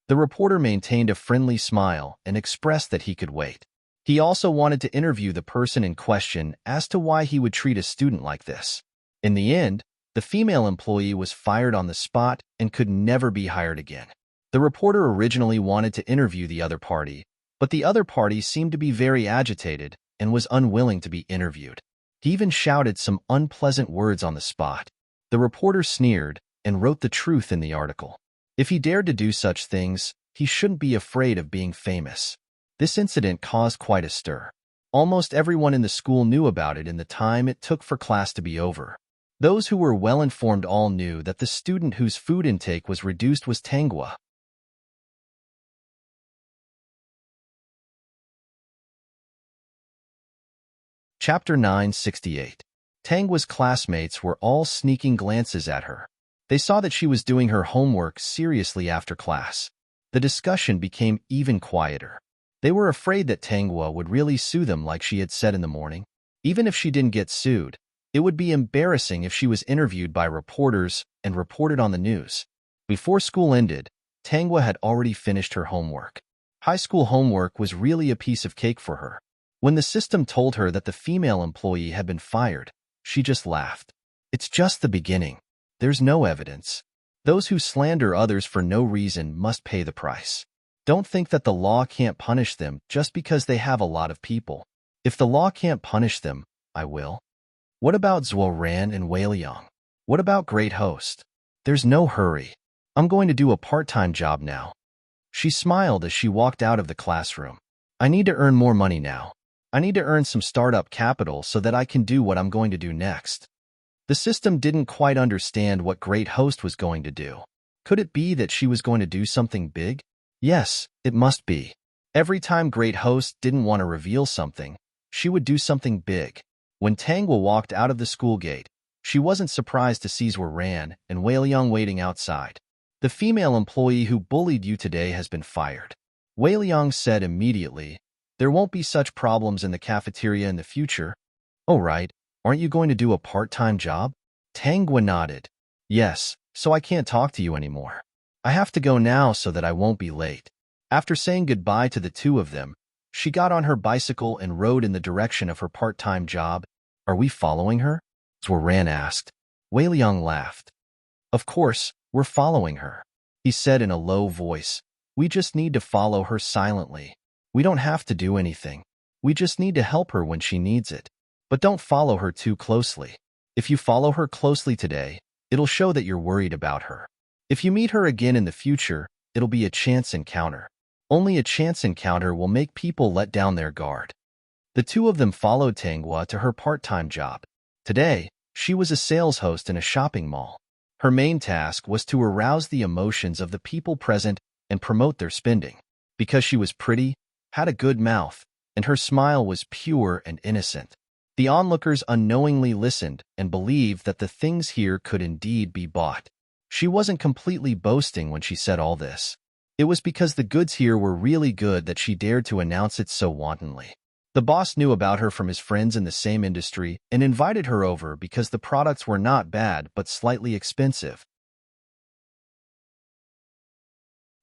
The reporter maintained a friendly smile and expressed that he could wait. He also wanted to interview the person in question as to why he would treat a student like this. In the end, the female employee was fired on the spot and could never be hired again. The reporter originally wanted to interview the other party, but the other party seemed to be very agitated and was unwilling to be interviewed. He even shouted some unpleasant words on the spot. The reporter sneered and wrote the truth in the article. If he dared to do such things, he shouldn't be afraid of being famous. This incident caused quite a stir. Almost everyone in the school knew about it in the time it took for class to be over. Those who were well-informed all knew that the student whose food intake was reduced was Tangwa. Chapter 968. Tangwa's classmates were all sneaking glances at her. They saw that she was doing her homework seriously after class. The discussion became even quieter. They were afraid that Tangwa would really sue them like she had said in the morning. Even if she didn't get sued, it would be embarrassing if she was interviewed by reporters and reported on the news. Before school ended, Tangwa had already finished her homework. High school homework was really a piece of cake for her. When the system told her that the female employee had been fired, she just laughed. It's just the beginning. There's no evidence. Those who slander others for no reason must pay the price. Don't think that the law can't punish them just because they have a lot of people. If the law can't punish them, I will. What about Zhuoran and Weiliang? What about Great Host? There's no hurry. I'm going to do a part-time job now. She smiled as she walked out of the classroom. I need to earn more money now. I need to earn some startup capital so that I can do what I'm going to do next. The system didn't quite understand what Great Host was going to do. Could it be that she was going to do something big? Yes, it must be. Every time Great Host didn't want to reveal something, she would do something big. When Tangwa walked out of the school gate, she wasn't surprised to see Zhuoran and Weiliang waiting outside. The female employee who bullied you today has been fired. Weiliang said immediately, there won't be such problems in the cafeteria in the future. Oh right, aren't you going to do a part-time job? Tangwa nodded. Yes, so I can't talk to you anymore. I have to go now so that I won't be late. After saying goodbye to the two of them, she got on her bicycle and rode in the direction of her part-time job. Are we following her? Zhuoran asked. Weiliang laughed. Of course, we're following her. He said in a low voice. We just need to follow her silently. We don't have to do anything. We just need to help her when she needs it. But don't follow her too closely. If you follow her closely today, it'll show that you're worried about her. If you meet her again in the future, it'll be a chance encounter. Only a chance encounter will make people let down their guard. The two of them followed Tangwa to her part-time job. Today, she was a sales host in a shopping mall. Her main task was to arouse the emotions of the people present and promote their spending. Because she was pretty, had a good mouth, and her smile was pure and innocent. The onlookers unknowingly listened and believed that the things here could indeed be bought. She wasn't completely boasting when she said all this. It was because the goods here were really good that she dared to announce it so wantonly. The boss knew about her from his friends in the same industry and invited her over because the products were not bad but slightly expensive.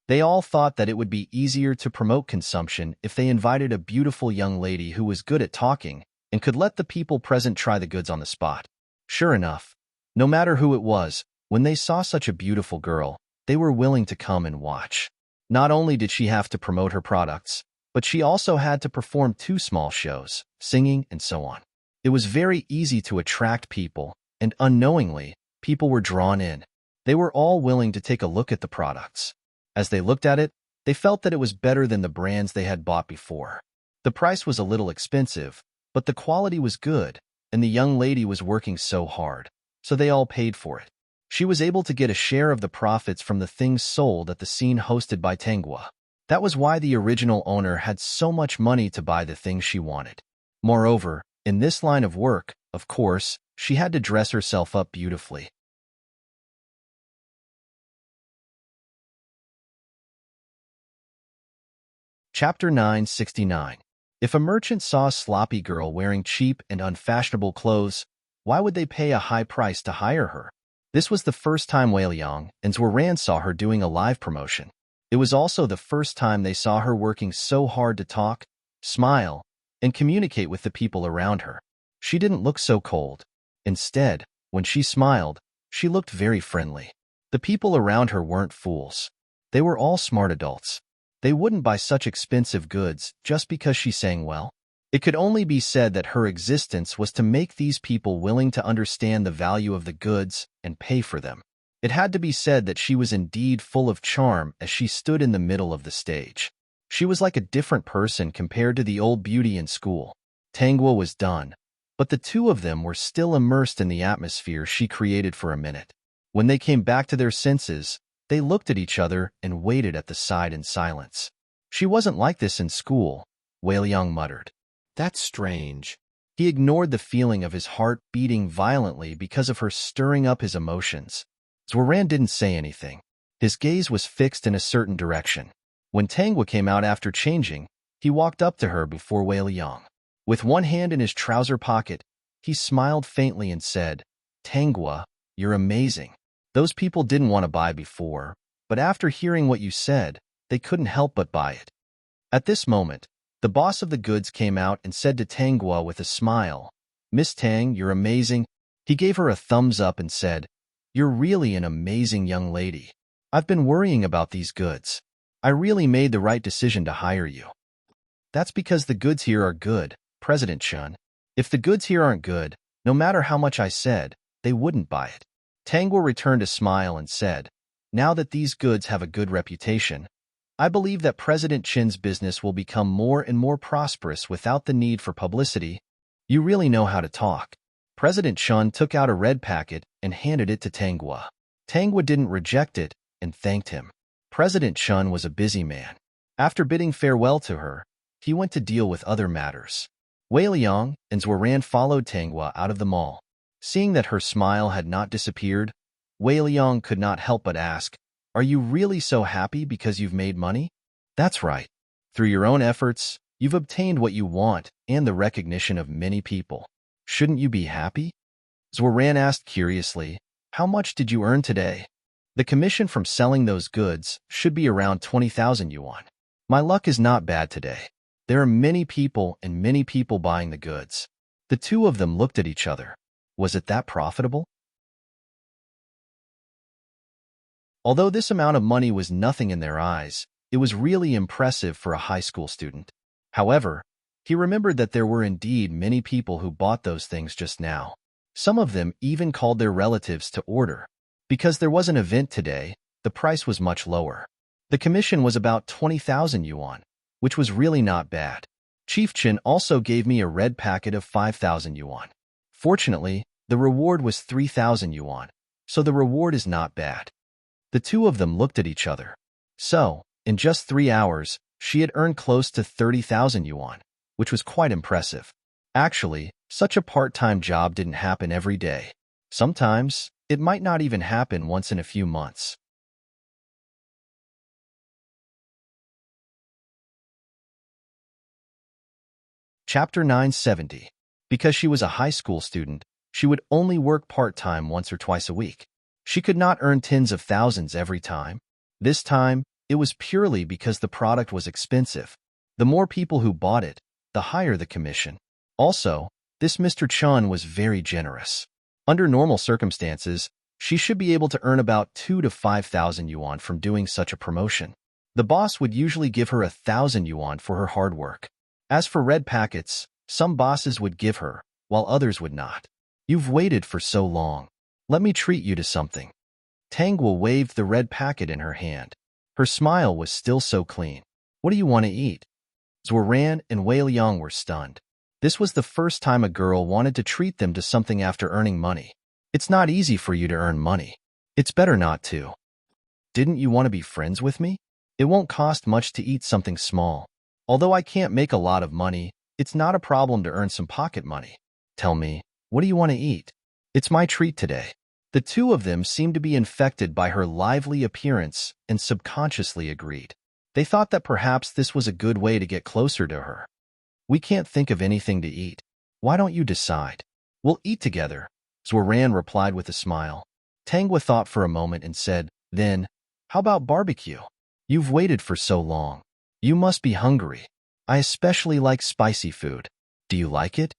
They all thought that it would be easier to promote consumption if they invited a beautiful young lady who was good at talking and could let the people present try the goods on the spot. Sure enough, no matter who it was, when they saw such a beautiful girl, they were willing to come and watch. Not only did she have to promote her products, but she also had to perform 2 small shows, singing and so on. It was very easy to attract people, and unknowingly, people were drawn in. They were all willing to take a look at the products. As they looked at it, they felt that it was better than the brands they had bought before. The price was a little expensive, but the quality was good, and the young lady was working so hard, so they all paid for it. She was able to get a share of the profits from the things sold at the scene hosted by Tangwa. That was why the original owner had so much money to buy the things she wanted. Moreover, in this line of work, of course, she had to dress herself up beautifully. Chapter 969. If a merchant saw a sloppy girl wearing cheap and unfashionable clothes, why would they pay a high price to hire her? This was the first time Weiliang and Zhuoran saw her doing a live promotion. It was also the first time they saw her working so hard to talk, smile, and communicate with the people around her. She didn't look so cold. Instead, when she smiled, she looked very friendly. The people around her weren't fools. They were all smart adults. They wouldn't buy such expensive goods just because she sang well. It could only be said that her existence was to make these people willing to understand the value of the goods and pay for them. It had to be said that she was indeed full of charm as she stood in the middle of the stage. She was like a different person compared to the old beauty in school. Tangwa was done, but the two of them were still immersed in the atmosphere she created for a minute. When they came back to their senses, they looked at each other and waited at the side in silence. She wasn't like this in school, Weiliang muttered. That's strange. He ignored the feeling of his heart beating violently because of her stirring up his emotions. Zhuoran didn't say anything. His gaze was fixed in a certain direction. When Tangwa came out after changing, he walked up to her before Weiliang. With one hand in his trouser pocket, he smiled faintly and said, Tangwa, you're amazing. Those people didn't want to buy before, but after hearing what you said, they couldn't help but buy it. At this moment, the boss of the goods came out and said to Tangwa with a smile, Miss Tang, you're amazing. He gave her a thumbs up and said, You're really an amazing young lady. I've been worrying about these goods. I really made the right decision to hire you. That's because the goods here are good, President Chun. If the goods here aren't good, no matter how much I said, they wouldn't buy it. Tangwa returned a smile and said, Now that these goods have a good reputation, I believe that President Chin's business will become more and more prosperous without the need for publicity. You really know how to talk. President Chun took out a red packet and handed it to Tangwa. Tangwa didn't reject it and thanked him. President Chun was a busy man. After bidding farewell to her, he went to deal with other matters. Weiliang and Zhuoran followed Tangwa out of the mall. Seeing that her smile had not disappeared, Weiliang could not help but ask, Are you really so happy because you've made money? That's right. Through your own efforts, you've obtained what you want and the recognition of many people. Shouldn't you be happy? Zhuoran asked curiously, How much did you earn today? The commission from selling those goods should be around 20,000 yuan. My luck is not bad today. There are many people and many people buying the goods. The two of them looked at each other. Was it that profitable? Although this amount of money was nothing in their eyes, it was really impressive for a high school student. However, he remembered that there were indeed many people who bought those things just now. Some of them even called their relatives to order. Because there was an event today, the price was much lower. The commission was about 20,000 yuan, which was really not bad. Chief Chin also gave me a red packet of 5,000 yuan. Fortunately, the reward was 3,000 yuan, so the reward is not bad. The two of them looked at each other. So, In just 3 hours, she had earned close to 30,000 yuan, which was quite impressive. Actually, such a part-time job didn't happen every day. Sometimes, it might not even happen once in a few months. Chapter 970. Because she was a high school student, she would only work part-time once or twice a week. She could not earn tens of thousands every time. This time, it was purely because the product was expensive. The more people who bought it, the higher the commission. Also, this Mr. Chun was very generous. Under normal circumstances, she should be able to earn about 2 to 5,000 yuan from doing such a promotion. The boss would usually give her 1,000 yuan for her hard work. As for red packets, some bosses would give her, while others would not. You've waited for so long. Let me treat you to something. Tangwa waved the red packet in her hand. Her smile was still so clean. What do you want to eat? Zhuoran and Wei Liang were stunned. This was the first time a girl wanted to treat them to something after earning money. It's not easy for you to earn money. It's better not to. Didn't you want to be friends with me? It won't cost much to eat something small. Although I can't make a lot of money, it's not a problem to earn some pocket money. Tell me, what do you want to eat? It's my treat today. The two of them seemed to be infected by her lively appearance and subconsciously agreed. They thought that perhaps this was a good way to get closer to her. We can't think of anything to eat. Why don't you decide? We'll eat together, Zhuoran replied with a smile. Tangwa thought for a moment and said, then, how about barbecue? You've waited for so long. You must be hungry. I especially like spicy food. Do you like it?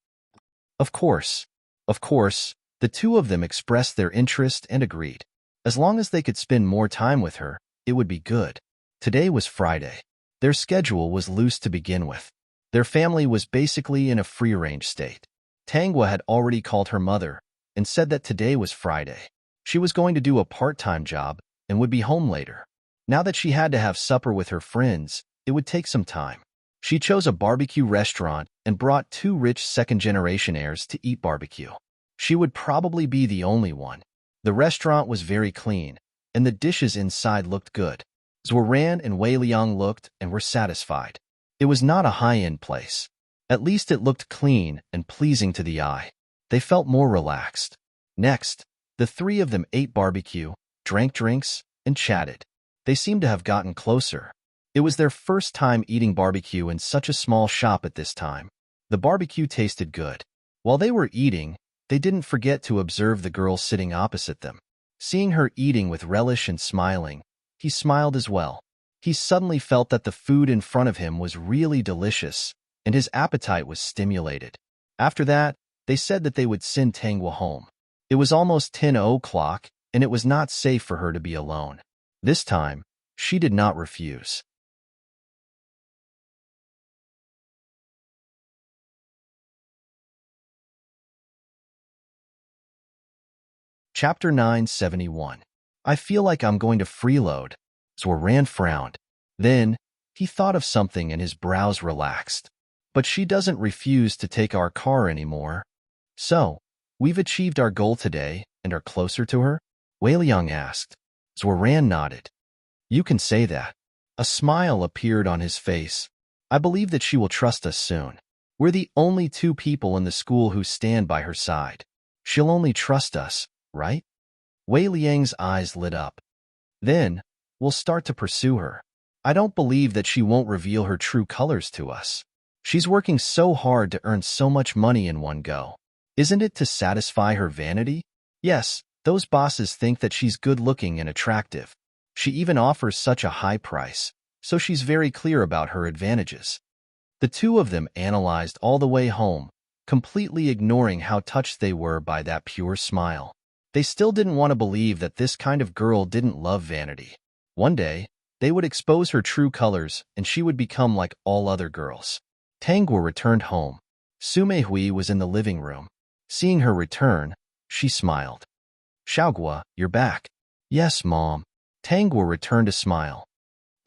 Of course. Of course, the two of them expressed their interest and agreed. As long as they could spend more time with her, it would be good. Today was Friday. Their schedule was loose to begin with. Their family was basically in a free-range state. Tangwa had already called her mother and said that today was Friday. She was going to do a part-time job and would be home later. Now that she had to have supper with her friends, it would take some time. She chose a barbecue restaurant and brought 2 rich second-generation heirs to eat barbecue. She would probably be the only one. The restaurant was very clean, and the dishes inside looked good. Zhuoran and Wei Liang looked and were satisfied. It was not a high-end place. At least it looked clean and pleasing to the eye. They felt more relaxed. Next, the three of them ate barbecue, drank drinks, and chatted. They seemed to have gotten closer. It was their first time eating barbecue in such a small shop at this time. The barbecue tasted good. While they were eating, they didn't forget to observe the girl sitting opposite them. Seeing her eating with relish and smiling, he smiled as well. He suddenly felt that the food in front of him was really delicious, and his appetite was stimulated. After that, they said that they would send Tangwa home. It was almost 10 o'clock, and it was not safe for her to be alone. This time, she did not refuse. Chapter 971. I feel like I'm going to freeload. Zhuoran frowned. Then, he thought of something and his brows relaxed. But she doesn't refuse to take our car anymore. So, we've achieved our goal today and are closer to her? Wei Liang asked. Zhuoran nodded. You can say that. A smile appeared on his face. I believe that she will trust us soon. We're the only 2 people in the school who stand by her side. She'll only trust us, right? Wei Liang's eyes lit up. Then, we'll start to pursue her. I don't believe that she won't reveal her true colors to us. She's working so hard to earn so much money in one go. Isn't it to satisfy her vanity? Yes, those bosses think that she's good-looking and attractive. She even offers such a high price, so she's very clear about her advantages. The two of them analyzed all the way home, completely ignoring how touched they were by that pure smile. They still didn't want to believe that this kind of girl didn't love vanity. One day, they would expose her true colors and she would become like all other girls. Tangwa returned home. Su Meihui was in the living room. Seeing her return, she smiled. Xiaogua, you're back. Yes, Mom. Tangwa returned a smile.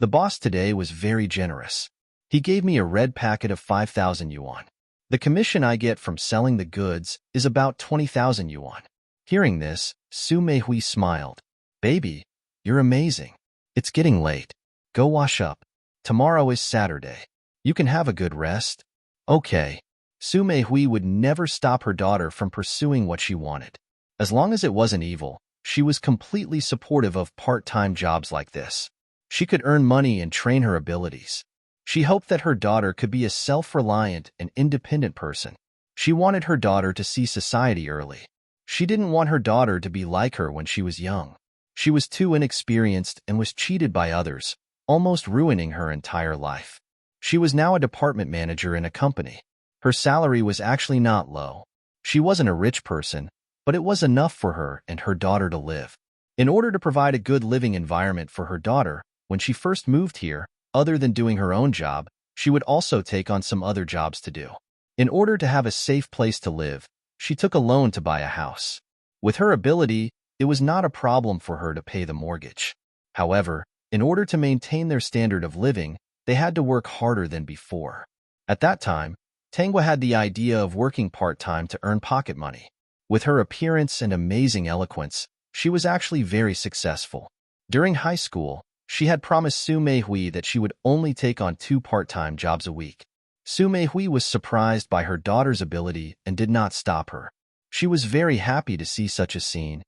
The boss today was very generous. He gave me a red packet of 5,000 yuan. The commission I get from selling the goods is about 20,000 yuan. Hearing this, Su Meihui smiled. Baby, you're amazing. It's getting late. Go wash up. Tomorrow is Saturday. You can have a good rest. Okay. Su Meihui would never stop her daughter from pursuing what she wanted. As long as it wasn't evil, she was completely supportive of part-time jobs like this. She could earn money and train her abilities. She hoped that her daughter could be a self-reliant and independent person. She wanted her daughter to see society early. She didn't want her daughter to be like her when she was young. She was too inexperienced and was cheated by others, almost ruining her entire life. She was now a department manager in a company. Her salary was actually not low. She wasn't a rich person, but it was enough for her and her daughter to live. In order to provide a good living environment for her daughter, when she first moved here, other than doing her own job, she would also take on some other jobs to do. In order to have a safe place to live, she took a loan to buy a house. With her ability, it was not a problem for her to pay the mortgage. However, in order to maintain their standard of living, they had to work harder than before. At that time, Tangwa had the idea of working part-time to earn pocket money. With her appearance and amazing eloquence, she was actually very successful. During high school, she had promised Su Meihui that she would only take on 2 part-time jobs a week. Su Meihui was surprised by her daughter's ability and did not stop her. She was very happy to see such a scene.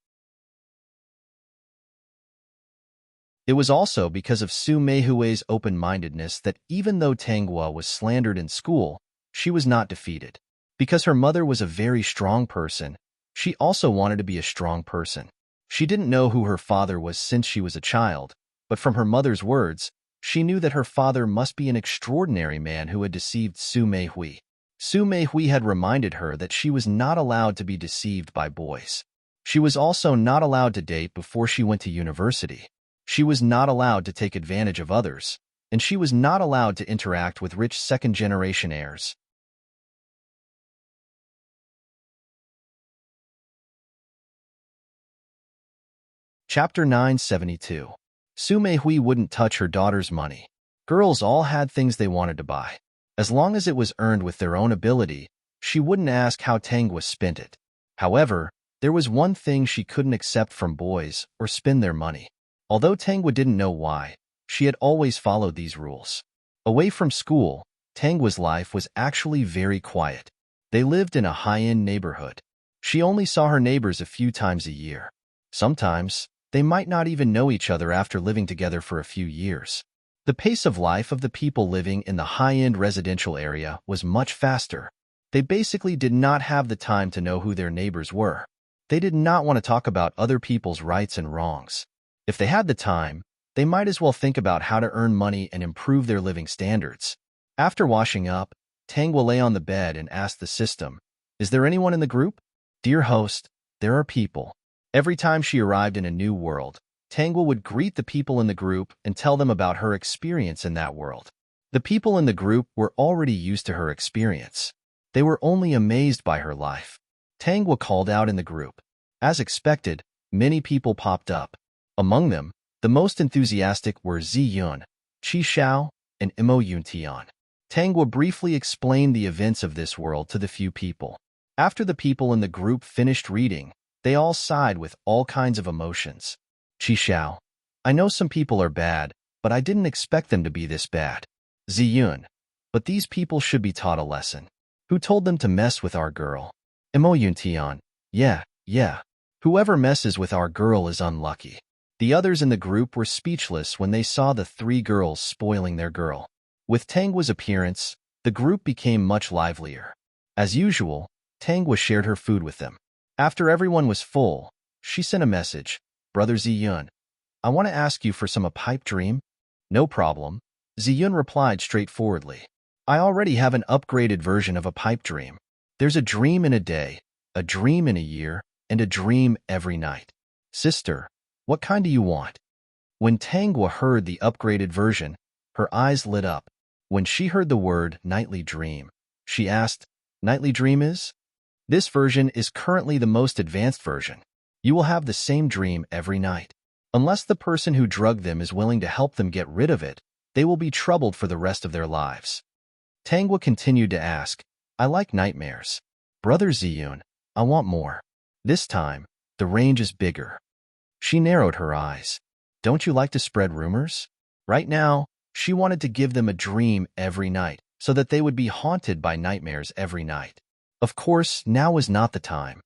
It was also because of Su Meihui's open-mindedness that even though Tangwa was slandered in school, she was not defeated. Because her mother was a very strong person, she also wanted to be a strong person. She didn't know who her father was since she was a child, but from her mother's words, she knew that her father must be an extraordinary man who had deceived Su Meihui. Su Meihui had reminded her that she was not allowed to be deceived by boys. She was also not allowed to date before she went to university. She was not allowed to take advantage of others, and she was not allowed to interact with rich second-generation heirs. Chapter 972. Su Meihui wouldn't touch her daughter's money. Girls all had things they wanted to buy. As long as it was earned with their own ability, she wouldn't ask how Tangwa spent it. However, there was one thing she couldn't accept from boys or spend their money. Although Tangwa didn't know why, she had always followed these rules. Away from school, Tangwa's life was actually very quiet. They lived in a high-end neighborhood. She only saw her neighbors a few times a year. Sometimes, they might not even know each other after living together for a few years. The pace of life of the people living in the high-end residential area was much faster. They basically did not have the time to know who their neighbors were. They did not want to talk about other people's rights and wrongs. If they had the time, they might as well think about how to earn money and improve their living standards. After washing up, Tangwa lay on the bed and asked the system, "Is there anyone in the group?" "Dear host, there are people." Every time she arrived in a new world, Tangwa would greet the people in the group and tell them about her experience in that world. The people in the group were already used to her experience. They were only amazed by her life. Tangwa called out in the group. As expected, many people popped up. Among them, the most enthusiastic were Ziyun, Qi Xiao, and Imo Yuntian. Tangwa briefly explained the events of this world to the few people. After the people in the group finished reading, they all sighed with all kinds of emotions. Qi Xiao, I know some people are bad, but I didn't expect them to be this bad. Ziyun, but these people should be taught a lesson. Who told them to mess with our girl? Imo Yuntian, yeah. Whoever messes with our girl is unlucky. The others in the group were speechless when they saw the 3 girls spoiling their girl. With Tangwa's appearance, the group became much livelier. As usual, Tangwa shared her food with them. After everyone was full, she sent a message. Brother Ziyun, I want to ask you for some pipe dream. No problem, Ziyun replied straightforwardly. I already have an upgraded version of a pipe dream. There's a dream in a day, a dream in a year, and a dream every night. Sister, what kind do you want? When Tangwa heard the upgraded version, her eyes lit up. When she heard the word nightly dream, she asked, Nightly dream is? This version is currently the most advanced version. You will have the same dream every night. Unless the person who drugged them is willing to help them get rid of it, they will be troubled for the rest of their lives. Tangwa continued to ask, I like nightmares. Brother Ziyun, I want more. This time, the range is bigger. She narrowed her eyes. Don't you like to spread rumors? Right now, she wanted to give them a dream every night so that they would be haunted by nightmares every night. Of course, now is not the time.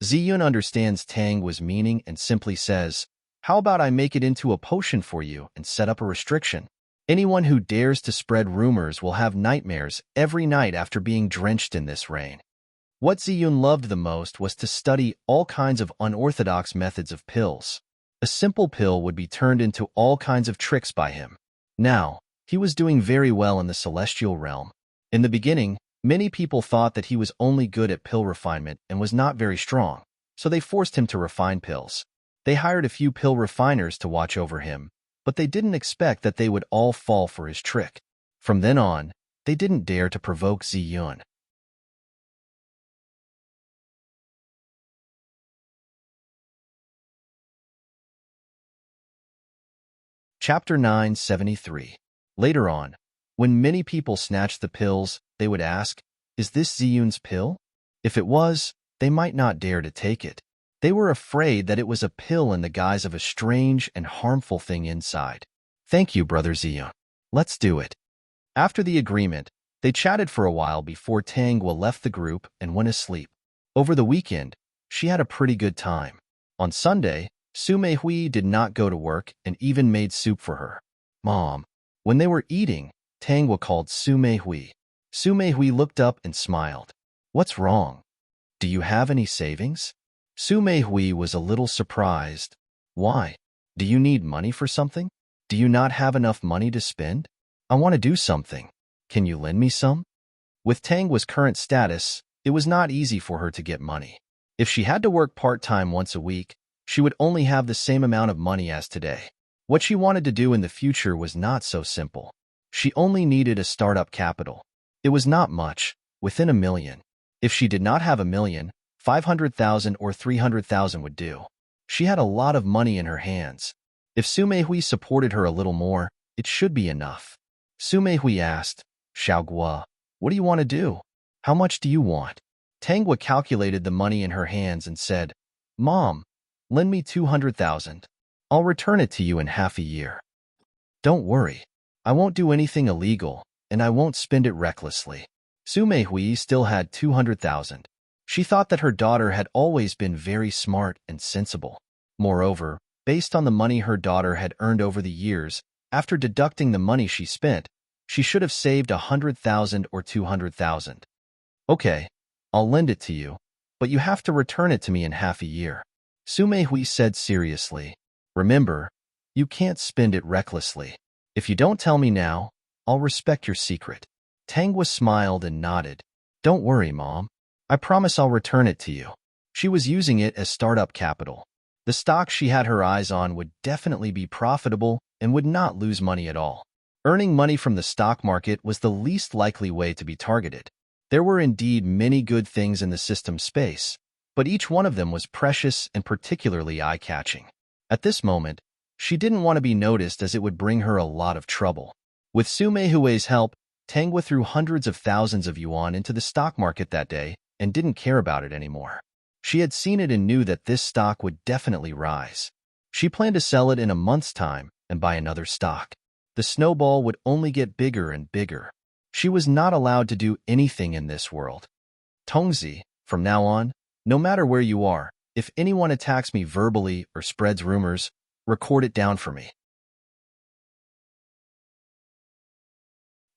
Ziyun understands Tang's meaning and simply says, "How about I make it into a potion for you and set up a restriction? Anyone who dares to spread rumors will have nightmares every night after being drenched in this rain." What Ziyun loved the most was to study all kinds of unorthodox methods of pills. A simple pill would be turned into all kinds of tricks by him. Now, he was doing very well in the celestial realm. In the beginning, many people thought that he was only good at pill refinement and was not very strong, so they forced him to refine pills. They hired a few pill refiners to watch over him, but they didn't expect that they would all fall for his trick. From then on, they didn't dare to provoke Ziyun. Chapter 973. Later on, when many people snatched the pills, they would ask, "Is this Ziyun's pill?" If it was, they might not dare to take it. They were afraid that it was a pill in the guise of a strange and harmful thing inside. "Thank you, Brother Ziyun. Let's do it." After the agreement, they chatted for a while before Tangwa left the group and went asleep. Over the weekend, she had a pretty good time. On Sunday, Su Meihui did not go to work and even made soup for her. "Mom." When they were eating, Tangwa called Su Meihui. Su Meihui looked up and smiled. "What's wrong? Do you have any savings?" Su Meihui was a little surprised. "Why? Do you need money for something? Do you not have enough money to spend? I want to do something. Can you lend me some?" With Tangwa's current status, it was not easy for her to get money. If she had to work part-time once a week, she would only have the same amount of money as today. What she wanted to do in the future was not so simple. She only needed a startup capital. It was not much, within 1 million. If she did not have 1 million, 500,000 or 300,000 would do. She had a lot of money in her hands. If Su Meihui supported her a little more, it should be enough. Su Meihui asked, "Xiaoguo, what do you want to do? How much do you want?" Tangwa calculated the money in her hands and said, "Mom, lend me 200,000. I'll return it to you in half a year. Don't worry. I won't do anything illegal, and I won't spend it recklessly." Su Meihui still had 200,000. She thought that her daughter had always been very smart and sensible. Moreover, based on the money her daughter had earned over the years, after deducting the money she spent, she should have saved 100,000 or 200,000. "Okay, I'll lend it to you, but you have to return it to me in half a year," Su Meihui said seriously. "Remember, you can't spend it recklessly. If you don't tell me now, I'll respect your secret." Tangwa smiled and nodded. "Don't worry, Mom. I promise I'll return it to you." She was using it as startup capital. The stock she had her eyes on would definitely be profitable and would not lose money at all. Earning money from the stock market was the least likely way to be targeted. There were indeed many good things in the system space, but each one of them was precious and particularly eye-catching. At this moment, she didn't want to be noticed as it would bring her a lot of trouble. With Su Meihui's help, Tangwa threw hundreds of thousands of yuan into the stock market that day and didn't care about it anymore. She had seen it and knew that this stock would definitely rise. She planned to sell it in a month's time and buy another stock. The snowball would only get bigger and bigger. She was not allowed to do anything in this world. "Tongzi, from now on, no matter where you are, if anyone attacks me verbally or spreads rumors, record it down for me."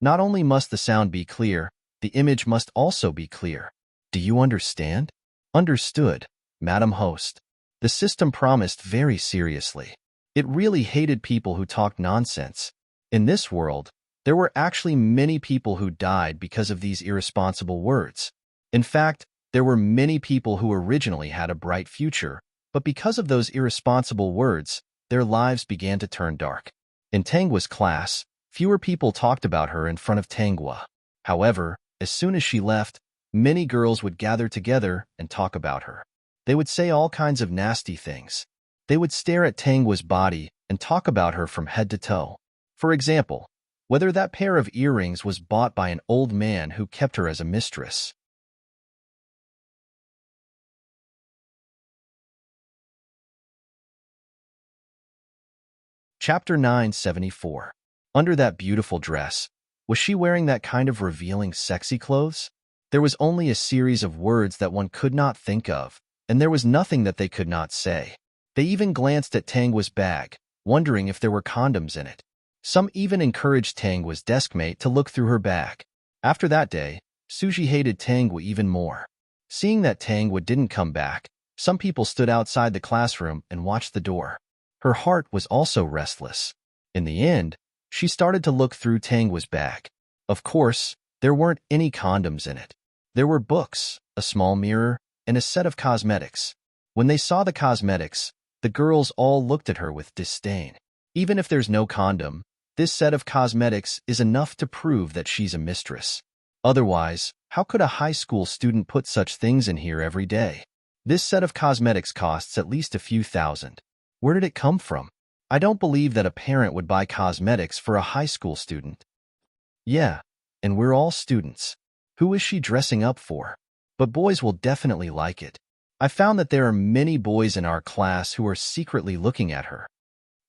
Not only must the sound be clear, the image must also be clear. Do you understand? Understood, Madam Host. The system promised very seriously. It really hated people who talked nonsense. In this world, there were actually many people who died because of these irresponsible words. In fact, there were many people who originally had a bright future, but because of those irresponsible words, their lives began to turn dark. In Tangwa's class, fewer people talked about her in front of Tangwa. However, as soon as she left, many girls would gather together and talk about her. They would say all kinds of nasty things. They would stare at Tangwa's body and talk about her from head to toe. For example, whether that pair of earrings was bought by an old man who kept her as a mistress. Chapter 974. Under that beautiful dress, was she wearing that kind of revealing sexy clothes? There was only a series of words that one could not think of, and there was nothing that they could not say. They even glanced at Tangwa's bag, wondering if there were condoms in it. Some even encouraged Tangwa's deskmate to look through her bag. After that day, Suji hated Tangwa even more. Seeing that Tangwa didn't come back, some people stood outside the classroom and watched the door. Her heart was also restless. In the end, she started to look through Tangwa's bag. Of course, there weren't any condoms in it. There were books, a small mirror, and a set of cosmetics. When they saw the cosmetics, the girls all looked at her with disdain. Even if there's no condom, this set of cosmetics is enough to prove that she's a mistress. Otherwise, how could a high school student put such things in here every day? This set of cosmetics costs at least a few thousand. Where did it come from? I don't believe that a parent would buy cosmetics for a high school student. Yeah, and we're all students. Who is she dressing up for? But boys will definitely like it. I found that there are many boys in our class who are secretly looking at her.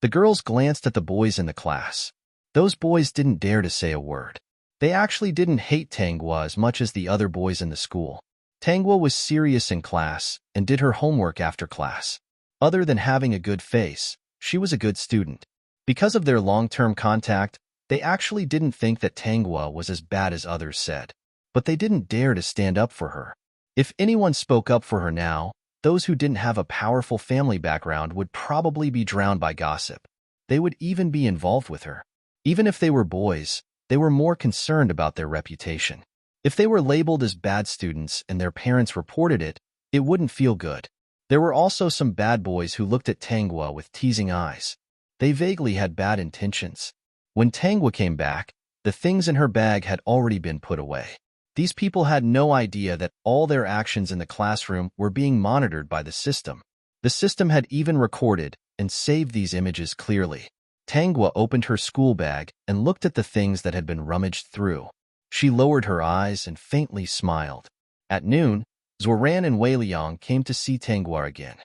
The girls glanced at the boys in the class. Those boys didn't dare to say a word. They actually didn't hate Tangwa as much as the other boys in the school. Tangwa was serious in class and did her homework after class. Other than having a good face, she was a good student. Because of their long-term contact, they actually didn't think that Tangwa was as bad as others said. But they didn't dare to stand up for her. If anyone spoke up for her now, those who didn't have a powerful family background would probably be drowned by gossip. They would even be involved with her. Even if they were boys, they were more concerned about their reputation. If they were labeled as bad students and their parents reported it, it wouldn't feel good. There were also some bad boys who looked at Tangwa with teasing eyes. They vaguely had bad intentions. When Tangwa came back, the things in her bag had already been put away. These people had no idea that all their actions in the classroom were being monitored by the system. The system had even recorded and saved these images clearly. Tangwa opened her school bag and looked at the things that had been rummaged through. She lowered her eyes and faintly smiled. At noon, Zoran and Weiliang came to see Tangwa again.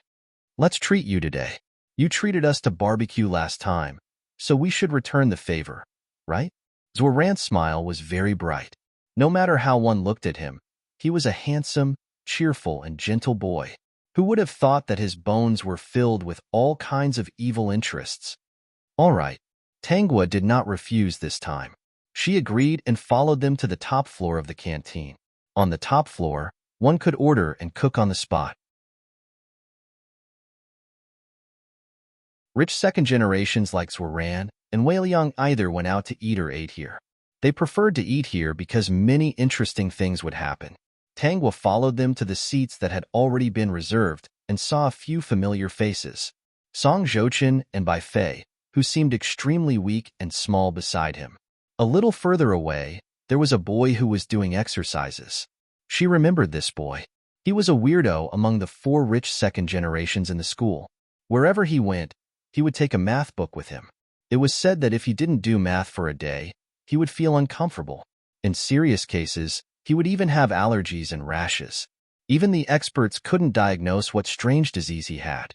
Let's treat you today. You treated us to barbecue last time, so we should return the favor, right? Zoran's smile was very bright. No matter how one looked at him, he was a handsome, cheerful, and gentle boy. Who would have thought that his bones were filled with all kinds of evil interests? All right. Tangwa did not refuse this time. She agreed and followed them to the top floor of the canteen. On the top floor, one could order and cook on the spot. Rich second generations like Zoran and Weiliang either went out to eat or ate here. They preferred to eat here because many interesting things would happen. Tangwa followed them to the seats that had already been reserved and saw a few familiar faces. Song Zhouchen and Bai Fei, who seemed extremely weak and small beside him. A little further away, there was a boy who was doing exercises. She remembered this boy. He was a weirdo among the 4 rich second generations in the school. Wherever he went, he would take a math book with him. It was said that if he didn't do math for a day, he would feel uncomfortable. In serious cases, he would even have allergies and rashes. Even the experts couldn't diagnose what strange disease he had.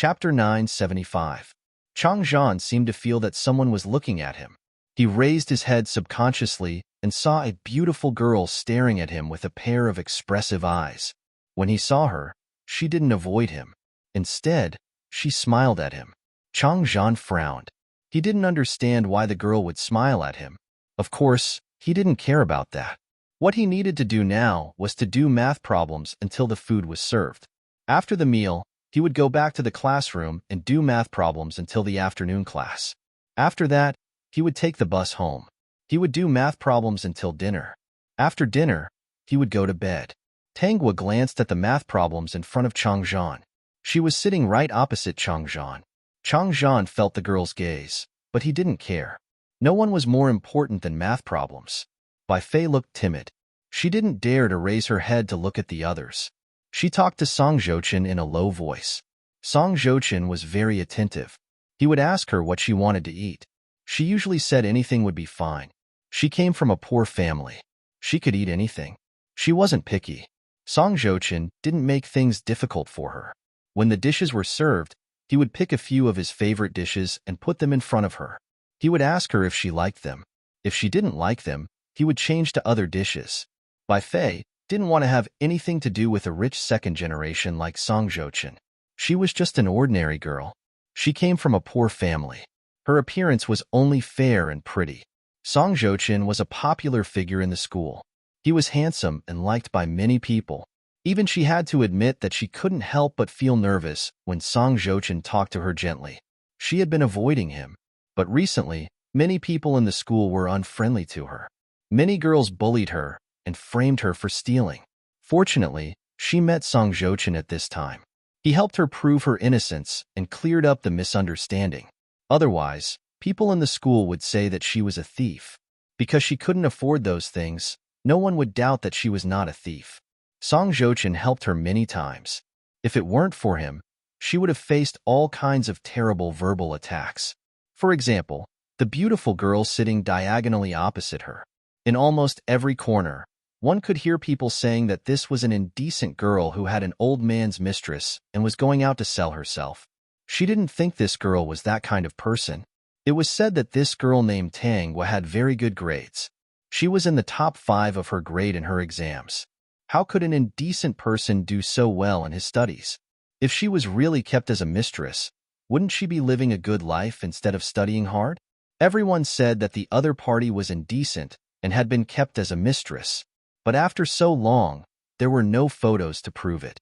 Chapter 975. Chang Zhan seemed to feel that someone was looking at him. He raised his head subconsciously and saw a beautiful girl staring at him with a pair of expressive eyes. When he saw her, she didn't avoid him. Instead, she smiled at him. Chang Zhan frowned. He didn't understand why the girl would smile at him. Of course, he didn't care about that. What he needed to do now was to do math problems until the food was served. After the meal, he would go back to the classroom and do math problems until the afternoon class. After that, he would take the bus home. He would do math problems until dinner. After dinner, he would go to bed. Tangwa glanced at the math problems in front of Chang Zhan. She was sitting right opposite Chang Zhan. Chang Zhan felt the girl's gaze, but he didn't care. No one was more important than math problems. Bai Fei looked timid. She didn't dare to raise her head to look at the others. She talked to Song Zhouchen in a low voice. Song Zhouchen was very attentive. He would ask her what she wanted to eat. She usually said anything would be fine. She came from a poor family. She could eat anything. She wasn't picky. Song Jochen didn't make things difficult for her. When the dishes were served, he would pick a few of his favorite dishes and put them in front of her. He would ask her if she liked them. If she didn't like them, he would change to other dishes. Bai Fei didn't want to have anything to do with a rich second generation like Song Jochen. She was just an ordinary girl. She came from a poor family. Her appearance was only fair and pretty. Song Jochen was a popular figure in the school. He was handsome and liked by many people. Even she had to admit that she couldn't help but feel nervous when Song Jochen talked to her gently. She had been avoiding him. But recently, many people in the school were unfriendly to her. Many girls bullied her and framed her for stealing. Fortunately, she met Song Jochen at this time. He helped her prove her innocence and cleared up the misunderstanding. Otherwise, people in the school would say that she was a thief. Because she couldn't afford those things, no one would doubt that she was not a thief. Song Jochen helped her many times. If it weren't for him, she would have faced all kinds of terrible verbal attacks. For example, the beautiful girl sitting diagonally opposite her. In almost every corner, one could hear people saying that this was an indecent girl who had an old man's mistress and was going out to sell herself. She didn't think this girl was that kind of person. It was said that this girl named Tang had very good grades. She was in the top 5 of her grade in her exams. How could an indecent person do so well in his studies? If she was really kept as a mistress, wouldn't she be living a good life instead of studying hard? Everyone said that the other party was indecent and had been kept as a mistress, but after so long, there were no photos to prove it.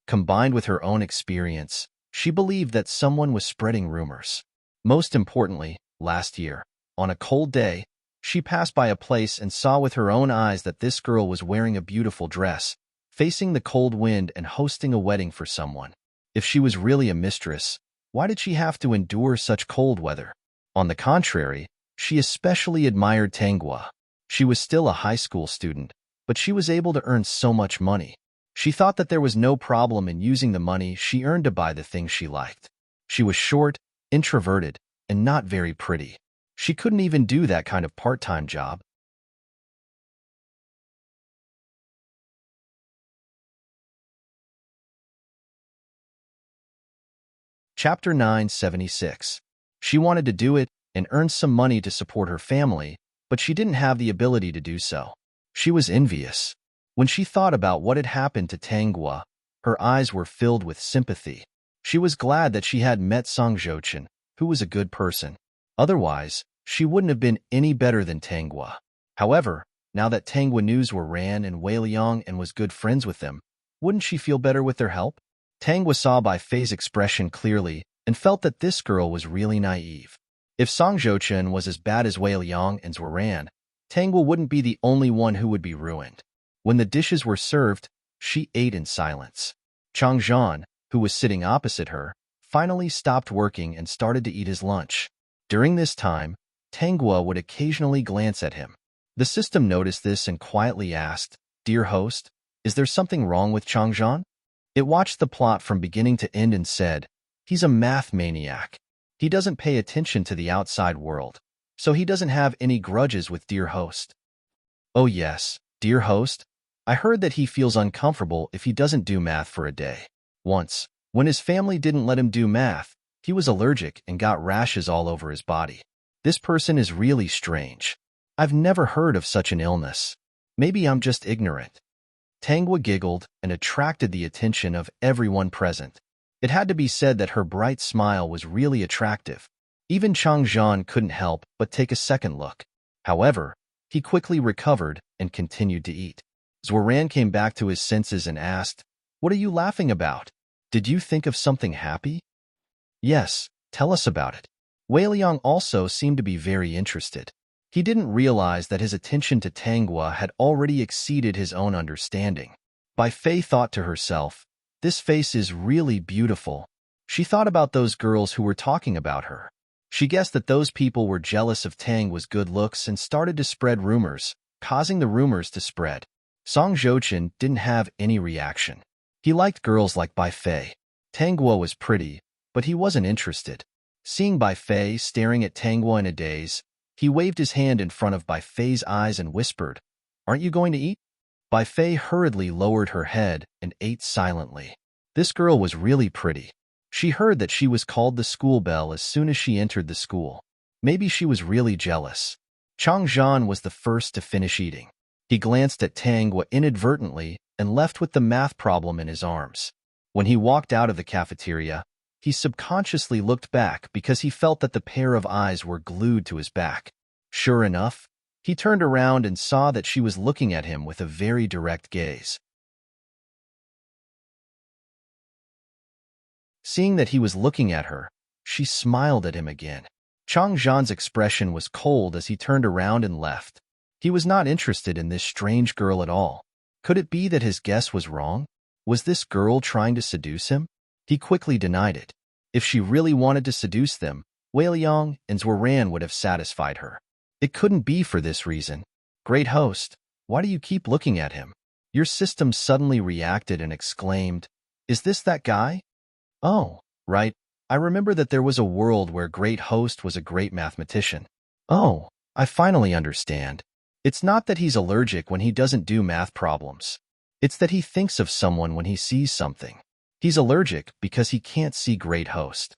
Combined with her own experience, she believed that someone was spreading rumors. Most importantly, last year, on a cold day, she passed by a place and saw with her own eyes that this girl was wearing a beautiful dress, facing the cold wind and hosting a wedding for someone. If she was really a mistress, why did she have to endure such cold weather? On the contrary, she especially admired Tanghua. She was still a high school student, but she was able to earn so much money. She thought that there was no problem in using the money she earned to buy the things she liked. She was short, introverted, and not very pretty. She couldn't even do that kind of part-time job. Chapter 976. She wanted to do it and earn some money to support her family, but she didn't have the ability to do so. She was envious. When she thought about what had happened to Tanghua, her eyes were filled with sympathy. She was glad that she had met Song Jochen, who was a good person. Otherwise, she wouldn't have been any better than Tanghua. However, now that Tanghua knew Ran and Wei Liang and was good friends with them, wouldn't she feel better with their help? Tanghua saw Bai Fei's expression clearly and felt that this girl was really naive. If Song Jochen was as bad as Wei Liang and Ran, Tanghua wouldn't be the only one who would be ruined. When the dishes were served, she ate in silence. Chang Zhan, who was sitting opposite her, finally stopped working and started to eat his lunch. During this time, Tanghua would occasionally glance at him. The system noticed this and quietly asked, "Dear host, is there something wrong with Chang Zhan?" It watched the plot from beginning to end and said, "He's a math maniac. He doesn't pay attention to the outside world, so he doesn't have any grudges with dear host." "Oh yes, dear host, I heard that he feels uncomfortable if he doesn't do math for a day. Once, when his family didn't let him do math, he was allergic and got rashes all over his body. This person is really strange. I've never heard of such an illness. Maybe I'm just ignorant." Tanghua giggled and attracted the attention of everyone present. It had to be said that her bright smile was really attractive. Even Chang Zhan couldn't help but take a second look. However, he quickly recovered and continued to eat. Ran came back to his senses and asked, "What are you laughing about? Did you think of something happy?" "Yes, tell us about it." Wei Liang also seemed to be very interested. He didn't realize that his attention to Tanghua had already exceeded his own understanding. Bai Fei thought to herself, "This face is really beautiful." She thought about those girls who were talking about her. She guessed that those people were jealous of Tangua's good looks and started to spread rumors, causing the rumors to spread. Song Jochen didn't have any reaction. He liked girls like Bai Fei. Tanghua was pretty, but he wasn't interested. Seeing Bai Fei staring at Tanghua in a daze, He waved his hand in front of Bai Fei's eyes and whispered, "Aren't you going to eat?" Bai Fei hurriedly lowered her head and ate silently. This girl was really pretty. She heard that she was called the school belle as soon as she entered the school. Maybe she was really jealous. Chang Zhan was the first to finish eating. He glanced at Tang Hua inadvertently and left with the math problem in his arms. When he walked out of the cafeteria, he subconsciously looked back because he felt that the pair of eyes were glued to his back. Sure enough, he turned around and saw that she was looking at him with a very direct gaze. Seeing that he was looking at her, she smiled at him again. Chang Zhan's expression was cold as he turned around and left. He was not interested in this strange girl at all. Could it be that his guess was wrong? Was this girl trying to seduce him? He quickly denied it. If she really wanted to seduce them, Wei Liang and Zhuo Ran would have satisfied her. It couldn't be for this reason. "Great host, why do you keep looking at him?" Your system suddenly reacted and exclaimed, "Is this that guy?" "Oh, right. I remember that there was a world where Great Host was a great mathematician." "Oh, I finally understand. It's not that he's allergic when he doesn't do math problems. It's that he thinks of someone when he sees something. He's allergic because he can't see Great Host."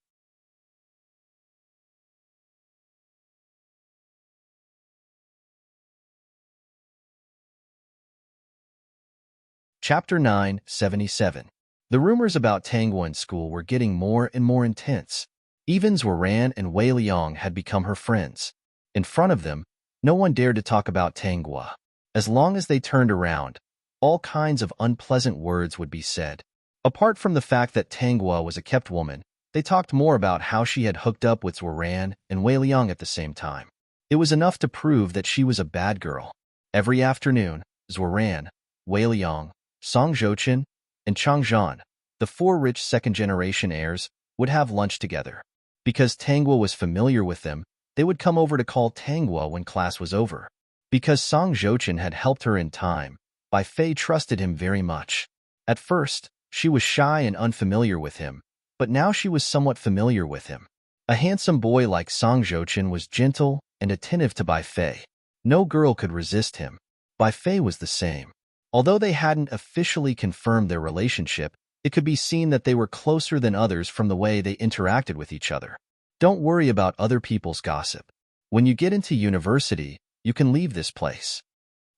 Chapter 977. The rumors about Tang Hua in school were getting more and more intense. Even Zhuo Ran and Wei Liang had become her friends. In front of them, no one dared to talk about Tang Hua. As long as they turned around, all kinds of unpleasant words would be said. Apart from the fact that Tang Hua was a kept woman, they talked more about how she had hooked up with Zhuo Ran and Wei Liang at the same time. It was enough to prove that she was a bad girl. Every afternoon, Zhuo Ran, Wei Liang, Song Zhouchen, and Chang Zhan, the four rich second-generation heirs, would have lunch together. Because Tang Hua was familiar with them, they would come over to call Tang Hua when class was over. Because Song Zhouchen had helped her in time, Bai Fei trusted him very much. At first, she was shy and unfamiliar with him, but now she was somewhat familiar with him. A handsome boy like Song Zhouchen was gentle and attentive to Bai Fei. No girl could resist him. Bai Fei was the same. Although they hadn't officially confirmed their relationship, it could be seen that they were closer than others from the way they interacted with each other. Don't worry about other people's gossip. When you get into university, you can leave this place.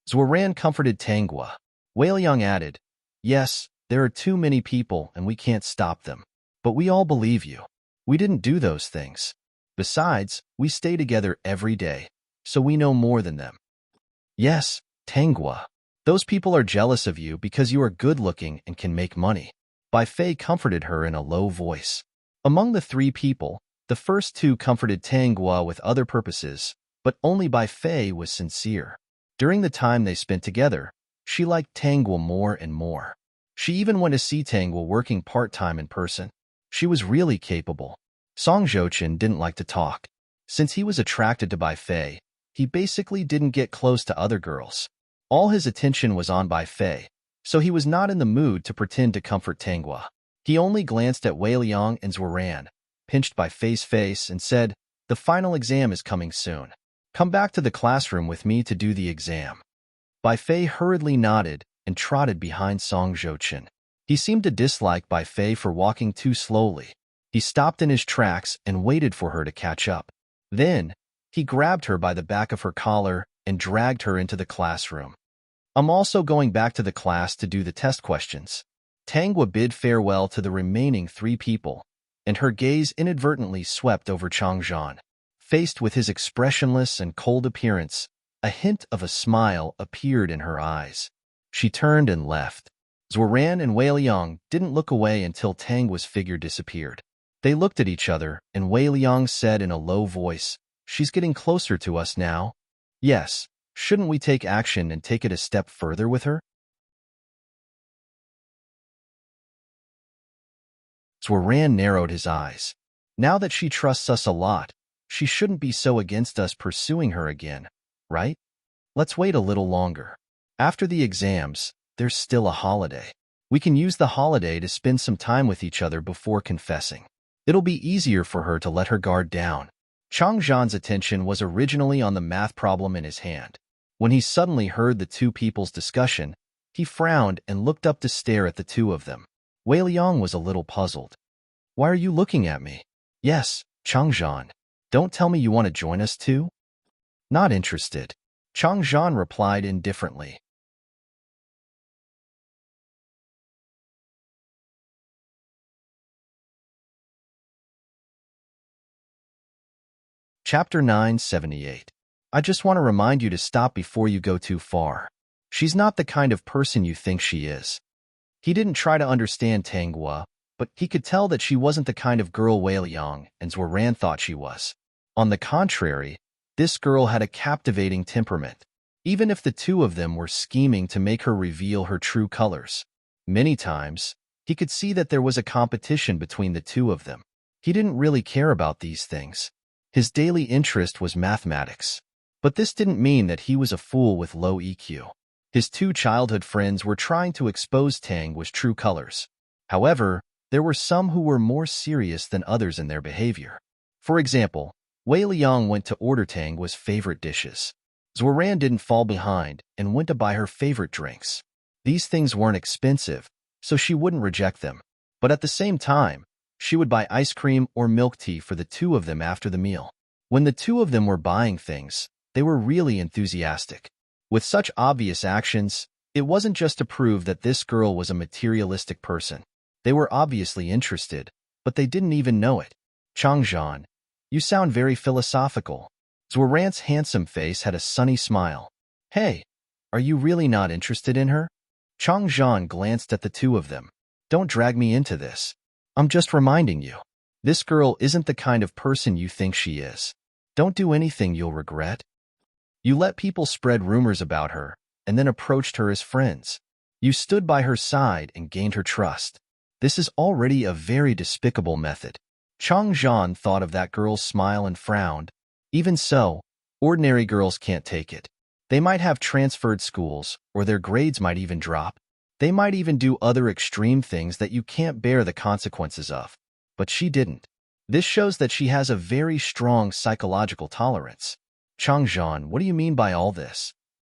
Zhuo Ran comforted Tang Hua. Wei Liang added, "Yes, there are too many people and we can't stop them. But we all believe you. We didn't do those things. Besides, we stay together every day, so we know more than them." "Yes, Tang Hua. Those people are jealous of you because you are good-looking and can make money." Bai Fei comforted her in a low voice. Among the three people, the first two comforted Tang Hua with other purposes, but only Bai Fei was sincere. During the time they spent together, she liked Tang Hua more and more. She even went to see Tang Hua working part-time in person. She was really capable. Song Zhouchen didn't like to talk. Since he was attracted to Bai Fei, he basically didn't get close to other girls. All his attention was on Bai Fei, so he was not in the mood to pretend to comfort Tang Hua. He only glanced at Wei Liang and Zhuo Ran, pinched Bai Fei's face, and said, "The final exam is coming soon. Come back to the classroom with me to do the exam." Bai Fei hurriedly nodded and trotted behind Song Zhouchen. He seemed to dislike Bai Fei for walking too slowly. He stopped in his tracks and waited for her to catch up. Then, he grabbed her by the back of her collar and dragged her into the classroom. "I'm also going back to the class to do the test questions." Tang Hua bid farewell to the remaining three people, and her gaze inadvertently swept over Chang Zhan. Faced with his expressionless and cold appearance, a hint of a smile appeared in her eyes. She turned and left. Zhuo Ran and Wei Liang didn't look away until Tang Hua's figure disappeared. They looked at each other, and Wei Liang said in a low voice, "She's getting closer to us now." "Yes, shouldn't we take action and take it a step further with her?" Zhuo Ran narrowed his eyes. "Now that she trusts us a lot, she shouldn't be so against us pursuing her again, right? Let's wait a little longer. After the exams, there's still a holiday. We can use the holiday to spend some time with each other before confessing. It'll be easier for her to let her guard down." Chang Zhan's attention was originally on the math problem in his hand. When he suddenly heard the two people's discussion, he frowned and looked up to stare at the two of them. Wei Liang was a little puzzled. Why are you looking at me? Yes, Chang Zhan. Don't tell me you want to join us too? Not interested. Chang Zhan replied indifferently. Chapter 978. I just want to remind you to stop before you go too far. She's not the kind of person you think she is. He didn't try to understand Tang Hua, but he could tell that she wasn't the kind of girl Wei Liang and Zhuo Ran thought she was. On the contrary, this girl had a captivating temperament, even if the two of them were scheming to make her reveal her true colors. Many times, he could see that there was a competition between the two of them. He didn't really care about these things. His daily interest was mathematics. But this didn't mean that he was a fool with low EQ. His two childhood friends were trying to expose Tang Hua's true colors. However, there were some who were more serious than others in their behavior. For example, Wei Liang went to order Tang Hua's favorite dishes. Zhuo Ran didn't fall behind and went to buy her favorite drinks. These things weren't expensive, so she wouldn't reject them. But at the same time, she would buy ice cream or milk tea for the two of them after the meal. When the two of them were buying things, they were really enthusiastic. With such obvious actions, it wasn't just to prove that this girl was a materialistic person. They were obviously interested, but they didn't even know it. Chang Zhan, you sound very philosophical. Zhuo Ran's handsome face had a sunny smile. Hey, are you really not interested in her? Chang Zhan glanced at the two of them. Don't drag me into this. I'm just reminding you. This girl isn't the kind of person you think she is. Don't do anything you'll regret. You let people spread rumors about her, and then approached her as friends. You stood by her side and gained her trust. This is already a very despicable method. Chang Zhan thought of that girl's smile and frowned. Even so, ordinary girls can't take it. They might have transferred schools, or their grades might even drop. They might even do other extreme things that you can't bear the consequences of. But she didn't. This shows that she has a very strong psychological tolerance. Chang Zhan, what do you mean by all this?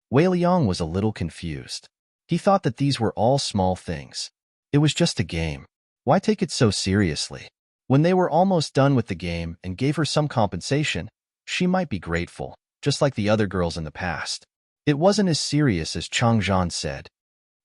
Wei Liang was a little confused. He thought that these were all small things. It was just a game. Why take it so seriously? When they were almost done with the game and gave her some compensation, she might be grateful, just like the other girls in the past. It wasn't as serious as Chang Zhan said.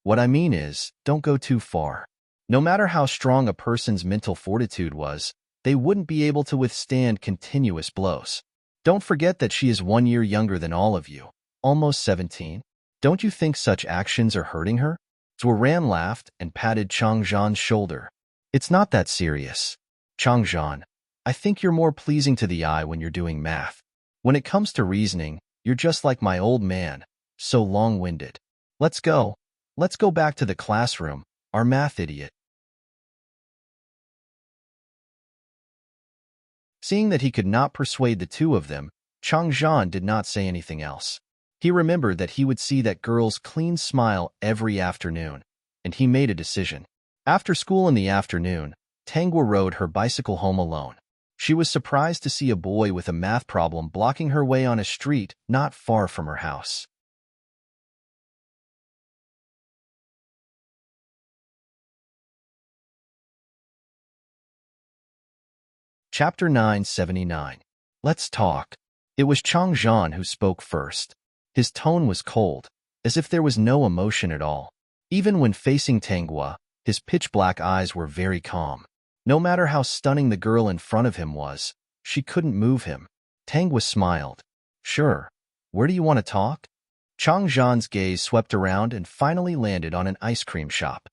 What I mean is, don't go too far. No matter how strong a person's mental fortitude was, they wouldn't be able to withstand continuous blows. Don't forget that she is 1 year younger than all of you, almost 17. Don't you think such actions are hurting her? Zhuo Ran laughed and patted Chang Zhan's shoulder. It's not that serious. Chang Zhan, I think you're more pleasing to the eye when you're doing math. When it comes to reasoning, you're just like my old man, so long-winded. Let's go. Let's go back to the classroom, our math idiot. Seeing that he could not persuade the two of them, Chang Zhan did not say anything else. He remembered that he would see that girl's clean smile every afternoon, and he made a decision. After school in the afternoon, Tang Hua rode her bicycle home alone. She was surprised to see a boy with a math problem blocking her way on a street not far from her house. Chapter 979. Let's talk. It was Chang Zhan who spoke first. His tone was cold, as if there was no emotion at all. Even when facing Tang Hua, his pitch-black eyes were very calm. No matter how stunning the girl in front of him was, she couldn't move him. Tang Hua smiled. Sure. Where do you want to talk? Chang Zhan's gaze swept around and finally landed on an ice cream shop.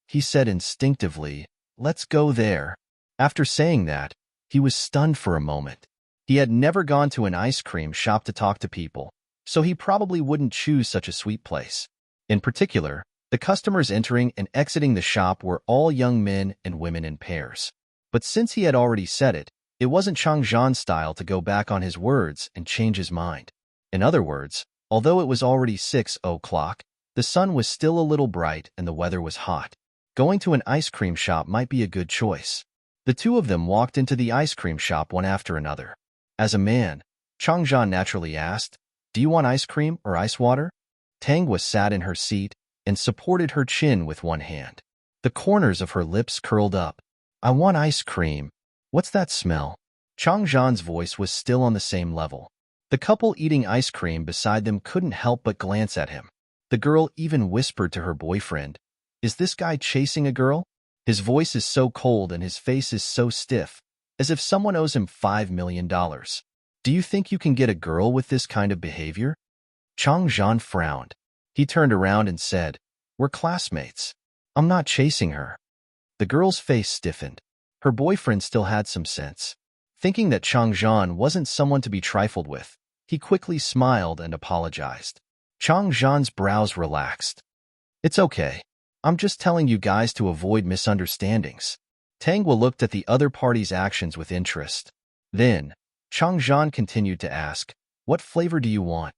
He said instinctively, let's go there. After saying that, he was stunned for a moment. He had never gone to an ice cream shop to talk to people, so he probably wouldn't choose such a sweet place. In particular, the customers entering and exiting the shop were all young men and women in pairs. But since he had already said it, it wasn't Chang Zhan's style to go back on his words and change his mind. In other words, although it was already 6 o'clock, the sun was still a little bright and the weather was hot. Going to an ice cream shop might be a good choice. The two of them walked into the ice cream shop one after another. As a man, Changzhan naturally asked, "Do you want ice cream or ice water?" Tangwa sat in her seat and supported her chin with one hand. The corners of her lips curled up. "I want ice cream. What's that smell?" Changzhan's voice was still on the same level. The couple eating ice cream beside them couldn't help but glance at him. The girl even whispered to her boyfriend, "Is this guy chasing a girl?" His voice is so cold and his face is so stiff, as if someone owes him $5 million. "Do you think you can get a girl with this kind of behavior?" Changzhan frowned. He turned around and said, "We're classmates. I'm not chasing her." The girl's face stiffened. Her boyfriend still had some sense. Thinking that Changzhan wasn't someone to be trifled with, he quickly smiled and apologized. Changzhan's brows relaxed. "It's okay. I'm just telling you guys to avoid misunderstandings." Tangwa looked at the other party's actions with interest. Then, Changzhan continued to ask, "What flavor do you want?"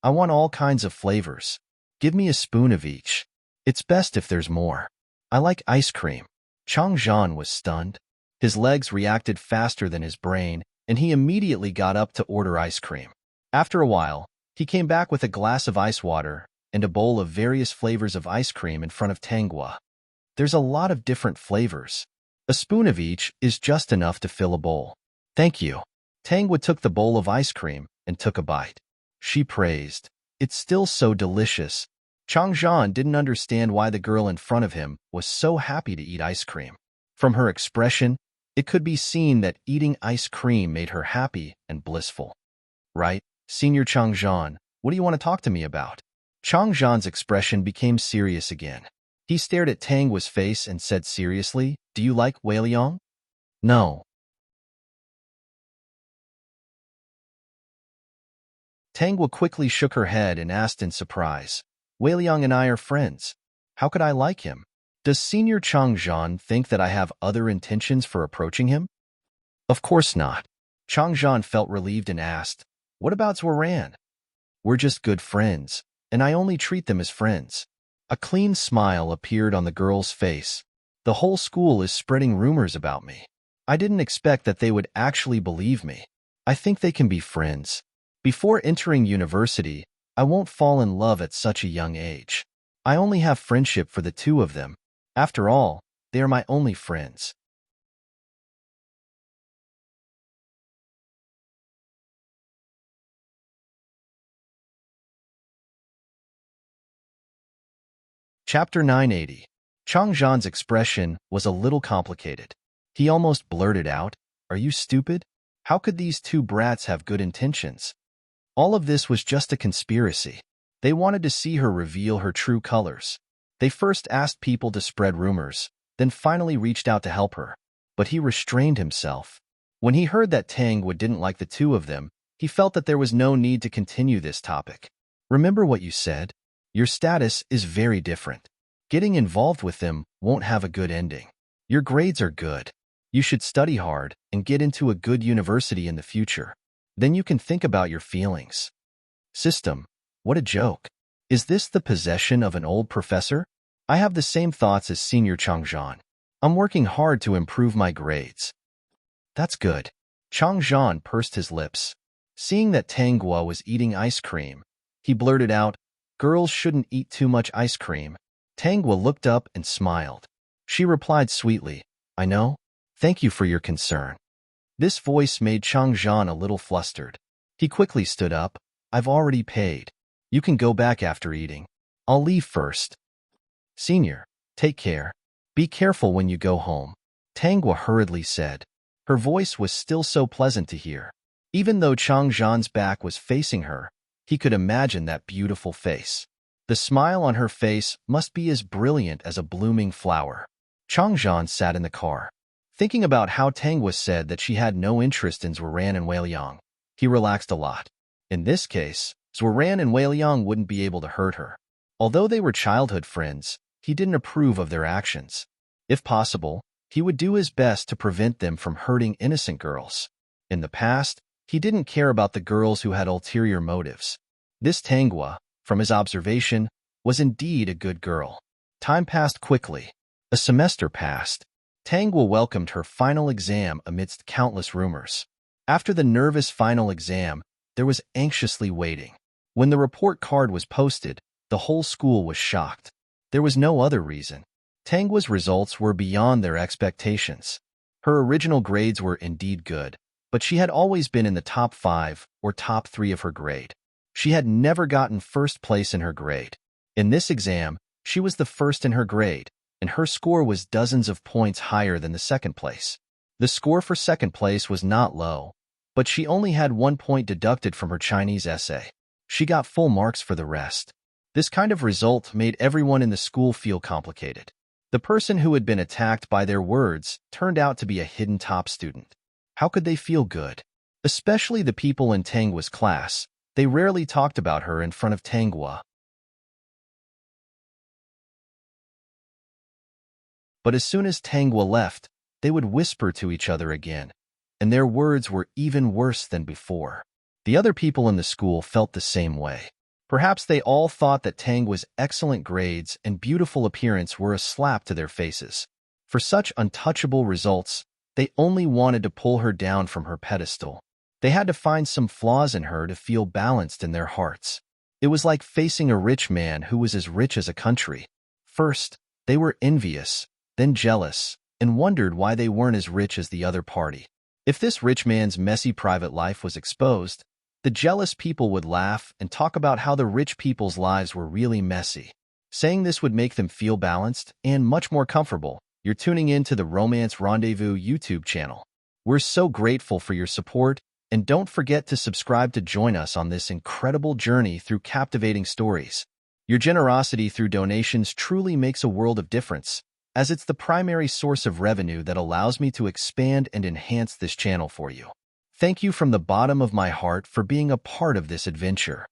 "I want all kinds of flavors. Give me a spoon of each. It's best if there's more. I like ice cream." Changzhan was stunned. His legs reacted faster than his brain, and he immediately got up to order ice cream. After a while, he came back with a glass of ice water and a bowl of various flavors of ice cream in front of Tangwa. "There's a lot of different flavors. A spoon of each is just enough to fill a bowl." "Thank you." Tangwa took the bowl of ice cream and took a bite. She praised, "It's still so delicious." Changzhan didn't understand why the girl in front of him was so happy to eat ice cream. From her expression, it could be seen that eating ice cream made her happy and blissful. "Right, Senior Changzhan, what do you want to talk to me about?" Changzhan's expression became serious again. He stared at Tangwa's face and said seriously, "Do you like Weiliang?" "No." Tangwa quickly shook her head and asked in surprise, "Weiliang and I are friends. How could I like him? Does Senior Changzhan think that I have other intentions for approaching him?" "Of course not." Changzhan felt relieved and asked, "What about Zwaran?" "We're just good friends, and I only treat them as friends." A clean smile appeared on the girl's face. "The whole school is spreading rumors about me. I didn't expect that they would actually believe me. I think they can be friends. Before entering university, I won't fall in love at such a young age. I only have friendship for the two of them. After all, they are my only friends." Chapter 980. Changzhan's expression was a little complicated. He almost blurted out, "Are you stupid? How could these two brats have good intentions?" All of this was just a conspiracy. They wanted to see her reveal her true colors. They first asked people to spread rumors, then finally reached out to help her. But he restrained himself. When he heard that Tangwa didn't like the two of them, he felt that there was no need to continue this topic. "Remember what you said? Your status is very different. Getting involved with them won't have a good ending. Your grades are good. You should study hard and get into a good university in the future. Then you can think about your feelings." System, what a joke. Is this the possession of an old professor? I have the same thoughts as Senior Changzhan. I'm working hard to improve my grades. That's good. Changzhan pursed his lips. Seeing that Tangwa was eating ice cream, he blurted out, "Girls shouldn't eat too much ice cream." Tangwa looked up and smiled. She replied sweetly, "I know. Thank you for your concern." This voice made Changzhan a little flustered. He quickly stood up. "I've already paid. You can go back after eating. I'll leave first." "Senior, take care. Be careful when you go home," Tangwa hurriedly said. Her voice was still so pleasant to hear. Even though Changzhan's back was facing her, he could imagine that beautiful face. The smile on her face must be as brilliant as a blooming flower. Changzhan sat in the car, thinking about how Tangwa said that she had no interest in Zwaran and Weiliang. He relaxed a lot. In this case, Zwaran and Weiliang wouldn't be able to hurt her. Although they were childhood friends, he didn't approve of their actions. If possible, he would do his best to prevent them from hurting innocent girls. In the past, he didn't care about the girls who had ulterior motives. This Tangwa, from his observation, was indeed a good girl. Time passed quickly. A semester passed. Tangwa welcomed her final exam amidst countless rumors. After the nervous final exam, there was anxiously waiting. When the report card was posted, the whole school was shocked. There was no other reason. Tangua's results were beyond their expectations. Her original grades were indeed good, but she had always been in the top 5 or top 3 of her grade. She had never gotten first place in her grade. In this exam, she was the first in her grade, and her score was dozens of points higher than the second place. The score for second place was not low, but she only had 1 point deducted from her Chinese essay. She got full marks for the rest. This kind of result made everyone in the school feel complicated. The person who had been attacked by their words turned out to be a hidden top student. How could they feel good? Especially the people in Tangua's class. They rarely talked about her in front of Tangua. But as soon as Tangua left, they would whisper to each other again, and their words were even worse than before. The other people in the school felt the same way. Perhaps they all thought that Tangua's excellent grades and beautiful appearance were a slap to their faces. For such untouchable results, they only wanted to pull her down from her pedestal. They had to find some flaws in her to feel balanced in their hearts. It was like facing a rich man who was as rich as a country. First, they were envious, then jealous, and wondered why they weren't as rich as the other party. If this rich man's messy private life was exposed, the jealous people would laugh and talk about how the rich people's lives were really messy. Saying this would make them feel balanced and much more comfortable. You're tuning in to the Romance Rendezvous YouTube channel. We're so grateful for your support, and don't forget to subscribe to join us on this incredible journey through captivating stories. Your generosity through donations truly makes a world of difference, as it's the primary source of revenue that allows me to expand and enhance this channel for you. Thank you from the bottom of my heart for being a part of this adventure.